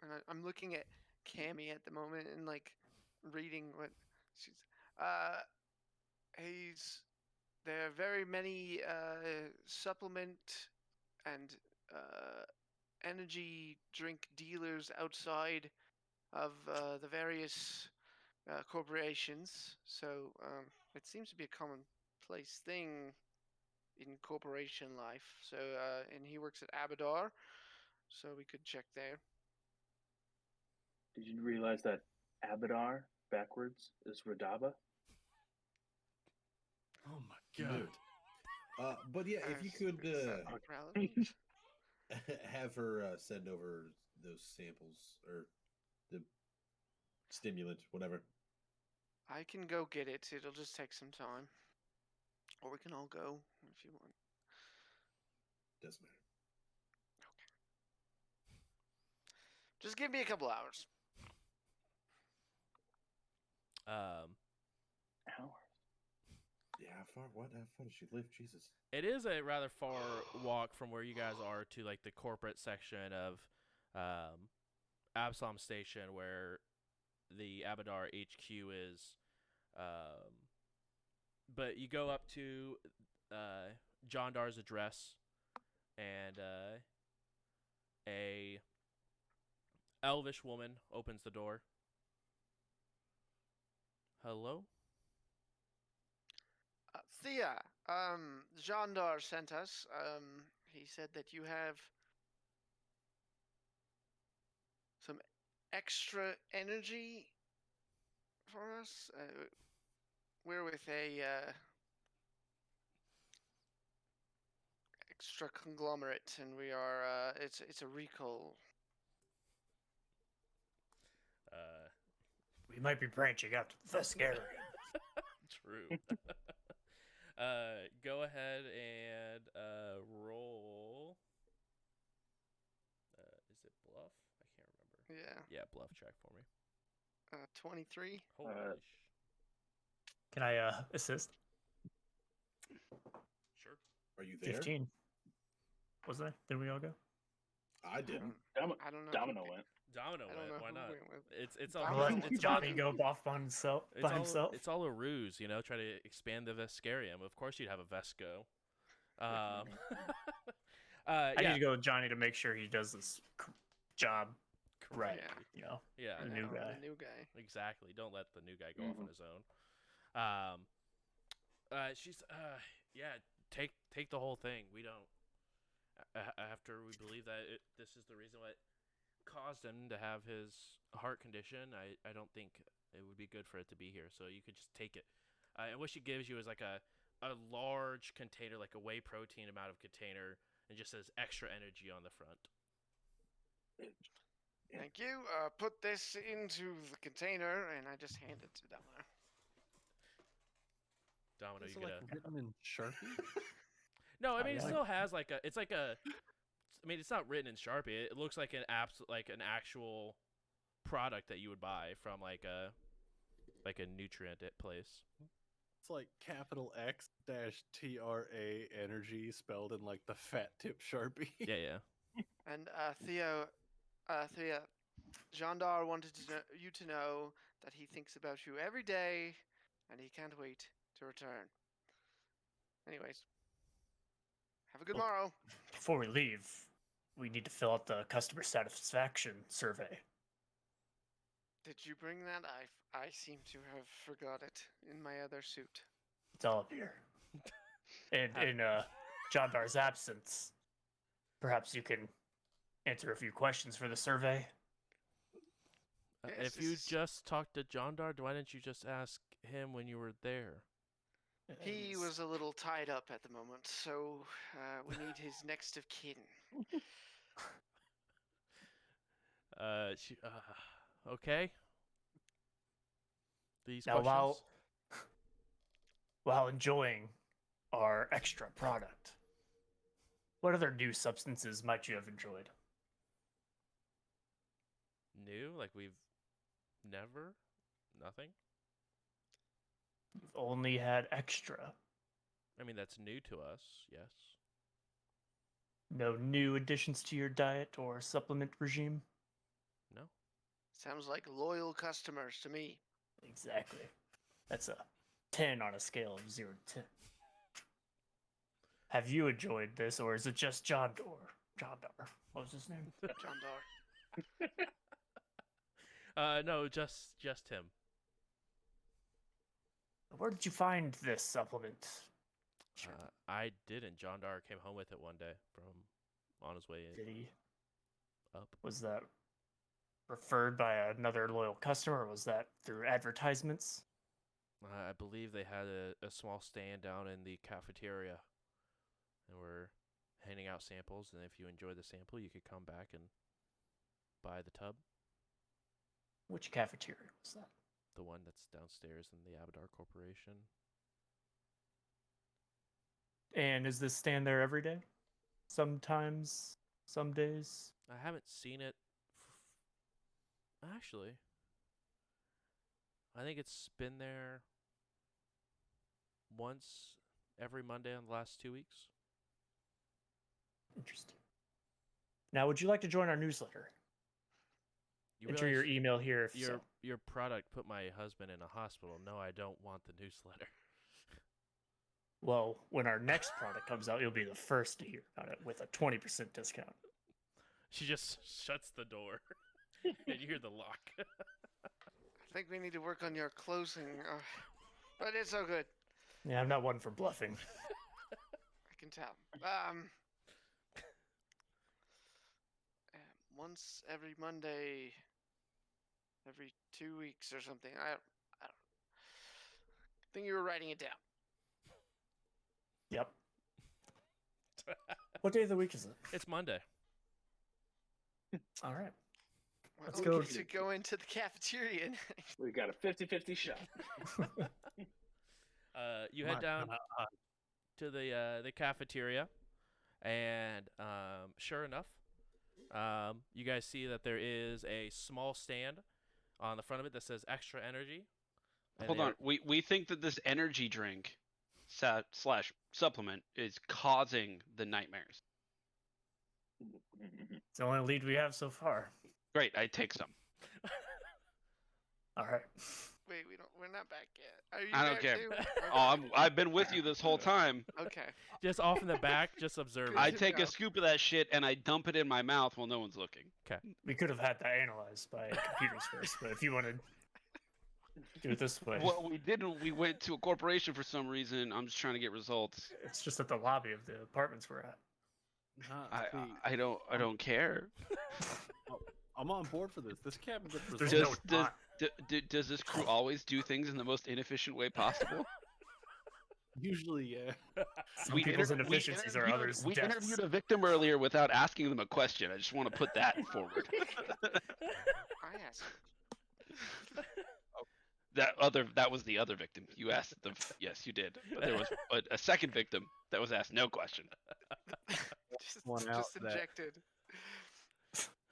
and I'm looking at Cammy at the moment and like reading what she's. There are very many supplement and energy drink dealers outside of the various corporations. So it seems to be a commonplace thing in corporation life. So and he works at Abadar, so we could check there. Did you realize that Abadar backwards is Radaba? Oh my god. Moot. But yeah, if you Is- could is that relevant? have her send over those samples or the stimulant, whatever. I can go get it. It'll just take some time. Or we can all go if you want. Doesn't matter. Just give me a couple hours. Hours. Yeah, how far? What? How far does she live? Jesus. It is a rather far walk from where you guys are to like the corporate section of Absalom Station, where the Abadar HQ is. But you go up to Jondar's address, and a elvish woman opens the door. Hello? Thea, Jandar sent us. He said that you have some extra energy for us. We're with a extra conglomerate, and we are. It's a recall. We might be branching out to the Vescarian. True. Go ahead and roll. Is it bluff? I can't remember. Yeah. Yeah, bluff check for me. 23. Holy Can I assist? Sure. Are you there? 15. Was I? Did we all go? I didn't. I don't know. Domino went. Domino I don't know went. Why who not? went with. It's I'll all I'll Domino let it's Johnny all, go off by himself. it's all a ruse, you know. Try to expand the Vescarium. Of course, you'd have a Vesco. I Yeah, need to go with Johnny to make sure he does this job right. correctly. You know, Yeah, The new guy. The new guy. exactly. Don't let the new guy go off on his own. She's yeah. Take the whole thing. We don't. After we believe that this is the reason what caused him to have his heart condition, I don't think it would be good for it to be here. So you could just take it. And what she gives you is like a large container, like a whey protein amount of container, and just says extra energy on the front. Thank you. Put this into the container, and I just hand it to Domino. Domino, Is you it get like a. written in Sharpie? No, I Oh, mean it yeah. still has like a. It's like a. I mean, it's not written in Sharpie. It looks like an actual product that you would buy from like a nutrient place. It's like capital X dash TRA energy spelled in like the fat tip Sharpie. Yeah, yeah. And Thea, Jandar wanted you to know that he thinks about you every day, and he can't wait to return. Anyways, have a good Well- morrow. Before we leave, we need to fill out the customer satisfaction survey. Did you bring that? I seem to have forgot it in my other suit. It's all up here. And in Jondar's absence, perhaps you can answer a few questions for the survey. Yes, If you this is- just talked to Jondar, why didn't you just ask him when you were there? He He's- was a little tied up at the moment, so we need his next of kin. Okay. These Now, questions. while enjoying our extra product, what other new substances might you have enjoyed? New? Like we've never? Nothing? You've only had extra. I mean, that's new to us, yes. No new additions to your diet or supplement regime? No? Sounds like loyal customers to me. Exactly. That's a 10 on a scale of 0 to 10. Have you enjoyed this, or is it just John Doerr? John Doerr. What was his name? John Dar. No, just him. Where did you find this supplement? Sure. I didn't. John Dar came home with it one day from on his way Did he? up. Was that referred by another loyal customer, or was that through advertisements? I believe they had a small stand down in the cafeteria, and we're handing out samples. And if you enjoy the sample, you could come back and buy the tub. Which cafeteria was that? The one that's downstairs in the Abadar Corporation. And is this stand there every day? Sometimes, some days. I haven't seen it. Actually, I think it's been there once every Monday on the last 2 weeks. Interesting. Now, would you like to join our newsletter? You Enter your realize email here if your so. your product put my husband in a hospital. No, I don't want the newsletter. Well, when our next product comes out, you'll be the first to hear about it with a 20% discount. She just shuts the door, and you hear the lock. I think we need to work on your closing, but it's so good. Yeah, I'm not one for bluffing. I can tell. Once every Monday, every 2 weeks or something. I don't think you were writing it down. Yep. What day of the week is it? It's Monday. All right. Well, Let's we go get to go into the cafeteria. We got a 50-50 shot. You head down to the cafeteria, and sure enough, you guys see that there is a small stand on the front of it that says "Extra Energy." and Hold on. We think that this energy drink slash supplement is causing the nightmares. It's the only lead we have so far. Great, I take some. All right. Wait, we're not back yet. Are you I don't there care. too? Oh, I've been with you this whole time. Okay. Just off in the back, just observing. I to take know. a scoop of that shit and I dump it in my mouth while no one's looking. We could have had that analyzed by computers first, but if you want to do it this way, Well, we didn't. We went to a corporation for some reason. I'm just trying to get results. it's just at the lobby of the apartments we're at. I don't care. I'm on board for this. This cabin gets There's results. no Does this crew always do things in the most inefficient way possible? Usually, yeah. Some We people's inter- we inefficiencies are interviewed- others' We deaths. interviewed a victim earlier without asking them a question. I just want to put that forward. I asked. That was the other victim. You asked the yes, you did. But there was a second victim that was asked no question. One out just that- injected.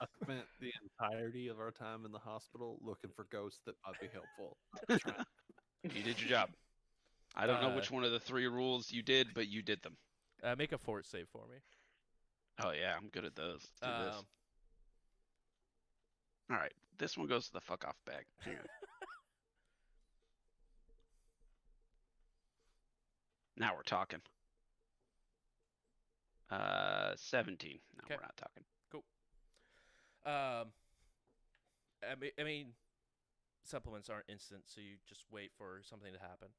I spent the entirety of our time in the hospital looking for ghosts that might be helpful. You did your job. I don't know Uh, which one of the 3 rules you did, but you did them. Make a fort save for me. Oh yeah, I'm good at those. Let's do this. All right, this one goes to the fuck off bag. Hang on. Now we're talking. 17. No, Okay. we're not talking. I mean, supplements aren't instant, so you just wait for something to happen.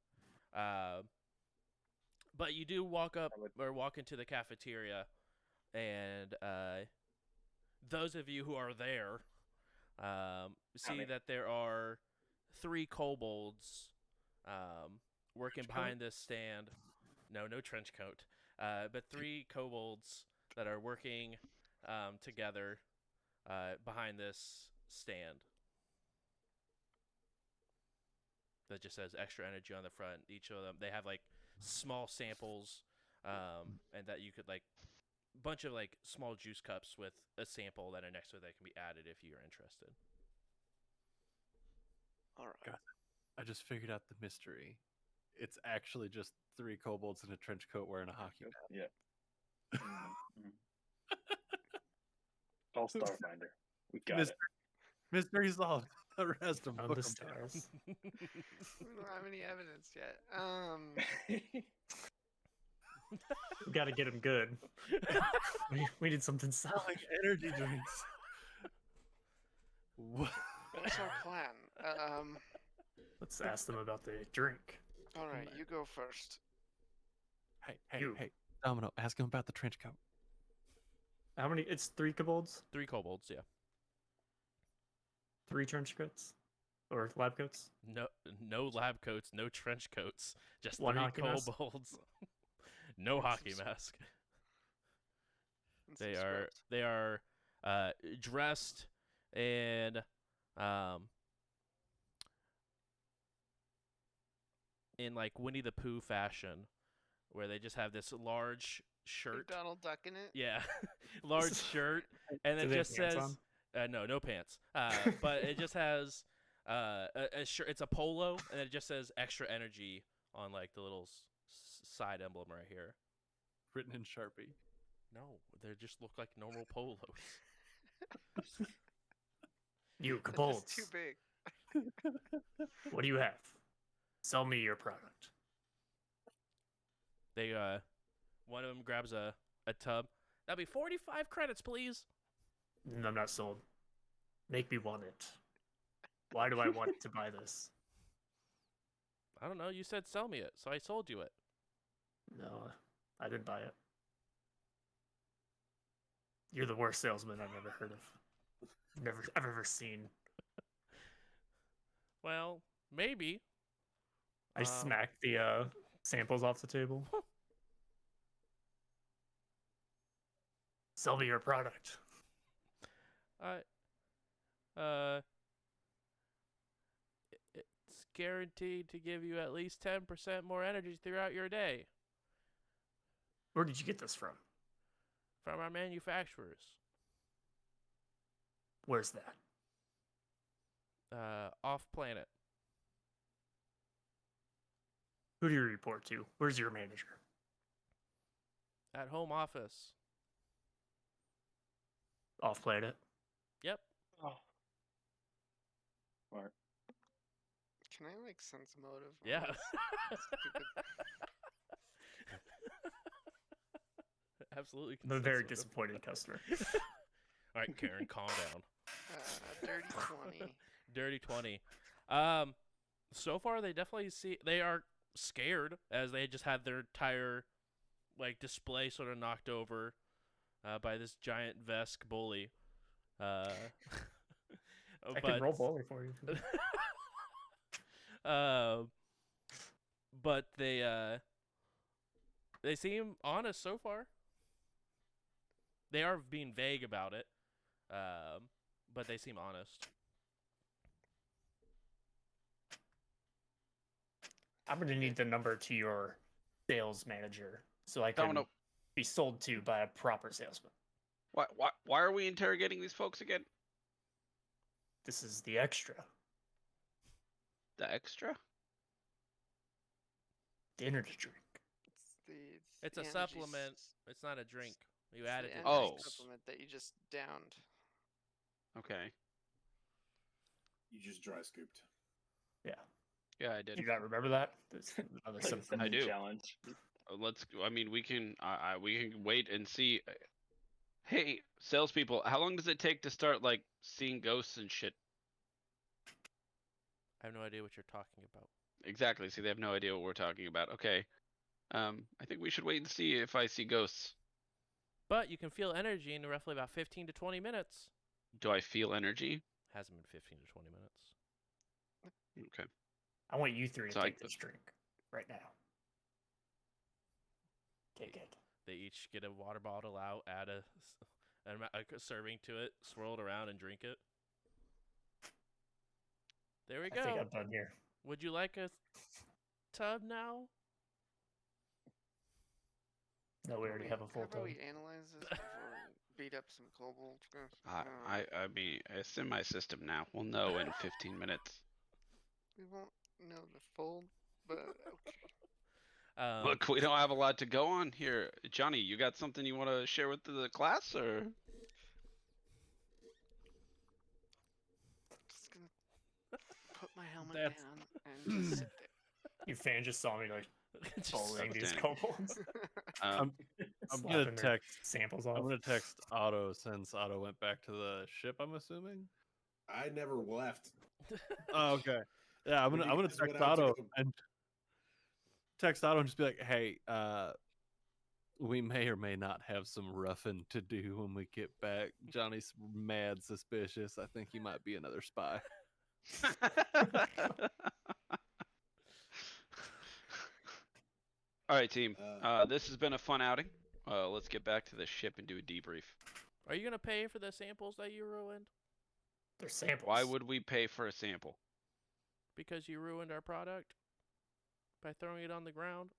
But you do walk into the cafeteria, and those of you who are there see that there are 3 kobolds working behind this stand. No trench coat. But 3 kobolds that are working together behind this stand that just says extra energy on the front. Each of them, they have like small samples, and that you could like bunch of like small juice cups with a sample that are next to it that can be added if you're interested. All right. God. I just figured out the mystery. It's actually just 3 kobolds in a trench coat wearing a hockey mask. Yeah. Mm-hmm. All Starfinder. We got Mystery, it. mystery solved. The rest of On book the 'em. stars. We don't have any evidence yet. We got to get him good. We did something solid. Like energy drinks. What? What's our plan? Let's ask them about the drink. All right, you go first. You. Hey, Domino, ask him about the trench coat. How many? It's 3 kobolds, 3 kobolds, yeah. 3 trench coats, or lab coats. No lab coats, no trench coats, just 1 3 hockey mask? kobolds. No And hockey some mask. And some They are scrubs. dressed and in like Winnie the Pooh fashion, where they just have this large shirt. Donald Duck in it. Yeah, large shirt, and Do it they have just pants says on? no pants. But it just has a shirt. It's a polo, and it just says extra energy on like the little side emblem right here. Written in Sharpie. No, they just look like normal polos. You That's kobolds. just too big. What do you have? Sell me your product. They one of them grabs a tub. That'll be 45 credits, please. I'm not sold. Make me want it. Why do I want to buy this? I don't know. You said sell me it, so I sold you it. No, I didn't buy it. You're the worst salesman I've ever heard of. I've ever seen. Well, maybe. I smacked the samples off the table. Sell me your product. It's guaranteed to give you at least 10% more energy throughout your day Where did you get this from? from our manufacturers. Where's that? Off planet. Who do you report to? Where's your manager? At home office. Off planet. Yep. Oh. Smart. Can I like sense motive? on Yeah. this stupid- Absolutely. I'm a very consensual. disappointed customer. All right, Karen, calm down. Dirty 20. Dirty 20. So far they definitely they are scared as they just had their entire like display sort of knocked over by this giant Vesk bully. I can roll bully for you. But they seem honest so far. They are being vague about it, but they seem honest. I'm gonna need the number to your sales manager so I can Domino, be sold to by a proper salesman. why are we interrogating these folks again? This is the extra, The extra? the energy drink. It's the a energy supplement. s- It's not a drink. You it's add the it to energy Oh. drinks. supplement that you just downed. Okay. You just dry scooped. Yeah. Yeah, I Do did. you not remember that? There's another Like a symptom. I symptom do. challenge. Let's. I mean, we can wait and see. Hey, salespeople, how long does it take to start like seeing ghosts and shit? I have no idea what you're talking about. Exactly. See, they have no idea what we're talking about. Okay. I think we should wait and see if I see ghosts. But you can feel energy in roughly about 15 to 20 minutes. Do I feel energy? Hasn't been 15 to 20 minutes. Okay. I want you 3 to So I- take this drink right now. Take it. They each get a water bottle out, add a serving to it, swirl it around, and drink it. There we I think go. I'm done here. Would you like a tub now? No, we already have a full How about totem. we analyze this before we beat up some kobolds? I mean, it's in my system now. We'll know in 15 minutes. We won't know the full, but okay. Look, we don't have a lot to go on here. Johnny, you got something you want to share with the class, or? Just gonna put my helmet That's- down and just sit You fan just saw me like Just bullying these outstanding. kobolds. there. Um, I'm gonna Slapping their text. samples I'm off. gonna text Otto since Otto went back to the ship. I'm assuming. I never left. Oh, okay. Yeah, I'm When gonna you I'm gonna guys text went out to Otto go- and just be like, hey, we may or may not have some roughing to do when we get back. Johnny's mad suspicious. I think he might be another spy. All right, team. Uh, This has been a fun outing. Let's get back to the ship and do a debrief. Are you gonna pay for the samples that you ruined? They're samples. Why would we pay for a sample? Because you ruined our product by throwing it on the ground.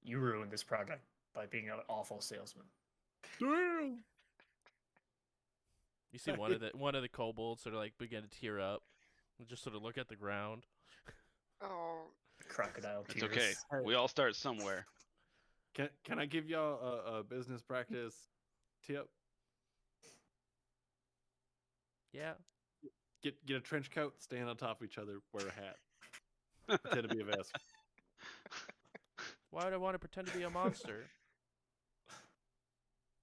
you ruined this project by being an awful salesman? Damn. You see one of the kobolds sort of like begin to tear up and just sort of look at the ground. Oh, Crocodile It's tears. okay. We all start somewhere. Can I give y'all a business practice tip? Yeah. Get a trench coat, stand on top of each other, wear a hat, pretend to be a vest. Why would I want to pretend to be a monster?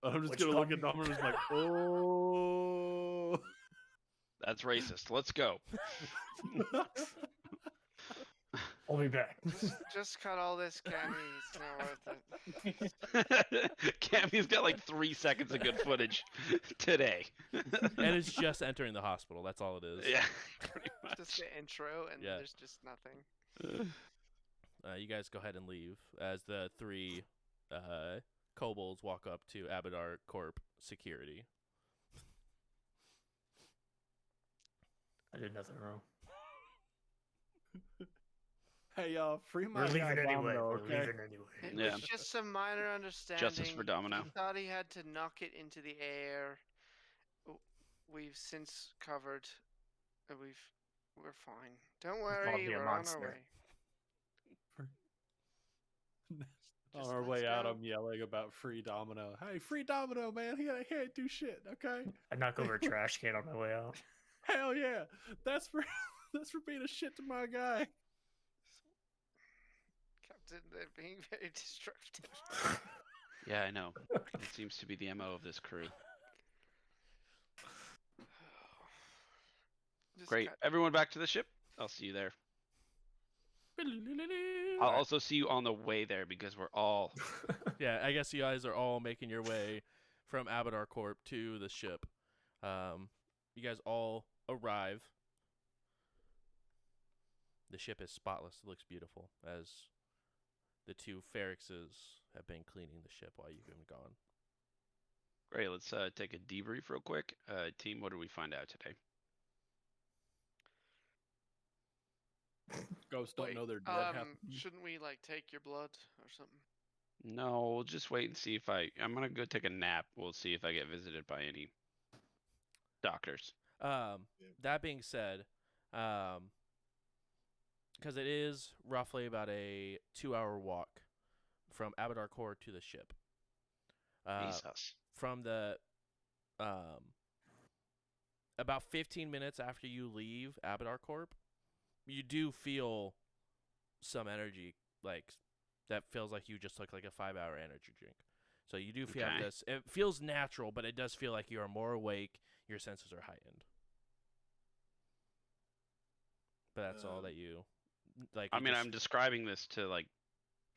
I'm just Which gonna look at com- Dom and just like, oh. That's racist. Let's go. I'll be back. just cut all this, Cammy. It's not worth it. Cammy's got like 3 seconds of good footage today. And it's just entering the hospital. That's all it is. Yeah, pretty much. Just the intro, and Yeah. there's just nothing. You guys go ahead and leave as the three kobolds walk up to Abadar Corp security. I did nothing wrong. Hey y'all, free my We're guy leaving anyway. Domino, We're okay? leaving anyway. It Yeah. was just some minor understanding. Justice for Domino. He thought he had to knock it into the air. We've since covered. We're fine. Don't worry, be a we're on our monster. way. On Just our let's way out, go. I'm yelling about free Domino. Hey, free Domino, man! He can't do shit. Okay? I knock over a trash can on my way out. Hell yeah! That's for being a shit to my guy. Captain, they're being very destructive. Yeah, I know. It seems to be the MO of this crew. Just Great. cut- Everyone back to the ship. I'll see you there. I'll also see you on the way there because we're all. Yeah, I guess you guys are all making your way from Abadar Corp to the ship. You guys all arrive. The ship is spotless. It looks beautiful as the two Ferrixes have been cleaning the ship while you've been gone. Great. Let's take a debrief real quick. Team, what did we find out today? Ghosts don't Wait, know they're dead. shouldn't we like take your blood or something? No, we'll just wait and see if I'm gonna go take a nap. We'll see if I get visited by any doctors. That being said, because it is roughly about a 2-hour walk from Abadar Corp to the ship. Jesus. From the about 15 minutes after you leave Abadar Corp, you do feel some energy, like that feels like you just took like a 5-hour energy drink. So you do feel Okay. this. It feels natural, but it does feel like you are more awake. Your senses are heightened. But that's all that you like. I you mean, just- I'm describing this to like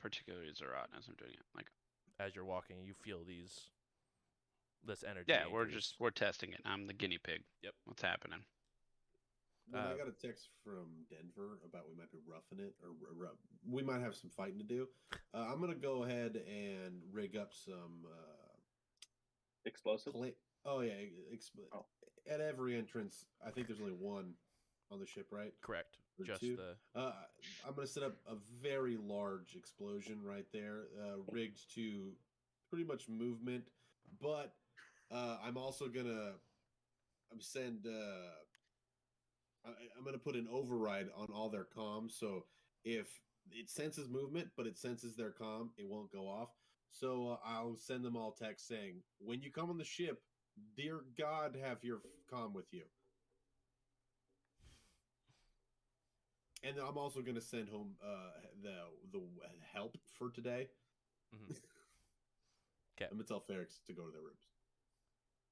particularly Zerat as I'm doing it. Like, as you're walking, you feel this energy. yeah, increase. we're testing it. I'm the guinea pig. Yep. What's happening? When I got a text from Denver about we might be roughing it, or we might have some fighting to do, I'm gonna go ahead and rig up some. Explosive. Oh yeah, Oh. at every entrance. I think there's only one on the ship, right? Correct. Or Just two? the I'm gonna set up a very large explosion right there, rigged to pretty much movement, but I'm also gonna I'm gonna put an override on all their comms, so if it senses movement, but it senses their comm, it won't go off. So I'll send them all text saying, "When you come on the ship, dear God, have your comm with you." And I'm also gonna send home the help for today. Mhm. 'Kay. I'm gonna tell Ferrex to go to their rooms,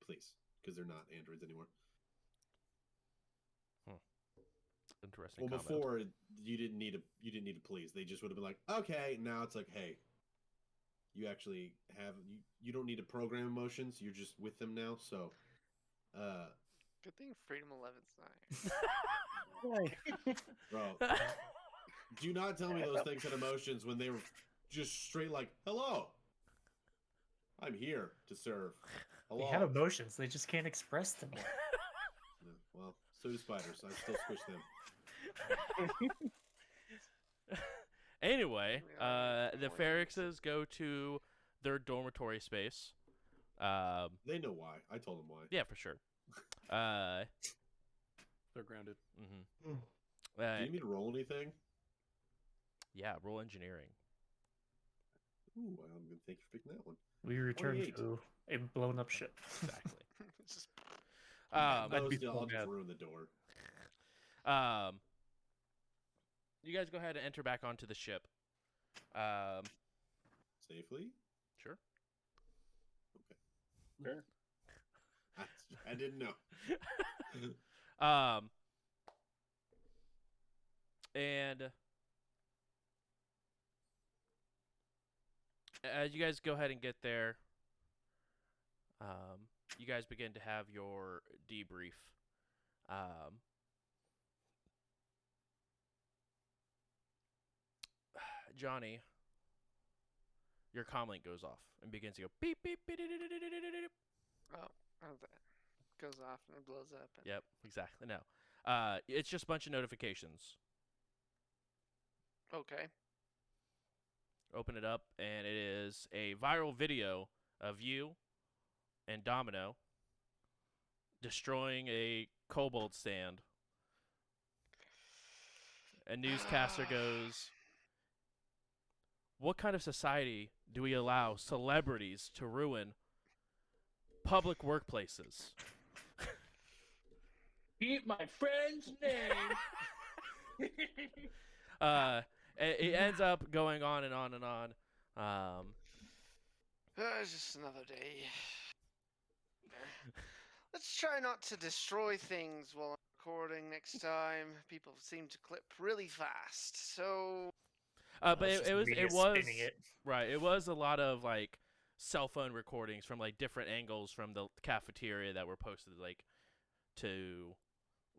please, because they're not androids anymore. Interesting. Well, comment. before you didn't need to please. They just would have been like, okay. Now it's like, hey, you actually have you don't need to program emotions. You're just with them now. So, Good thing Freedom 11's not here. bro, do not tell me those things had emotions when they were just straight like, hello, I'm here to serve. Hello. They have emotions. They just can't express them. Yeah, well, so do spiders. I still squish them. Anyway, Yeah, the more Ferrexes go to their dormitory space. They know why. I told them why. Yeah, for sure. They're grounded. Mm-hmm. Do you need me to roll anything? Yeah, roll engineering. Ooh, I'm gonna thank you for picking that one. We return 28. to a blown up ship. Exactly. Just Um, I'd be Still, so I'll just mad. ruin the door. You guys go ahead and enter back onto the ship. Safely? Sure. Sure. I didn't know. And as you guys go ahead and get there, you guys begin to have your debrief. Johnny, your comm link goes off and begins to go beep beep beep. Beep, beep, beep, beep, beep, beep. that goes off and it blows up. And... Yep, exactly. No, it's just a bunch of notifications. Okay. Open it up, and it is a viral video of you and Domino destroying a kobold stand. A newscaster goes, "What kind of society do we allow celebrities to ruin public workplaces?" Keep my friend's name. It ends up going on and on and on. It's just another day. Let's try not to destroy things while I'm recording next time. People seem to clip really fast, so... But It's just it media was spinning it. right. It was a lot of like cell phone recordings from like different angles from the cafeteria that were posted like to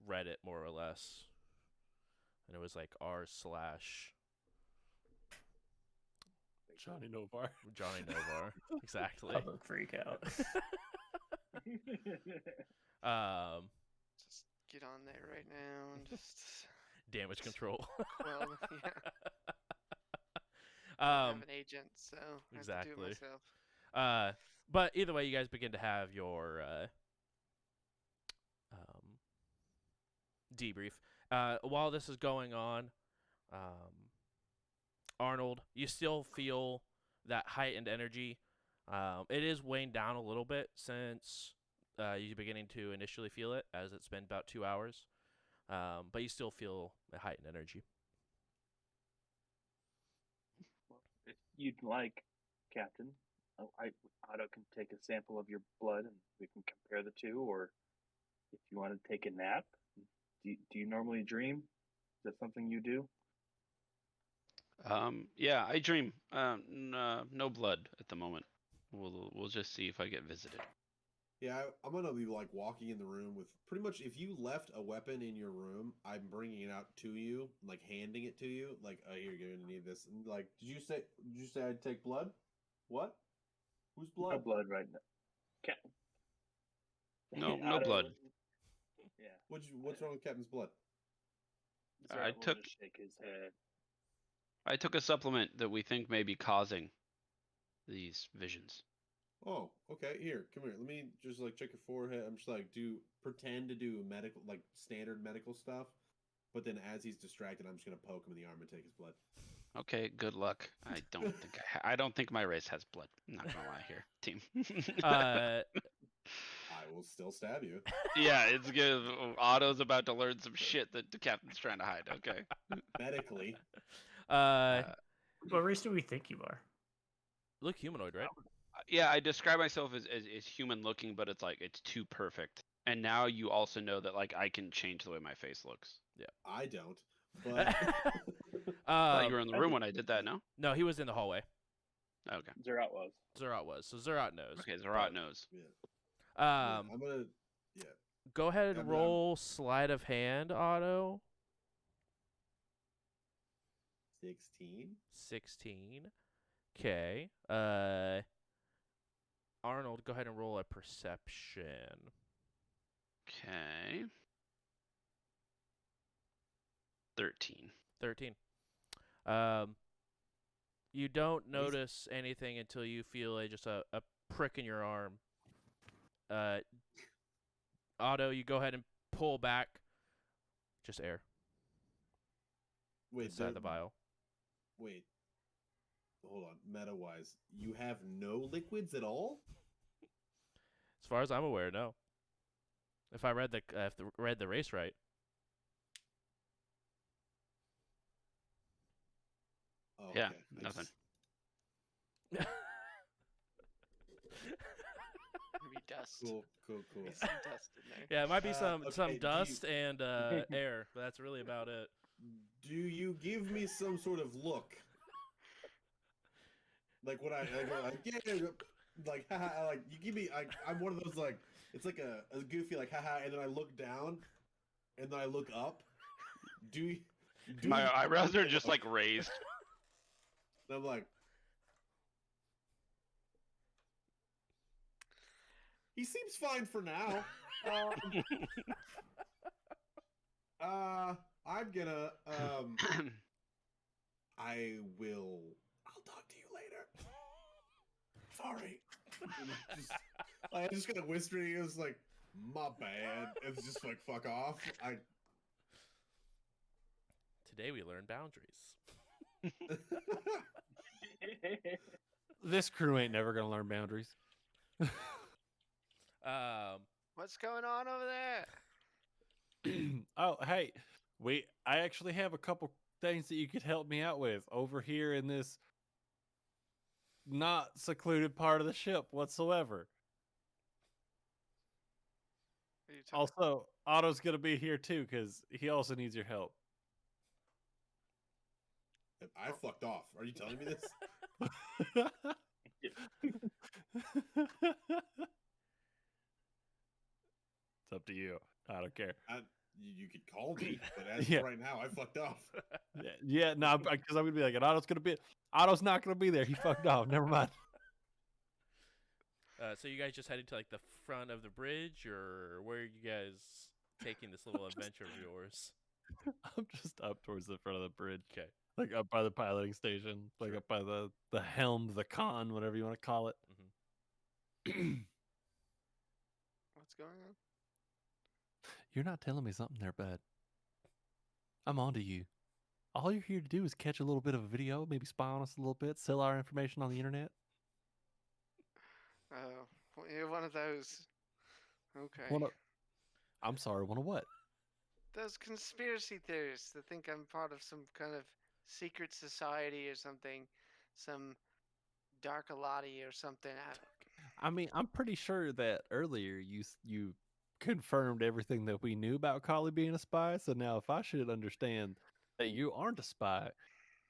Reddit more or less, and it was like r/ Johnny Novar. Johnny Novar. Exactly. Public freak out. Just get on there right now and just... Damage control. Well, yeah. I have Um, an agent, so I have to do exactly. it myself. But either way, you guys begin to have your debrief. While this is going on, Arnold, you still feel that heightened energy. It is weighing down a little bit since you're beginning to initially feel it, as it's been about 2 hours. But you still feel a heightened energy. Well, if you'd like, Captain, Otto can take a sample of your blood and we can compare the two. Or if you want to take a nap, do you normally dream? Is that something you do? Yeah, I dream. No blood at the moment. We'll just see if I get visited. Yeah, I'm gonna be like walking in the room with pretty much. If you left a weapon in your room, I'm bringing it out to you, like handing it to you. Like, oh, you're gonna need this. And like, did you say I'd take blood? What? Whose blood? No blood right now. No blood. Yeah. What's wrong with Captain's blood? I Zerot will took- just shake his head. I took a supplement that we think may be causing these visions. Oh, okay. Here, come here. Let me just like check your forehead. I'm just like pretend to do medical, like standard medical stuff. But then as he's distracted, I'm just gonna poke him in the arm and take his blood. Okay, good luck. I don't think I don't think my race has blood. I'm not gonna lie here, team. Uh, I will still stab you. Yeah, it's good. Otto's about to learn some shit that the captain's trying to hide. Okay. Medically. What race do we think you are? look humanoid, right? Yeah, I describe myself as human looking, but it's like it's too perfect. And now you also know that like I can change the way my face looks. I don't. But I thought you were in the room when I did that, no? No, he was in the hallway. Okay. Zerat was. Zerat was. So Zerat knows. Okay, Zerat knows. yeah, I'm gonna Go ahead and I'm- roll sleight of hand, Otto. 16. 16. Okay. Arnold, go ahead and roll a perception. Okay. 13. 13. You don't notice anything until you feel just a prick in your arm. Otto, you go ahead and pull back. Just air Wait, inside the vial. Wait. Hold on. Meta wise, you have no liquids at all? As far as I'm aware, no. If I read the race right. Oh, Yeah, okay. nothing. Maybe dust. Cool. Maybe some dust in there. Yeah, it might be some okay, do dust and air, but that's really about it. Do you give me some sort of look? Like when I go like yeah, like haha, like you give me I'm one of those like it's like a goofy like haha, and then I look down, and then I look up. Do My you- eyebrows are just like raised. And I'm like, he seems fine for now. I'm gonna I'll talk to you later. Sorry. I'm just gonna whisper to you. It's like, my bad. It's just like, fuck off. Today we learned boundaries. This crew ain't never gonna learn boundaries. What's going on over there? Oh, hey, I actually have a couple things that you could help me out with over here in this not secluded part of the ship whatsoever. Are you talking- Also, Otto's gonna be here too because he also needs your help. I fucked off. Are you telling me this? It's up to you. I don't care. You could call me, but as Yeah. of right now, I fucked off. Yeah, no, because I'm gonna be like, and Otto's not gonna be there. He fucked off. Never mind. So you guys just headed to like the front of the bridge, or where are you guys taking this little adventure of yours? I'm just up towards the front of the bridge. Okay. Like up by the piloting station, like Sure. up by the helm, the con, whatever you want to call it. What's going on? You're not telling me something there, bud. I'm on to you. All you're here to do is catch a little bit of a video, maybe spy on us a little bit, sell our information on the internet. Oh, well, you're one of those. Okay. I'm sorry, one of what? Those conspiracy theorists that think I'm part of some kind of secret society or something, some dark Alati or something. I mean, I'm pretty sure that earlier you confirmed everything that we knew about Kali being a spy. So now, if I should understand that you aren't a spy,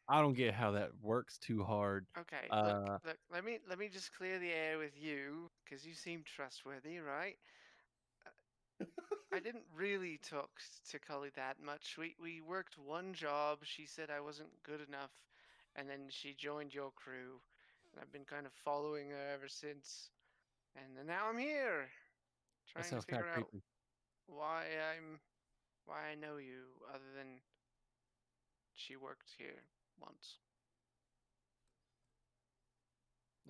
I don't get how that works too hard. Okay, look, let me just clear the air with you because you seem trustworthy, right? I didn't really talk to Cully that much. We worked one job. She said I wasn't good enough, and then she joined your crew, and I've been kind of following her ever since. And then now I'm here, That trying to sounds kind figure of out creepy. why I know you, other than she worked here once.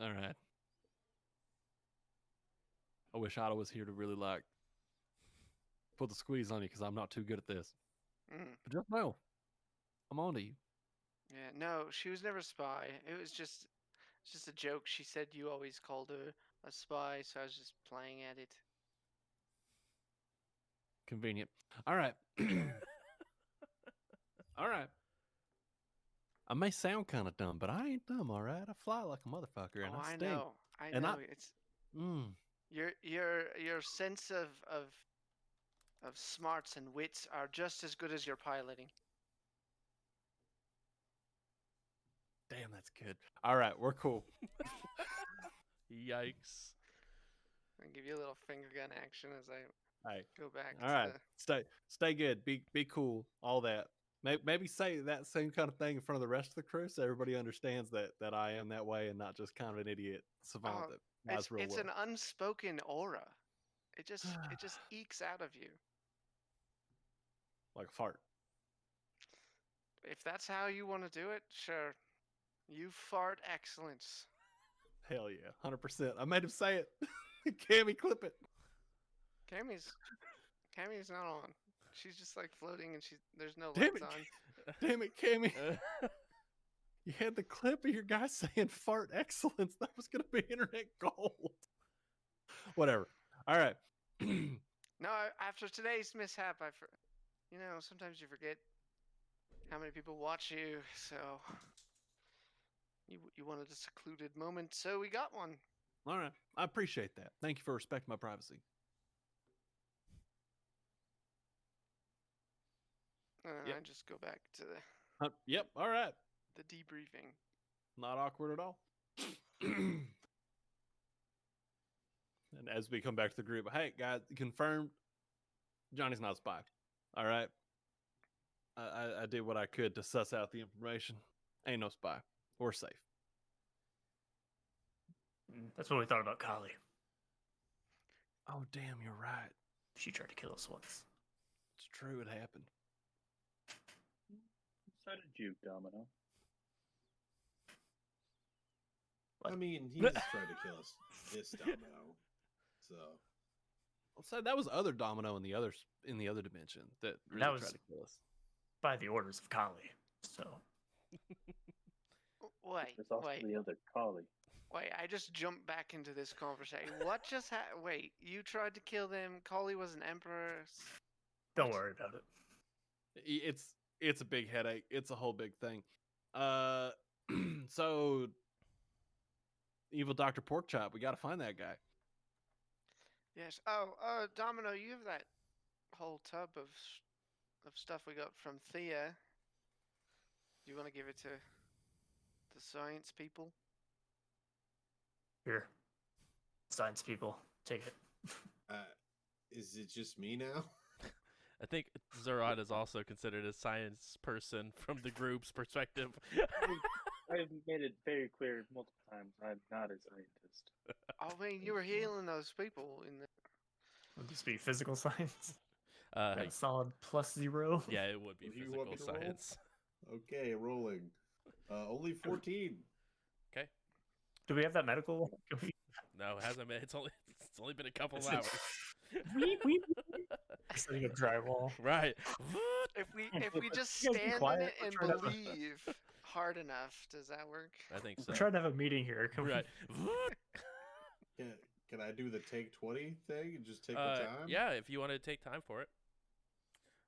All right. I wish Otto was here to really like put the squeeze on you because I'm not too good at this. Mm. But just know, I'm on to you. Yeah, no, she was never a spy. It was just a joke. She said you always called her a spy, so I was just playing at it. Convenient. All right. All right. I may sound kind of dumb, but I ain't dumb. All right. I fly like a motherfucker, and Oh, I I sting. know. I And know. It's Mm, your sense of smarts and wits are just as good as your piloting. damn, that's good. All right, we're cool. Yikes. I give you a little finger gun action as I Hey, go back all to right. the. Stay good. Be cool. All that. Maybe say that same kind of thing in front of the rest of the crew, so everybody understands that I am that way and not just kind of an idiot savant Oh, that flies real it's well. an unspoken aura. It just ekes out of you. Like a fart. If that's how you want to do it, sure. You fart excellence. Hell yeah, 100%. I made him say it. Cammy, clip it. Cammy's not on. She's just like floating and there's no Damn lights it, on. Damn it, Cammy. You had the clip of your guy saying fart excellence. That was gonna be internet gold. Whatever. All right. No, after today's mishap, sometimes you forget how many people watch you. So you wanted a secluded moment, so we got one. All right. I appreciate that. Thank you for respecting my privacy. And Yep. I just go back to the Yep. All right. debriefing. Not awkward at all. And as we come back to the group, hey guys, confirmed. Johnny's not a spy. All right. I did what I could to suss out the information. Ain't no spy. We're safe. That's what we thought about Kali. Oh damn, you're right. She tried to kill us once. It's true. It happened. So did you, Domino. What? I mean, he just tried to kill us. This domino. So I'll say that was other Domino in the other dimension that really That was- tried to kill us. By the orders of Kali. So Wait, There's also wait, the other collie. wait! I just jumped back into this conversation. What just happened? Wait, you tried to kill them. Kali was an empress. don't worry about it. It's a big headache. It's a whole big thing. So evil Dr. Porkchop, we got to find that guy. Yes. Oh, Domino, you have that whole tub of stuff we got from Thea. Do you want to give it to the science people? Here. Science people, take it. is it just me now? I think Zerat is also considered a science person from the group's perspective. I've made it very clear multiple times. I'm not a scientist. I mean, you were healing those people in the. Would this be physical science? Uh, Got a solid +0. yeah, it would be Do you want physical me to roll? science. Okay, rolling. Only 14. Okay. Do we have that medical? Can we- No, it hasn't been. It's only been a couple of It's- hours. Setting up drywall. Right. If we just You guys be stand in quiet. it We're and trying to- believe hard enough, does that work? I think so. We're trying to have a meeting here. Can we- Right. Can I do the take 20 thing and just take the time? Yeah, if you want to take time for it.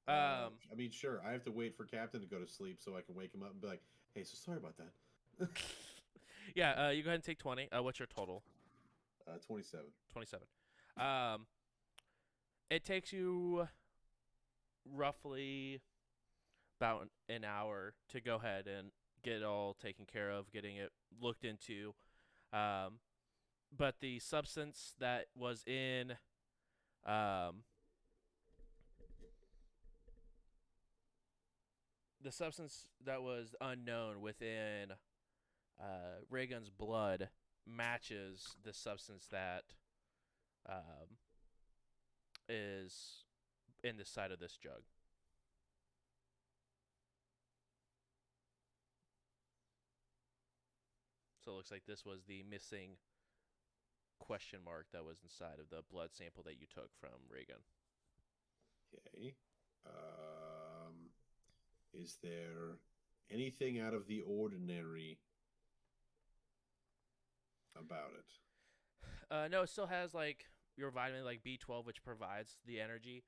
I mean, sure. I have to wait for Captain to go to sleep so I can wake him up and be like, "Hey, so sorry about that." Yeah, you go ahead and take 20. What's your total? 27. 27. It takes you roughly about an hour to go ahead and get it all taken care of, getting it looked into. But the substance that was in the substance that was unknown within Raygun's blood matches the substance that is in the side of this jug. So it looks like this was the missing question mark that was inside of the blood sample that you took from Reagan. Okay. Is there anything out of the ordinary about it? No, it still has like your vitamin like B12, which provides the energy.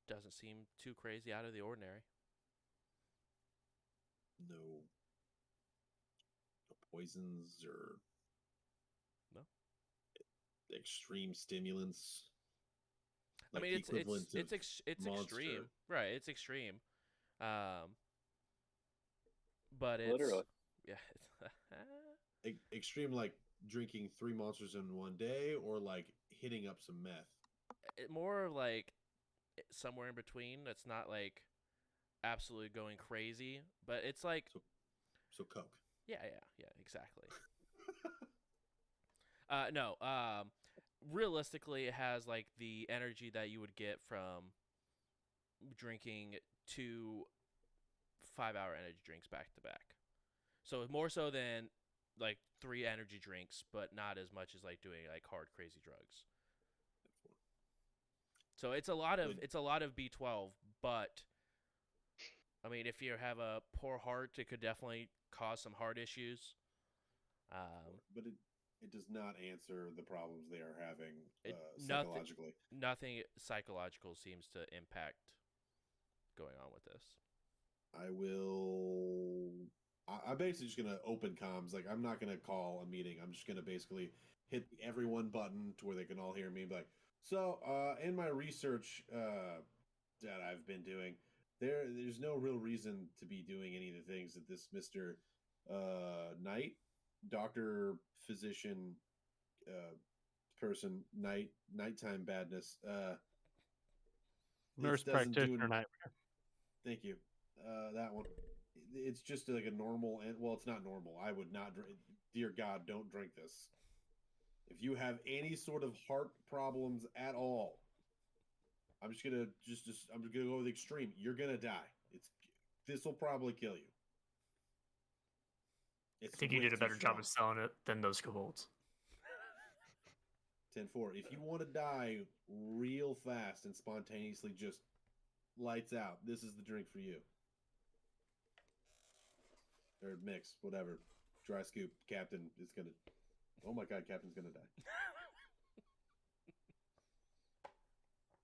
Doesn't seem too crazy out of the ordinary. No poisons or No. extreme stimulants. I mean, it's Monster. extreme, right? It's extreme, but it's Literally. yeah. Extreme, like drinking 3 monsters in one day, or like hitting up some meth. More of like somewhere in between. It's not like absolutely going crazy, but it's like So coke. yeah, exactly. No, realistically, it has like the energy that you would get from drinking 2 5-hour energy drinks back to back. So more so than like 3 energy drinks, but not as much as like doing like hard crazy drugs. So it's a lot of B12, but I mean, if you have a poor heart, it could definitely cause some heart issues. But it does not answer the problems they are having Nothing, psychologically. nothing psychological seems to impact going on with this. I'm basically just gonna open comms. Like, I'm not gonna call a meeting. I'm just gonna basically hit the everyone button to where they can all hear me and be like, so in my research that I've been doing, there's no real reason to be doing any of the things that this Mr. Knight, doctor, physician, person, nighttime badness, Nurse practitioner nightmare. Thank you. That one. It's just like a normal, and well, it's not normal. I would not drink. Dear God, don't drink this. If you have any sort of heart problems at all, I'm just gonna I'm just gonna go with the extreme. You're gonna die. This will probably kill you. I think you did a better job of selling it than those kobolds. 10-4. If you want to die real fast and spontaneously just lights out, this is the drink for you. Or mix, whatever. Dry scoop. Captain is gonna. Oh my God, Captain's gonna die.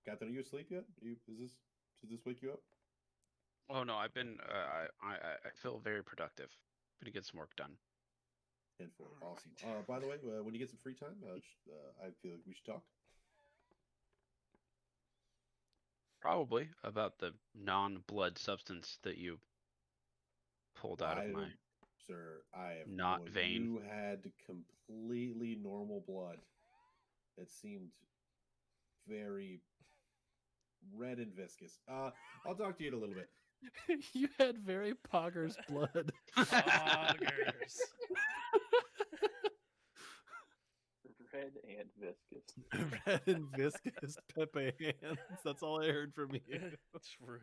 Captain, are you asleep yet? Does this wake you up? Oh no, I've been. I feel very productive. Gonna get some work done. 10-4. Awesome. By the way, when you get some free time, I feel like we should talk. Probably about the non-blood substance that you pulled out of my. Sir, I have not vein. You had completely normal blood that seemed very red and viscous. I'll talk to you in a little bit. You had very poggers blood. Poggers. Red and viscous. Red and viscous Pepe hands. That's all I heard from you. True.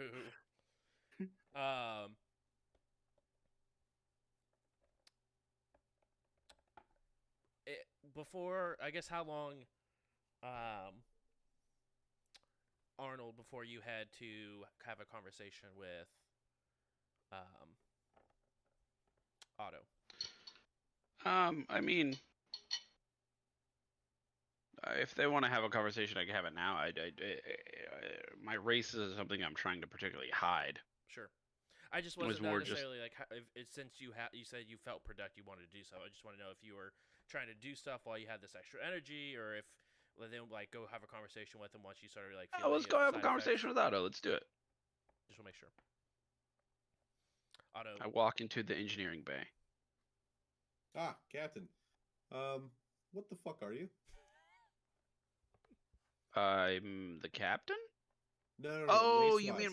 Before, I guess, how long, Arnold, before you had to have a conversation with, Otto? I mean, if they want to have a conversation, I can have it now. My race is something I'm trying to particularly hide. Sure. I just wasn't necessarily like since you said you felt productive, you wanted to do so. I just want to know if you were trying to do stuff while you had this extra energy, or if then like go have a conversation with him once you started like. Let's go have a conversation with Otto. Let's do it. Just want to make sure. Otto. I walk into the engineering bay. Ah, Captain. What the fuck are you? I'm the captain? No. Oh, you mean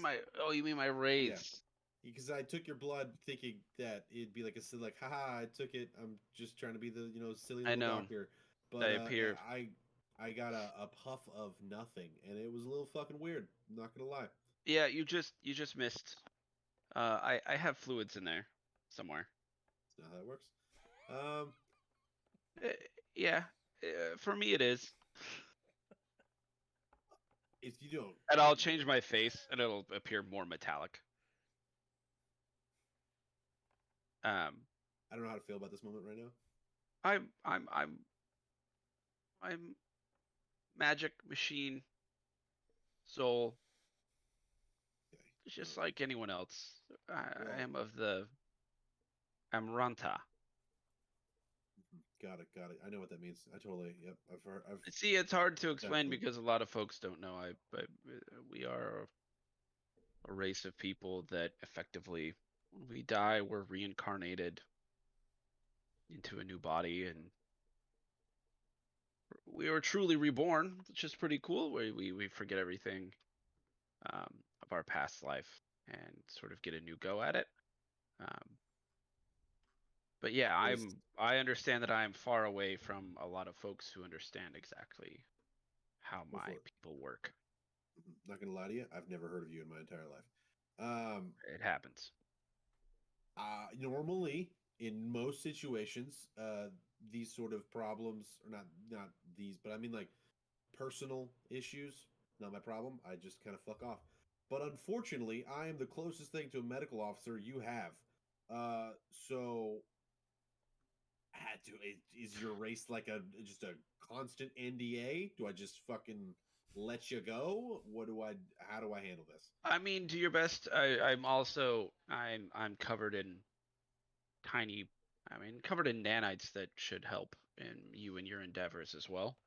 my race? Yeah. Because I took your blood thinking that it'd be like haha, I took it. I'm just trying to be the silly little doctor. But I got a puff of nothing, and it was a little fucking weird. I'm not gonna lie. Yeah, you just missed I have fluids in there somewhere. That's not how that works. Um, Yeah, for me it is. if you don't, And I'll change my face, and it'll appear more metallic. I don't know how to feel about this moment right now. I'm magic machine soul, Okay. just All right. like anyone else. I Well, am of the. I'm Ranta. got it. I know what that means. I totally. Yep. I've heard. See, it's hard to explain Definitely. because a lot of folks don't know. We are a race of people that effectively, when we die, we're reincarnated into a new body, and we are truly reborn, which is pretty cool. We forget everything of our past life and sort of get a new go at it. Um, but yeah, There's I understand that I am far away from a lot of folks who understand exactly how Go my for it. people work. Not gonna lie to you. I've never heard of you in my entire life. It happens. Normally, in most situations, these sort of problems, or not these, but I mean like personal issues, not my problem. I just kind of fuck off. But unfortunately, I am the closest thing to a medical officer you have. So had to. Is your race like just a constant NDA? Do I just fucking let you go? What do I? How do I handle this? I mean, do your best. I'm covered in tiny. I mean, covered in nanites that should help in you and your endeavors as well.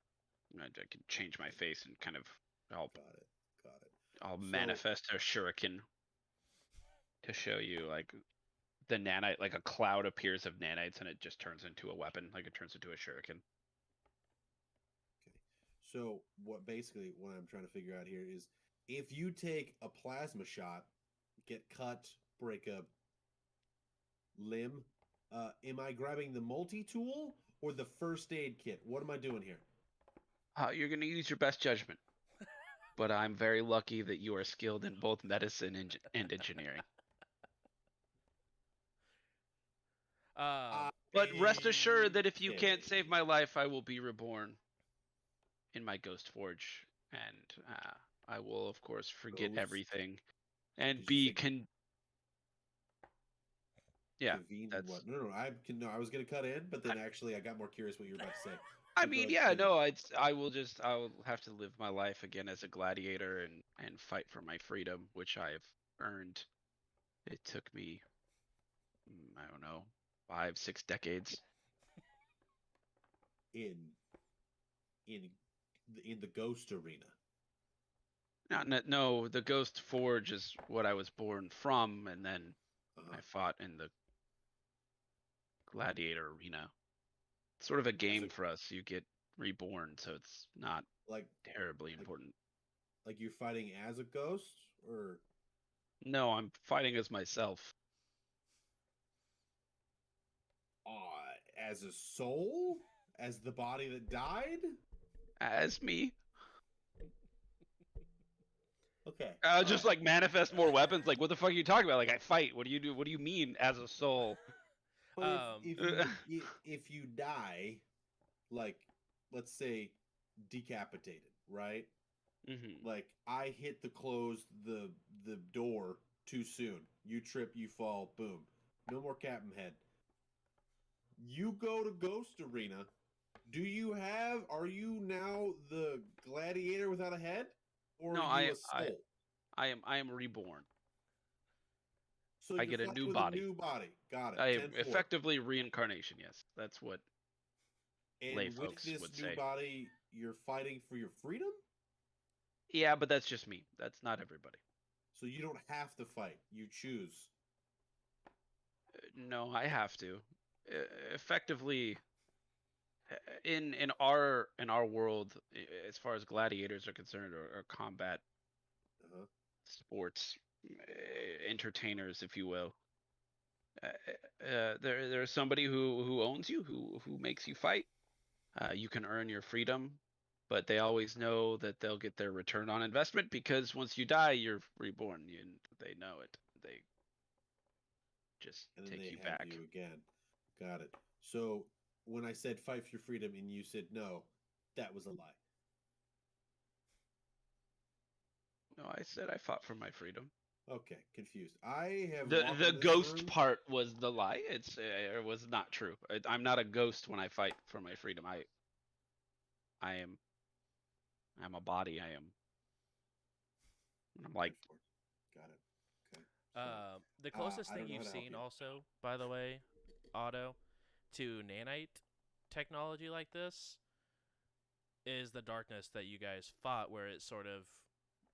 I can change my face and kind of help. Got it. Got it. I'll So manifest a shuriken to show you like the nanite, like a cloud appears of nanites and it just turns into a weapon, like it turns into a shuriken. okay. So what I'm trying to figure out here is if you take a plasma shot, get cut, break a limb, am I grabbing the multi-tool or the first aid kit? What am I doing here? You're gonna use your best judgment, but I'm very lucky that you are skilled in both medicine and engineering. But rest assured that if you can't save my life, I will be reborn in my ghost forge, and I will, of course, forget Ghost? everything and Did you be say Yeah, convened that's. what? No, I was gonna cut in, but then actually I got more curious what you were about to say. I So go mean, ahead, yeah, continue. no, I will have to live my life again as a gladiator and fight for my freedom, which I've earned. It took me, I don't know, 5, 6 decades. in in in the ghost arena. No, the Ghost Forge is what I was born from, and then I Uh-huh. fought in the gladiator arena. It's sort of a As game a for us. You get reborn, so it's not like terribly like important. like you're fighting as a ghost or No, I'm fighting as myself. as a soul, as the body that died. As me. Okay, Just like manifest more weapons. Like, what the fuck are you talking about? Like, I fight. What do you do? What do you mean as a soul? But if you die, like let's say decapitated, right? hmm Like I hit the door too soon. You trip, you fall, boom. No more Captain Head. You go to Ghost Arena. Are you now the gladiator without a head? Or No, are you a soul? I am reborn. So I you're get a fighting new with a body. new body. Got it. I 10-4. effectively reincarnation. Yes, that's what lay And with folks this would new say. body, you're fighting for your freedom? Yeah, but that's just me. That's not everybody. So you don't have to fight. You choose. No, I have to. Effectively, in our world, as far as gladiators are concerned, or combat Uh-huh. sports entertainers, if you will, there's somebody who owns you, who makes you fight. You can earn your freedom, but they always know that they'll get their return on investment because once you die, you're reborn, and they know it. just and then take they you have back. you again. Got it. So when I said fight for your freedom and you said no, that was a lie. No, I said I fought for my freedom. Okay, confused. I have The walked the in this ghost room. part was the lie. It was not true. I'm not a ghost when I fight for my freedom. I'm a body. I'm like, 10-4. Got it. Okay. So The closest I thing don't know how you've to help seen, you. also, by the way, Otto, to nanite technology like this is the darkness that you guys fought, where it sort of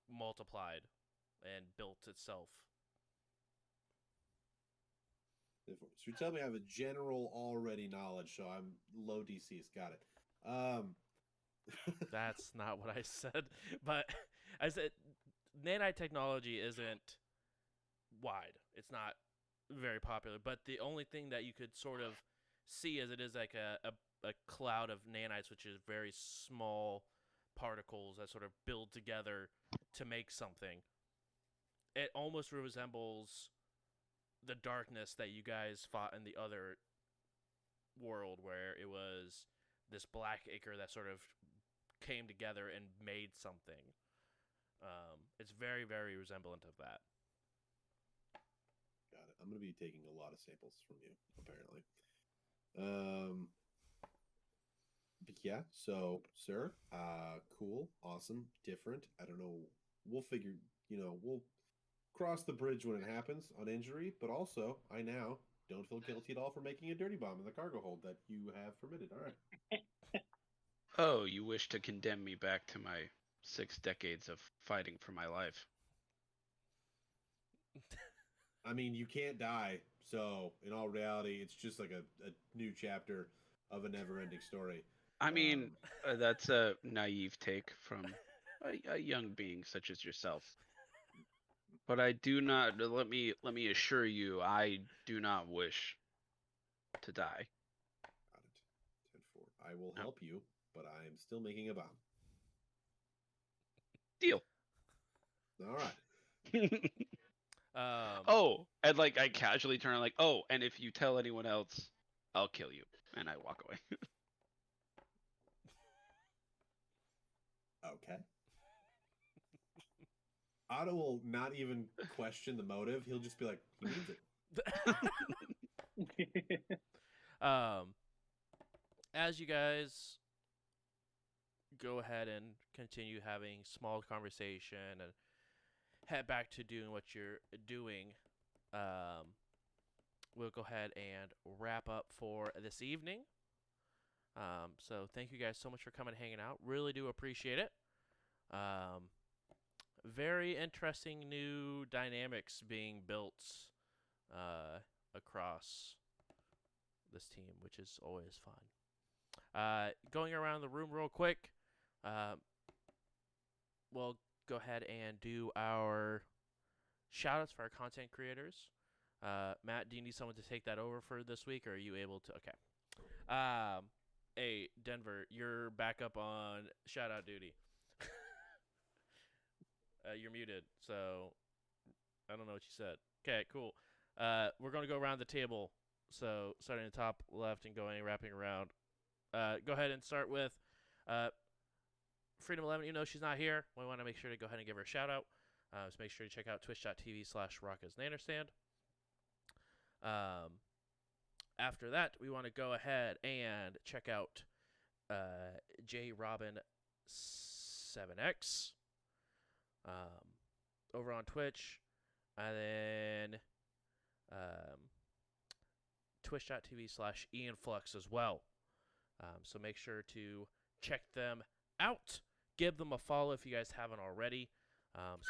multiplied and built itself. So you tell me I have a general already knowledge, so I'm low DCs. Got it. That's not what I said, but I said nanite technology isn't wide. It's not very popular, but the only thing that you could sort of see is it is like a cloud of nanites, which is very small particles that sort of build together to make something. It almost resembles the darkness that you guys fought in the other world, where it was this black ichor that sort of came together and made something. It's very, very resemblant of that. Got it. I'm going to be taking a lot of samples from you, apparently. But yeah, so, sir, cool, awesome, different. I don't know. We'll figure, we'll cross the bridge when it happens on injury, but also, I now don't feel guilty at all for making a dirty bomb in the cargo hold that you have permitted. All right. oh, you wish to condemn me back to my 6 decades of fighting for my life. I mean, you can't die, so in all reality, it's just like a new chapter of a never-ending story. I mean, that's a naive take from a young being such as yourself. But I do not. Let me assure you, I do not wish to die. Got it. 10-4. I will help you, but I am still making a bomb. Deal. All right. Oh, and like I casually turn like, oh, and if you tell anyone else, I'll kill you, and I walk away. Okay. Otto will not even question the motive. He'll just be like, he means it. As you guys go ahead and continue having small conversation and head back to doing what you're doing, we'll go ahead and wrap up for this evening. So thank you guys so much for coming and hanging out. Really do appreciate it. Very interesting new dynamics being built across this team, which is always fun. Going around the room real quick, we'll go ahead and do our shout-outs for our content creators. Matt, do you need someone to take that over for this week, or are you able to? Okay. Hey, Denver, you're back up on shout-out duty. You're muted, so I don't know what you said. Okay, cool. We're going to go around the table. So starting at the top left and wrapping around. Go ahead and start with Freedom 11. Even though she's not here, we want to make sure to go ahead and give her a shout-out. So make sure to check out twitch.tv/RockasNanerstand. After that, we want to go ahead and check out JRobin7X over on Twitch. And then twitch.tv/IanFlux as well. So make sure to check them out. Give them a follow if you guys haven't already. Some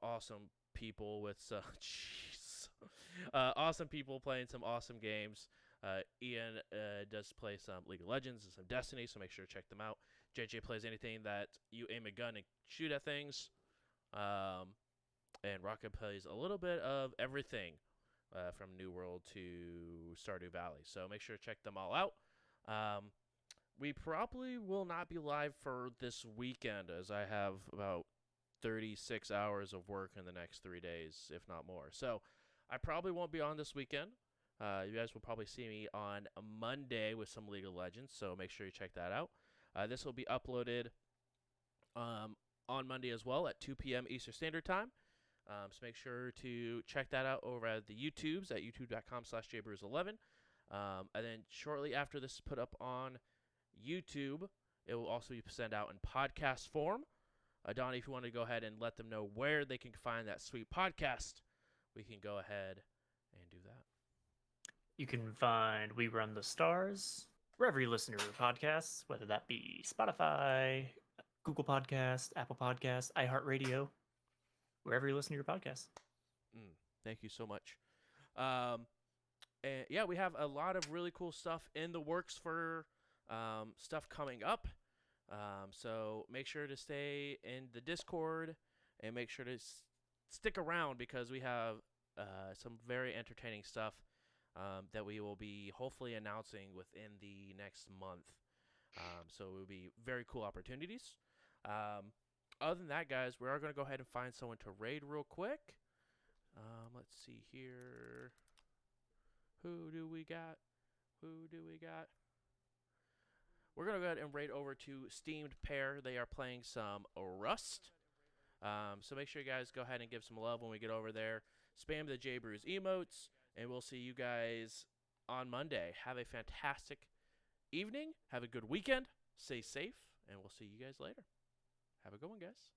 awesome people with awesome people playing some awesome games. Ian does play some League of Legends and some Destiny, so make sure to check them out. JJ plays anything that you aim a gun and shoot at things. And Rocket plays a little bit of everything from New World to Stardew Valley. So make sure to check them all out. We probably will not be live for this weekend, as I have about 36 hours of work in the next 3 days, if not more. So I probably won't be on this weekend. You guys will probably see me on a Monday with some League of Legends, so make sure you check that out. This will be uploaded on Monday as well at 2 p.m. Eastern Standard Time. So make sure to check that out over at the YouTubes at youtube.com/jbrews11. And then shortly after this is put up on YouTube, it will also be sent out in podcast form. Donnie, if you want to go ahead and let them know where they can find that sweet podcast, we can go ahead and do that. You can find We Run the Stars wherever you listen to your podcasts, whether that be Spotify, Google Podcast, Apple Podcast, iHeartRadio, wherever you listen to your podcasts. Thank you so much. And yeah, we have a lot of really cool stuff in the works for stuff coming up. So make sure to stay in the Discord and make sure to stick around because we have some very entertaining stuff that we will be hopefully announcing within the next month. So it will be very cool opportunities. Other than that, guys, we are going to go ahead and find someone to raid real quick. Let's see here. Who do we got? We're going to go ahead and raid over to Steamed Pair. They are playing some Rust. So make sure you guys go ahead and give some love when we get over there. Spam the JBrews emotes, and we'll see you guys on Monday. Have a fantastic evening. Have a good weekend. Stay safe, and we'll see you guys later. Have a good one, guys.